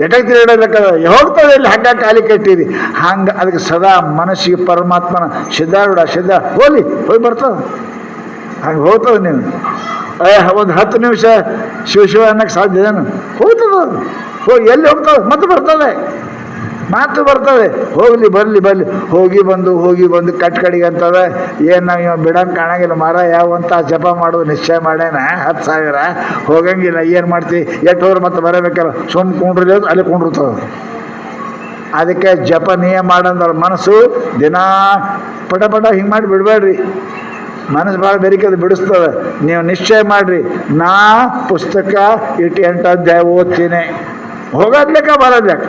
ಎಟಕ್ಕೆ ತಿರುಗಾಡಬೇಕ ಹೋಗ್ತದೆ, ಇಲ್ಲಿ ಹಗ್ಗ ಕಾಲಿ ಕಟ್ಟಿರಿ. ಹಂಗೆ ಅದಕ್ಕೆ ಸದಾ ಮನಸ್ಸಿಗೆ ಪರಮಾತ್ಮನ ಸಿದ್ಧ ಹೋಗಿ ಬರ್ತದೆ. ಹಂಗೆ ಹೋಗ್ತದೆ. ನೀವು ಒಂದು 10 ನಿಮಿಷ ಶಿವ ಅನ್ನಕ್ಕೆ ಸಾಧ್ಯ ಏನು? ಹೋಗ್ತದೆ. ಎಲ್ಲಿ ಹೋಗ್ತದೆ, ಮತ್ತೆ ಬರ್ತದೆ. ಹೋಗ್ಲಿ ಬರ್ಲಿ ಹೋಗಿ ಬಂದು ಕಟ್ಕಡಿಗೆ ಅಂತದ. ಏನು ನಾವು ಬಿಡಂಗೆ ಕಾಣಂಗಿಲ್ಲ ಮರ, ಯಾವಂತ ಜಪ ಮಾಡೋದು ನಿಶ್ಚಯ ಮಾಡ್ಯಾನ 10,000 ಹೋಗಂಗಿಲ್ಲ. ಏನು ಮಾಡ್ತೀವಿ, ಹೋದ್ರೆ ಮತ್ತೆ ಬರಬೇಕಲ್ಲ, ಕುಂಡ್ರಿ ಅಲ್ಲಿ ಕುಂಡಿರ್ತದ. ಅದಕ್ಕೆ ಜಪ ನಿಯಮ ಮಾಡಂದ್ರೆ ಮನಸ್ಸು ದಿನ ಪಟ ಹಿಂಗೆ ಮಾಡಿ ಬಿಡಬೇಡ್ರಿ. ಮನಸ್ಸು ಭಾಳ ಬೆರಿಕೆದು ಬಿಡಿಸ್ತದೆ. ನೀವು ನಿಶ್ಚಯ ಮಾಡಿರಿ, ನಾ ಪುಸ್ತಕ 8 ಅಧ್ಯಾಯ ಓದ್ತೀನಿ, ಹೋಗೋದ್ಲೇಕ ಬರೋದ್ಲೇಕ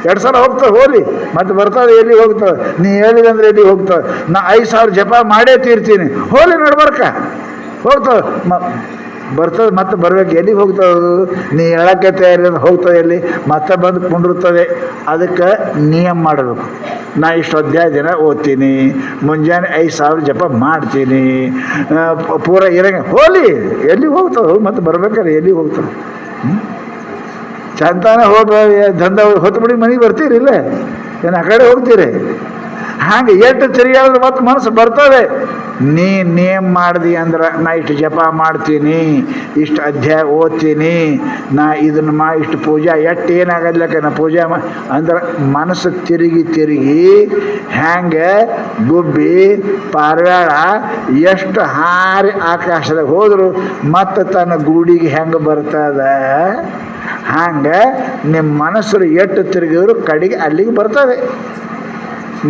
2 ಸಲ ಹೋಗ್ತದೆ, ಹೋಗ್ಲಿ ಮತ್ತೆ ಬರ್ತದೆ. ಎಲ್ಲಿ ಹೋಗ್ತದೆ, ನೀ ಹೇಳಿದಂದ್ರೆ ಎಲ್ಲಿ ಹೋಗ್ತದೆ. ನಾ 5,000 ಜಪ ಮಾಡೇ ತೀರ್ತೀನಿ, ಹೋಗ್ಲಿ ನಡ್ಬರ್ಕ ಹೋಗ್ತದೆ, ಬರ್ತದೆ ಮತ್ತೆ ಬರ್ಬೇಕು. ಎಲ್ಲಿಗೆ ಹೋಗ್ತದೆ, ನೀ ಹೇಳಕ್ಕೆ ತಯಾರಿ ಹೋಗ್ತದೆ, ಎಲ್ಲಿ ಮತ್ತೆ ಬಂದು ಕುಂಡಿರ್ತದೆ. ಅದಕ್ಕೆ ನಿಯಮ ಮಾಡಬೇಕು. ನಾ ಇಷ್ಟು ಅಧ್ಯಾಯ ದಿನ ಓದ್ತೀನಿ, ಮುಂಜಾನೆ 5,000 ಜಪ ಮಾಡ್ತೀನಿ, ಪೂರ ಇರಂಗೆ ಹೋಗ್ಲಿ. ಎಲ್ಲಿಗೆ ಹೋಗ್ತದೆ, ಮತ್ತೆ ಬರ್ಬೇಕಾದ್ರೆ ಎಲ್ಲಿಗೆ ಹೋಗ್ತದೆ. ಚಂತಾನೆ ಹೋಗಿ ದಂಧ ಹೊತ್ತು ಬಿಡಿ ಮನೆಗೆ ಬರ್ತೀರಿಲ್ಲ, ಏನು ಆ ಕಡೆ ಹೋಗ್ತೀರಿ. ಹಾಗೆ ಎಷ್ಟು ತಿರುಗಾಡಿದ್ರೆ ಮತ್ತೆ ಮನಸ್ಸು ಬರ್ತದೆ. ನೀ ನೇಮ್ ಮಾಡ್ದಿ ಅಂದ್ರೆ ನಾ ಇಷ್ಟು ಜಪ ಮಾಡ್ತೀನಿ, ಇಷ್ಟು ಅಧ್ಯಾಯ ಓದ್ತೀನಿ, ನಾ ಇದನ್ನು ಇಷ್ಟು ಪೂಜಾ ಏನಾಗದ್ಲಕ್ಕ ನಾ ಪೂಜೆ ಅಂದ್ರೆ ಮನಸ್ಸು ತಿರುಗಿ ಹ್ಯಾಂಗೆ ಗುಬ್ಬಿ ಪಾರಿವಾಳ ಎಷ್ಟು ಹಾರಿ ಆಕಾಶದಾಗ ಹೋದ್ರು ಮತ್ತೆ ತನ್ನ ಗೂಡಿಗೆ ಹೆಂಗೆ ಬರ್ತದ, ಹಂಗೆ ನಿಮ್ಮ ಮನಸ್ಸು ಎಷ್ಟು ತಿರುಗಿದ್ರು ಕಡೆಗೆ ಅಲ್ಲಿಗೆ ಬರ್ತದೆ.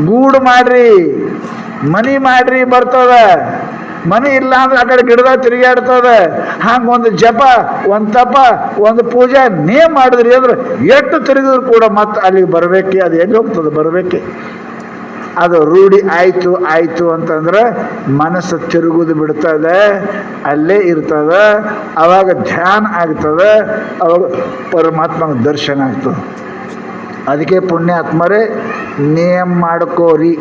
ಗೂಡು ಮಾಡ್ರಿ, ಮನಿ ಮಾಡ್ರಿ, ಬರ್ತದ. ಮನಿ ಇಲ್ಲ ಅಂದ್ರೆ ಆ ಕಡೆ ಗಿಡದಾಗ ತಿರುಗಾಡ್ತದ. ಹಂಗೆ ಒಂದು ಜಪ, ಒಂದು ತಪ, ಒಂದು ಪೂಜೆ ನೇ ಮಾಡಿದ್ರಿ ಅಂದ್ರೆ ಎಷ್ಟು ತಿರುಗಿದ್ರು ಕೂಡ ಮತ್ತೆ ಅಲ್ಲಿಗೆ ಬರಬೇಕೆ. ಅದು ಎಲ್ಲಿ ಹೋಗ್ತದೆ, ಬರಬೇಕೆ. ಅದು ರೂಢಿ ಆಯಿತು ಅಂತಂದ್ರೆ ಮನಸ್ಸು ತಿರುಗುದು ಬಿಡ್ತದೆ, ಅಲ್ಲೇ ಇರ್ತದೆ. ಆವಾಗ ಧ್ಯಾನ ಆಗ್ತದೆ, ಅವಾಗ ಪರಮಾತ್ಮನ ದರ್ಶನ ಆಗ್ತದೆ. ಅದಕ್ಕೆ ಪುಣ್ಯಾತ್ಮರೇ ನಿಯಮ ಮಾಡ್ಕೋರಿ.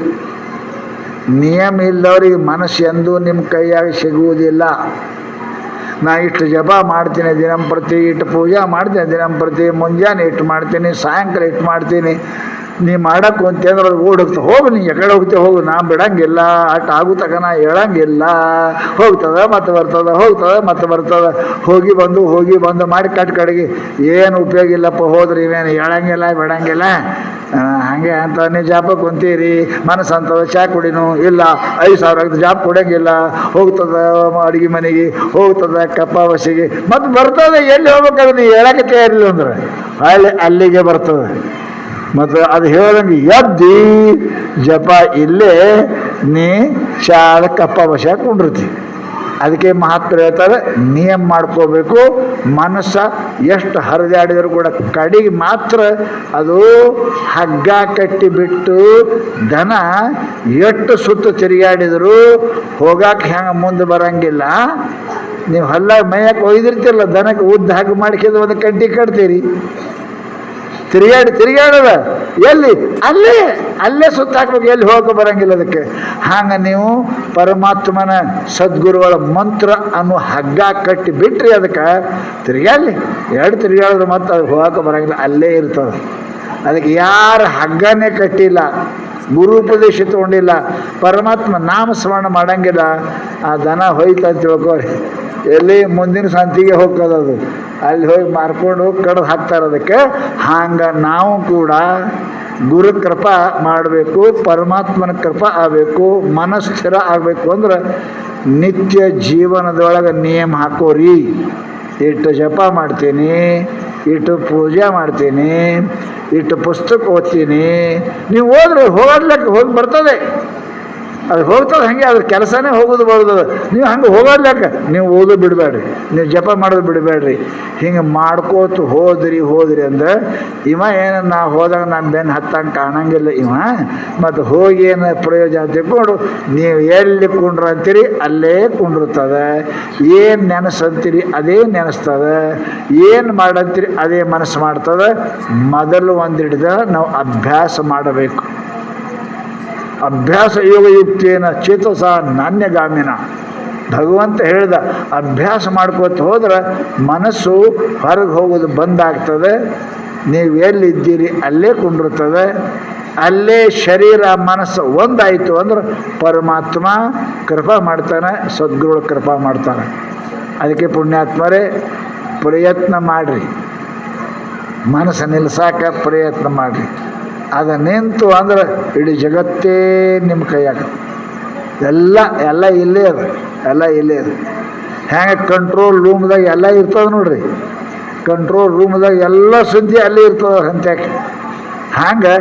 ನಿಯಮ ಇಲ್ಲವ್ರಿಗೆ ಮನಸ್ಸು ಎಂದೂ ನಿಮ್ಮ ಕೈಯಾಗಿ ಸಿಗುವುದಿಲ್ಲ. ನಾ ಇಷ್ಟು ಜಪ ಮಾಡ್ತೀನಿ ದಿನಂಪ್ರತಿ, ಇಷ್ಟು ಪೂಜಾ ಮಾಡ್ತೀನಿ ದಿನಂಪ್ರತಿ, ಮುಂಜಾನೆ ಇಟ್ಟು ಮಾಡ್ತೀನಿ, ಸಾಯಂಕಾಲ ಇಟ್ಟು ಮಾಡ್ತೀನಿ, ನೀ ಮಾಡಕ್ಕೆ ಅಂತಂದ್ರೆ ಓಡೋಗ್ತಾ ಹೋಗು. ನೀ ಎಕಡೆ ಹೋಗ್ತೇವೆ ಹೋಗು, ನಾ ಬಿಡಂಗಿಲ್ಲ, ಅಷ್ಟು ಆಗು ತಗ ನಾ ಹೇಳಂಗಿಲ್ಲ. ಹೋಗ್ತದ ಮತ್ತೆ ಬರ್ತದ, ಹೋಗ್ತದ ಮತ್ತೆ ಬರ್ತದ. ಹೋಗಿ ಬಂದು ಮಾಡಿ ಕಡೆಗೆ ಏನು ಉಪಯೋಗ ಇಲ್ಲಪ್ಪ. ಹೋದ್ರೆ ಇವೇನು ಹೇಳಂಗಿಲ್ಲ ಬಿಡಂಗಿಲ್ಲ. ಹಾಗೆ ಅಂತ ನೀವು ಜಾಪ ಕುಂತೀರಿ, ಮನಸ್ಸು ಅಂತದ ಚಾ ಕುಡಿನು ಇಲ್ಲ, 5,000 ಜಾಪ್ ಕೊಡೋಂಗಿಲ್ಲ, ಹೋಗ್ತದ ಅಡುಗೆ ಮನೆಗೆ, ಹೋಗ್ತದ ಕಪ್ಪ ಬಸಿಗೆ, ಮತ್ತು ಬರ್ತದೆ. ಎಲ್ಲಿ ಹೋಗ್ಬೇಕಾದ್ರೆ ನೀವು ಹೇಳಕ್ಕೆ ತಯಾರಿಲ್ಲ ಅಂದ್ರೆ ಅಲ್ಲಿಗೆ ಬರ್ತದೆ. ಮತ್ತು ಅದು ಹೇಳ್ದಂಗೆ ಎದ್ದಿ ಜಪ ಇಲ್ಲೇ ನೀ ಚಾದ ಕಪ್ಪ ಬಸ ಕುಂಡಿರ್ತಿ. ಅದಕ್ಕೆ ಮಹಾತ್ಮರು ಹೇಳ್ತಾರೆ, ನಿಯಮ ಮಾಡ್ಕೋಬೇಕು. ಮನಸ್ಸ ಎಷ್ಟು ಹರಿದಾಡಿದರೂ ಕೂಡ ಕಡೆಗೆ ಮಾತ್ರ ಅದು ಹಗ್ಗ ಕಟ್ಟಿಬಿಟ್ಟು ದನ ಎಷ್ಟು ಸುತ್ತು ತಿರುಗಾಡಿದ್ರು ಹೋಗಾಕೆ ಹೆಂಗೆ ಮುಂದೆ ಬರಂಗಿಲ್ಲ. ನೀವು ಹೊಲ ಮೈಯಕ್ಕೆ ಒಯ್ದಿರ್ತಿರಲ್ಲ, ದನಕ್ಕೆ ಉದ್ದ ಹಗ್ಗ ಮಾಡಿಕೊಂಡು ಒಂದು ಕಡ್ಡಿ ಕಟ್ತೀರಿ, ತಿರುಗಾಡದ ಎಲ್ಲಿ ಅಲ್ಲೇ ಸುತ್ತಾಕ್ಬೇಕು, ಎಲ್ಲಿ ಹೋಗೋ ಬರಂಗಿಲ್ಲ ಅದಕ್ಕೆ. ಹಂಗೆ ನೀವು ಪರಮಾತ್ಮನ ಸದ್ಗುರುಗಳ ಮಂತ್ರ ಅನ್ನೋ ಹಗ್ಗ ಕಟ್ಟಿ ಬಿಟ್ರಿ, ಅದಕ್ಕೆ ತಿರುಗಾಡಲಿ, 2 ತಿರುಗಾಡಿದ್ರೆ ಮತ್ತೆ ಅದು ಹೋಗಕ್ಕೆ ಬರಂಗಿಲ್ಲ, ಅಲ್ಲೇ ಇರ್ತದೆ. ಅದಕ್ಕೆ ಯಾರು ಹಗ್ಗನೇ ಕಟ್ಟಿಲ್ಲ, ಗುರುಪದೇಶ ತಗೊಂಡಿಲ್ಲ, ಪರಮಾತ್ಮ ನಾಮ ಸ್ಮರಣ ಮಾಡಂಗಿಲ್ಲ, ಆ ದನ ಹೋಯ್ತು ಅಂತ ತಿಳ್ಕೋರಿ, ಎಲ್ಲಿ ಮುಂದಿನ ಸಂತಿಗೆ ಹೋಗ್ತದದು, ಅಲ್ಲಿ ಹೋಗಿ ಮಾರ್ಕೊಂಡು ಹೋಗಿ ಕಡ್ದು ಹಾಕ್ತಾರೆ. ಅದಕ್ಕೆ ಹಂಗೆ ನಾವು ಕೂಡ ಗುರು ಕೃಪಾ ಮಾಡಬೇಕು, ಪರಮಾತ್ಮನ ಕೃಪಾ ಆಗಬೇಕು, ಮನಸ್ಥಿರ ಆಗಬೇಕು ಅಂದ್ರೆ ನಿತ್ಯ ಜೀವನದೊಳಗೆ ನಿಯಮ ಹಾಕೋರಿ. ಇಟ್ಟು ಜಪ ಮಾಡ್ತೀನಿ, ಇಟ್ಟು ಪೂಜೆ ಮಾಡ್ತೀನಿ, ಇಟ್ಟು ಪುಸ್ತಕ ಓದ್ತೀನಿ. ನೀವು ಹೋದ್ರೆ ಹೋಗ್ಲಿಕ್ಕೆ ಹೋಗಿ ಬರ್ತದೆ, ಅದು ಹೋಗ್ತದೆ. ಹಾಗೆ ಅದ್ರ ಕೆಲಸನೇ ಹೋಗೋದು ಬರೋದು. ನೀವು ಹಂಗೆ ಹೋಗೋದ್ಲಕ್ಕ ನೀವು ಓದೋದು ಬಿಡಬೇಡ್ರಿ, ನೀವು ಜಪ ಮಾಡೋದು ಬಿಡಬೇಡ್ರಿ. ಹಿಂಗೆ ಮಾಡ್ಕೋತು ಹೋದ್ರಿ ಅಂದ್ರೆ ಇವ ಏನು ನಾ ಹೋದಾಗ ನಾನು ಬೆನ್ನು ಹತ್ತಂಗೆ ಕಾಣಂಗಿಲ್ಲ ಇವ. ಮತ್ತು ಹೋಗಿ ಏನು ಪ್ರಯೋಜನ ತಿಳ್ಕೊಂಡು ನೀವು ಎಲ್ಲಿ ಕುಂಡ್ರ ಅಂತೀರಿ ಅಲ್ಲೇ ಕುಂಡಿರ್ತದೆ. ಏನು ನೆನೆಸಂತೀರಿ ಅದೇ ನೆನೆಸ್ತದೆ, ಏನು ಮಾಡಂತೀರಿ ಅದೇ ಮನಸ್ಸು ಮಾಡ್ತದೆ. ಮೊದಲು ಒಂದಿಡ್ದ ನಾವು ಅಭ್ಯಾಸ ಮಾಡಬೇಕು. ಅಭ್ಯಾಸ ಯೋಗಯುಕ್ತೇನ ಚೇತಸ ನಾಣ್ಯಗಾಮಿನ ಭಗವಂತ ಹೇಳ್ದ. ಅಭ್ಯಾಸ ಮಾಡ್ಕೋತ ಹೋದ್ರೆ ಮನಸ್ಸು ಹೊರಗೆ ಹೋಗೋದು ಬಂದಾಗ್ತದೆ. ನೀವು ಎಲ್ಲಿದ್ದೀರಿ ಅಲ್ಲೇ ಕುಂಡಿರ್ತದೆ. ಅಲ್ಲೇ ಶರೀರ ಮನಸ್ಸು ಒಂದಾಯಿತು ಅಂದ್ರೆ ಪರಮಾತ್ಮ ಕೃಪಾ ಮಾಡ್ತಾನೆ, ಸದ್ಗುರುಗಳು ಕೃಪಾ ಮಾಡ್ತಾನೆ. ಅದಕ್ಕೆ ಪುಣ್ಯಾತ್ಮರೇ ಪ್ರಯತ್ನ ಮಾಡಿರಿ, ಮನಸ್ಸು ನಿಲ್ಸಾಕ ಪ್ರಯತ್ನ ಮಾಡಿರಿ. ಅದು ನಿಂತು ಅಂದ್ರೆ ಇಡೀ ಜಗತ್ತೇ ನಿಮ್ಮ ಕೈಯಾಗ. ಎಲ್ಲ ಇಲ್ಲೇ ಅದು. ಹೆಂಗೆ ಕಂಟ್ರೋಲ್ ರೂಮ್ದಾಗ ಎಲ್ಲ ಇರ್ತದೆ ನೋಡ್ರಿ, ಕಂಟ್ರೋಲ್ ರೂಮ್ದಾಗ ಎಲ್ಲ ಸುದ್ದಿ ಅಲ್ಲೇ ಇರ್ತದೆ ಅಂತ್ಯಾಕೆ. ಹಂಗೆ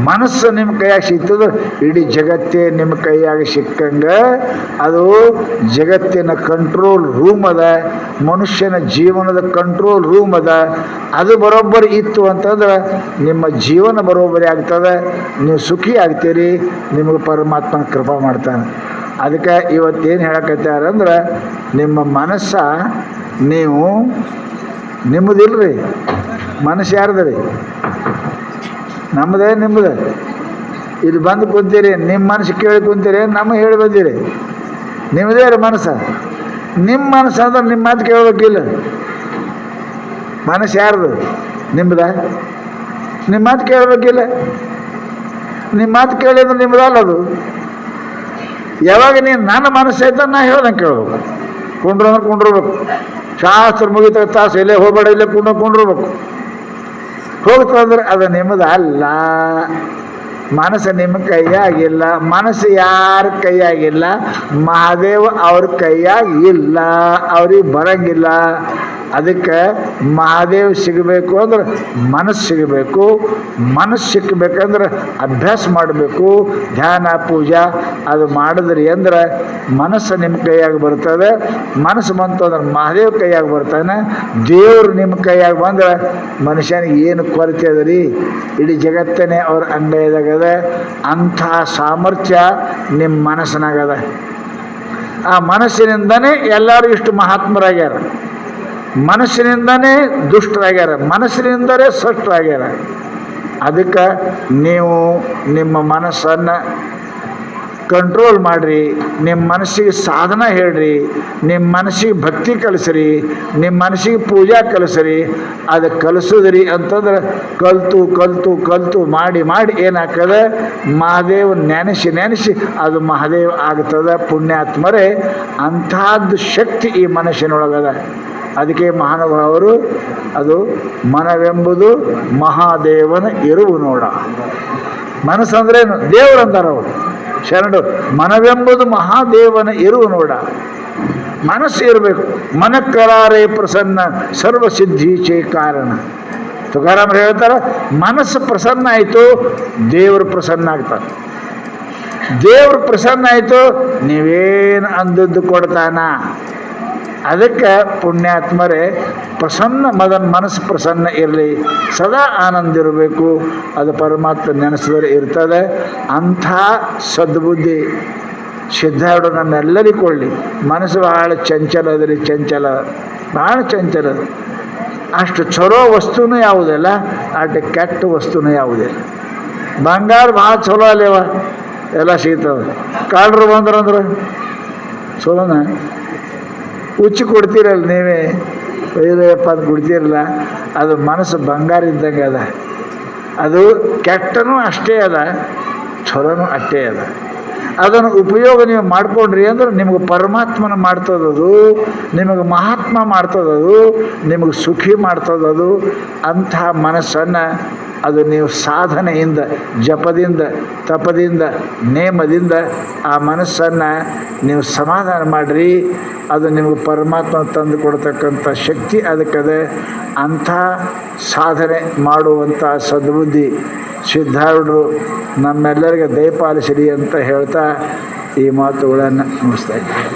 ಮನಸ್ಸು ನಿಮ್ಮ ಕೈಯಾಗ ಸಿಗ್ತದೆ, ಇಡೀ ಜಗತ್ತೇ ನಿಮ್ಮ ಕೈಯಾಗ ಸಿಕ್ಕಂಗೆ ಅದು ಜಗತ್ತಿನ ಕಂಟ್ರೋಲ್ ರೂಮ್ ಅದ, ಮನುಷ್ಯನ ಜೀವನದ ಕಂಟ್ರೋಲ್ ರೂಮ್ ಅದ. ಅದು ಬರೋಬ್ಬರಿ ಇತ್ತು ಅಂತಂದ್ರೆ ನಿಮ್ಮ ಜೀವನ ಬರೋಬ್ಬರಿ ಆಗ್ತದೆ, ನೀವು ಸುಖಿ ಆಗ್ತೀರಿ, ನಿಮಗೆ ಪರಮಾತ್ಮನ ಕೃಪಾ ಮಾಡ್ತಾನೆ. ಅದಕ್ಕೆ ಇವತ್ತೇನು ಹೇಳಕತ್ತಾರಂದ್ರೆ ನಿಮ್ಮ ಮನಸ್ಸ ನೀವು ನಿಮ್ಮದಿಲ್ರಿ, ಮನಸ್ಸು ಯಾರ್ದ್ರಿ? ನಮ್ಮದೇ ನಿಮ್ಮದು. ಇಲ್ಲಿ ಬಂದು ಕುಂತೀರಿ, ನಿಮ್ಮ ಮನಸ್ಸು ಕೇಳಿ ಕುಂತೀರಿ, ನಮ್ಮ ಹೇಳಿ ಬಂದಿರಿ, ನಿಮ್ಮದೇ ರೀ ಮನಸ್ಸು. ನಿಮ್ಮ ಮನಸ್ಸು ಅಂದ್ರೆ ನಿಮ್ಮ ಮಾತು ಕೇಳಬೇಕಿಲ್ಲ. ಮನಸ್ಸು ಯಾರ್ದು? ನಿಮ್ಮದ. ನಿಮ್ಮ ಮಾತು ಕೇಳಬೇಕಿಲ್ಲ. ನಿಮ್ಮ ಮಾತು ಕೇಳಿದ್ರೆ ನಿಮ್ಮದಲ್ಲ ಅದು. ಯಾವಾಗ ನೀನು ನನ್ನ ಮನಸ್ಸು ಐತ ನಾ ಹೇಳ್ದಂಗೆ ಕೇಳ್ಬೇಕು. ಕುಂಡ್ರಂದ್ರೆ ಕುಂಡ್ರಬೇಕು, ಶಾಸ್ತ್ರ ಮುಗಿತ ತಾಸು ಎಲ್ಲೇ ಹೋಗಬೇಡ, ಇಲ್ಲೇ ಕುಂಡ್ರಬೇಕು. ಹೋಗ್ತಂದ್ರೆ ಅದು ನಿಮ್ಮದು ಅಲ್ಲ. ಮನಸ್ಸು ನಿಮ್ಮ ಕೈಯಾಗಿಲ್ಲ, ಮನಸ್ಸು ಯಾರ ಕೈಯಾಗಿಲ್ಲ, ಮಹಾದೇವ ಅವ್ರ ಕೈಯಾಗಿಲ್ಲ, ಅವ್ರಿಗೆ ಬರಂಗಿಲ್ಲ. ಅದಕ್ಕೆ ಮಹಾದೇವ್ ಸಿಗಬೇಕು ಅಂದ್ರೆ ಮನಸ್ಸು ಸಿಗಬೇಕು. ಮನಸ್ಸು ಸಿಕ್ಕಬೇಕಂದ್ರೆ ಅಭ್ಯಾಸ ಮಾಡಬೇಕು, ಧ್ಯಾನ ಪೂಜಾ ಅದು ಮಾಡಿದ್ರಿ ಅಂದ್ರೆ ಮನಸ್ಸು ನಿಮ್ಮ ಕೈಯಾಗ ಬರ್ತದೆ. ಮನಸ್ಸು ಬಂತು ಅಂದ್ರೆ ಮಹಾದೇವ್ ಕೈಯಾಗ ಬರ್ತಾನೆ. ದೇವರು ನಿಮ್ಮ ಕೈಯಾಗ ಬಂದ್ರೆ ಮನುಷ್ಯನಿಗೆ ಏನು ಕೊರತೆ ಅದ ರೀ? ಇಡೀ ಜಗತ್ತನೇ ಅವ್ರ ಅಂಗೈದಾಗದ. ಅಂಥ ಸಾಮರ್ಥ್ಯ ನಿಮ್ಮ ಮನಸ್ಸಿನಾಗದ. ಆ ಮನಸ್ಸಿನಿಂದನೇ ಎಲ್ಲರೂ ಇಷ್ಟು ಮಹಾತ್ಮರಾಗ್ಯಾರ, ಮನಸ್ಸಿನಿಂದನೇ ದುಷ್ಟರಾಗ್ಯಾರ, ಮನಸ್ಸಿನಿಂದಲೇ ಸೃಷ್ಟರಾಗ್ಯಾರ. ಅದಕ್ಕೆ ನೀವು ನಿಮ್ಮ ಮನಸ್ಸನ್ನು ಕಂಟ್ರೋಲ್ ಮಾಡಿರಿ, ನಿಮ್ಮ ಮನಸ್ಸಿಗೆ ಸಾಧನ ಹೇಳ್ರಿ, ನಿಮ್ಮ ಮನಸ್ಸಿಗೆ ಭಕ್ತಿ ಕಲಿಸ್ರಿ, ನಿಮ್ಮ ಮನಸ್ಸಿಗೆ ಪೂಜಾ ಕಲಿಸ್ರಿ. ಅದು ಕಲಿಸಿದ್ರಿ ಅಂತಂದ್ರೆ ಕಲಿತು ಕಲಿತು ಕಲಿತು ಮಾಡಿ ಮಾಡಿ ಏನಾಗ್ತದೆ, ಮಹಾದೇವ್ ನೆನೆಸಿ ಅದು ಮಹಾದೇವ್ ಆಗ್ತದೆ. ಪುಣ್ಯಾತ್ಮರೇ, ಅಂಥದ್ದು ಶಕ್ತಿ ಈ ಮನಸ್ಸಿನೊಳಗದ. ಅದಕ್ಕೆ ಮಹಾನುಭಾವರು ಅದು ಮನವೆಂಬುದು ಮಹಾದೇವನ ಇರುವು ನೋಡ. ಮನಸ್ಸಂದ್ರೇನು? ದೇವರು ಅಂತಾರೆ ಅವರು ಶರಣರು. ಮನವೆಂಬುದು ಮಹಾದೇವನ ಇರುವು ನೋಡ. ಮನಸ್ಸು ಇರಬೇಕು. ಮನಕ್ಕರಾರೇ ಪ್ರಸನ್ನ ಸರ್ವಸಿದ್ಧೀಚೆ ಕಾರಣ. ತುಕಾರಾಮರು ಹೇಳ್ತಾರೆ, ಮನಸ್ಸು ಪ್ರಸನ್ನ ಆಯಿತು, ದೇವರು ಪ್ರಸನ್ನ ಆಗ್ತಾರೆ. ದೇವರು ಪ್ರಸನ್ನ ಆಯಿತು, ನೀವೇನು ಅಂದದ್ದು ಕೊಡ್ತಾನ. ಅದಕ್ಕೆ ಪುಣ್ಯಾತ್ಮರೇ ಪ್ರಸನ್ನ ಮನಸ್ಸು ಪ್ರಸನ್ನ ಇರಲಿ, ಸದಾ ಆನಂದ ಇರಬೇಕು. ಅದು ಪರಮಾತ್ಮ ನೆನೆಸಿದರೆ ಇರ್ತದೆ. ಅಂಥ ಸದ್ಬುದ್ಧಿ ಸಿದ್ಧಾರೂಢ ನಮ್ಮೆಲ್ಲರಿಗೂ ಕೊಳ್ಳಿ. ಮನಸ್ಸು ಭಾಳ ಚಂಚಲ ಅದರಿ, ಚಂಚಲ, ಭಾಳ ಚಂಚಲ. ಅಷ್ಟು ಚಲೋ ವಸ್ತುನೂ ಯಾವುದಿಲ್ಲ, ಅಷ್ಟು ಕೆಟ್ಟ ವಸ್ತುನೂ ಯಾವುದಿಲ್ಲ. ಬಂಗಾರ ಭಾಳ ಚಲೋ ಅಲ್ಲೇವ, ಎಲ್ಲ ಸಿಗ್ತದೆ. ಕಾಡ್ರು ಬಂದ್ರಂದ್ರೆ ಚಲೋನ ಹುಚ್ಚಿ ಕೊಡ್ತೀರಲ್ಲ ನೀವೇ, 5-20 ಕೊಡ್ತೀರಲ್ಲ. ಅದು ಮನಸ್ಸು ಬಂಗಾರ ಇದ್ದಂಗೆ ಅದ. ಅದು ಕೆಟ್ಟನೂ ಅಷ್ಟೇ ಅದ, ಚಲೋನೂ ಅಷ್ಟೇ ಅದ. ಅದನ್ನು ಉಪಯೋಗ ನೀವು ಮಾಡ್ಕೊಂಡ್ರಿ ಅಂದ್ರೆ ನಿಮಗೆ ಪರಮಾತ್ಮನ ಮಾಡ್ತದದು, ನಿಮಗೆ ಮಹಾತ್ಮ ಮಾಡ್ತದದು, ನಿಮಗೆ ಸುಖಿ ಮಾಡ್ತದದು. ಅಂಥ ಮನಸ್ಸನ್ನು ಅದು ನೀವು ಸಾಧನೆಯಿಂದ, ಜಪದಿಂದ, ತಪದಿಂದ, ನೇಮದಿಂದ ಆ ಮನಸ್ಸನ್ನು ನೀವು ಸಮಾಧಾನ ಮಾಡಿರಿ. ಅದು ನಿಮಗೆ ಪರಮಾತ್ಮ ತಂದು ಕೊಡ್ತಕ್ಕಂಥ ಶಕ್ತಿ ಅದಕ್ಕದೆ. ಅಂಥ ಸಾಧನೆ ಮಾಡುವಂಥ ಸದ್ಬುದ್ಧಿ ಸಿದ್ಧಾರೂಢರು ನಮ್ಮೆಲ್ಲರಿಗೆ ದಯಪಾಲಿಸಿರಿ ಅಂತ ಹೇಳ್ತಾ ಈ ಮಾತುಗಳನ್ನು ಮುಗಿಸ್ತಾ ಇದ್ದಾರೆ.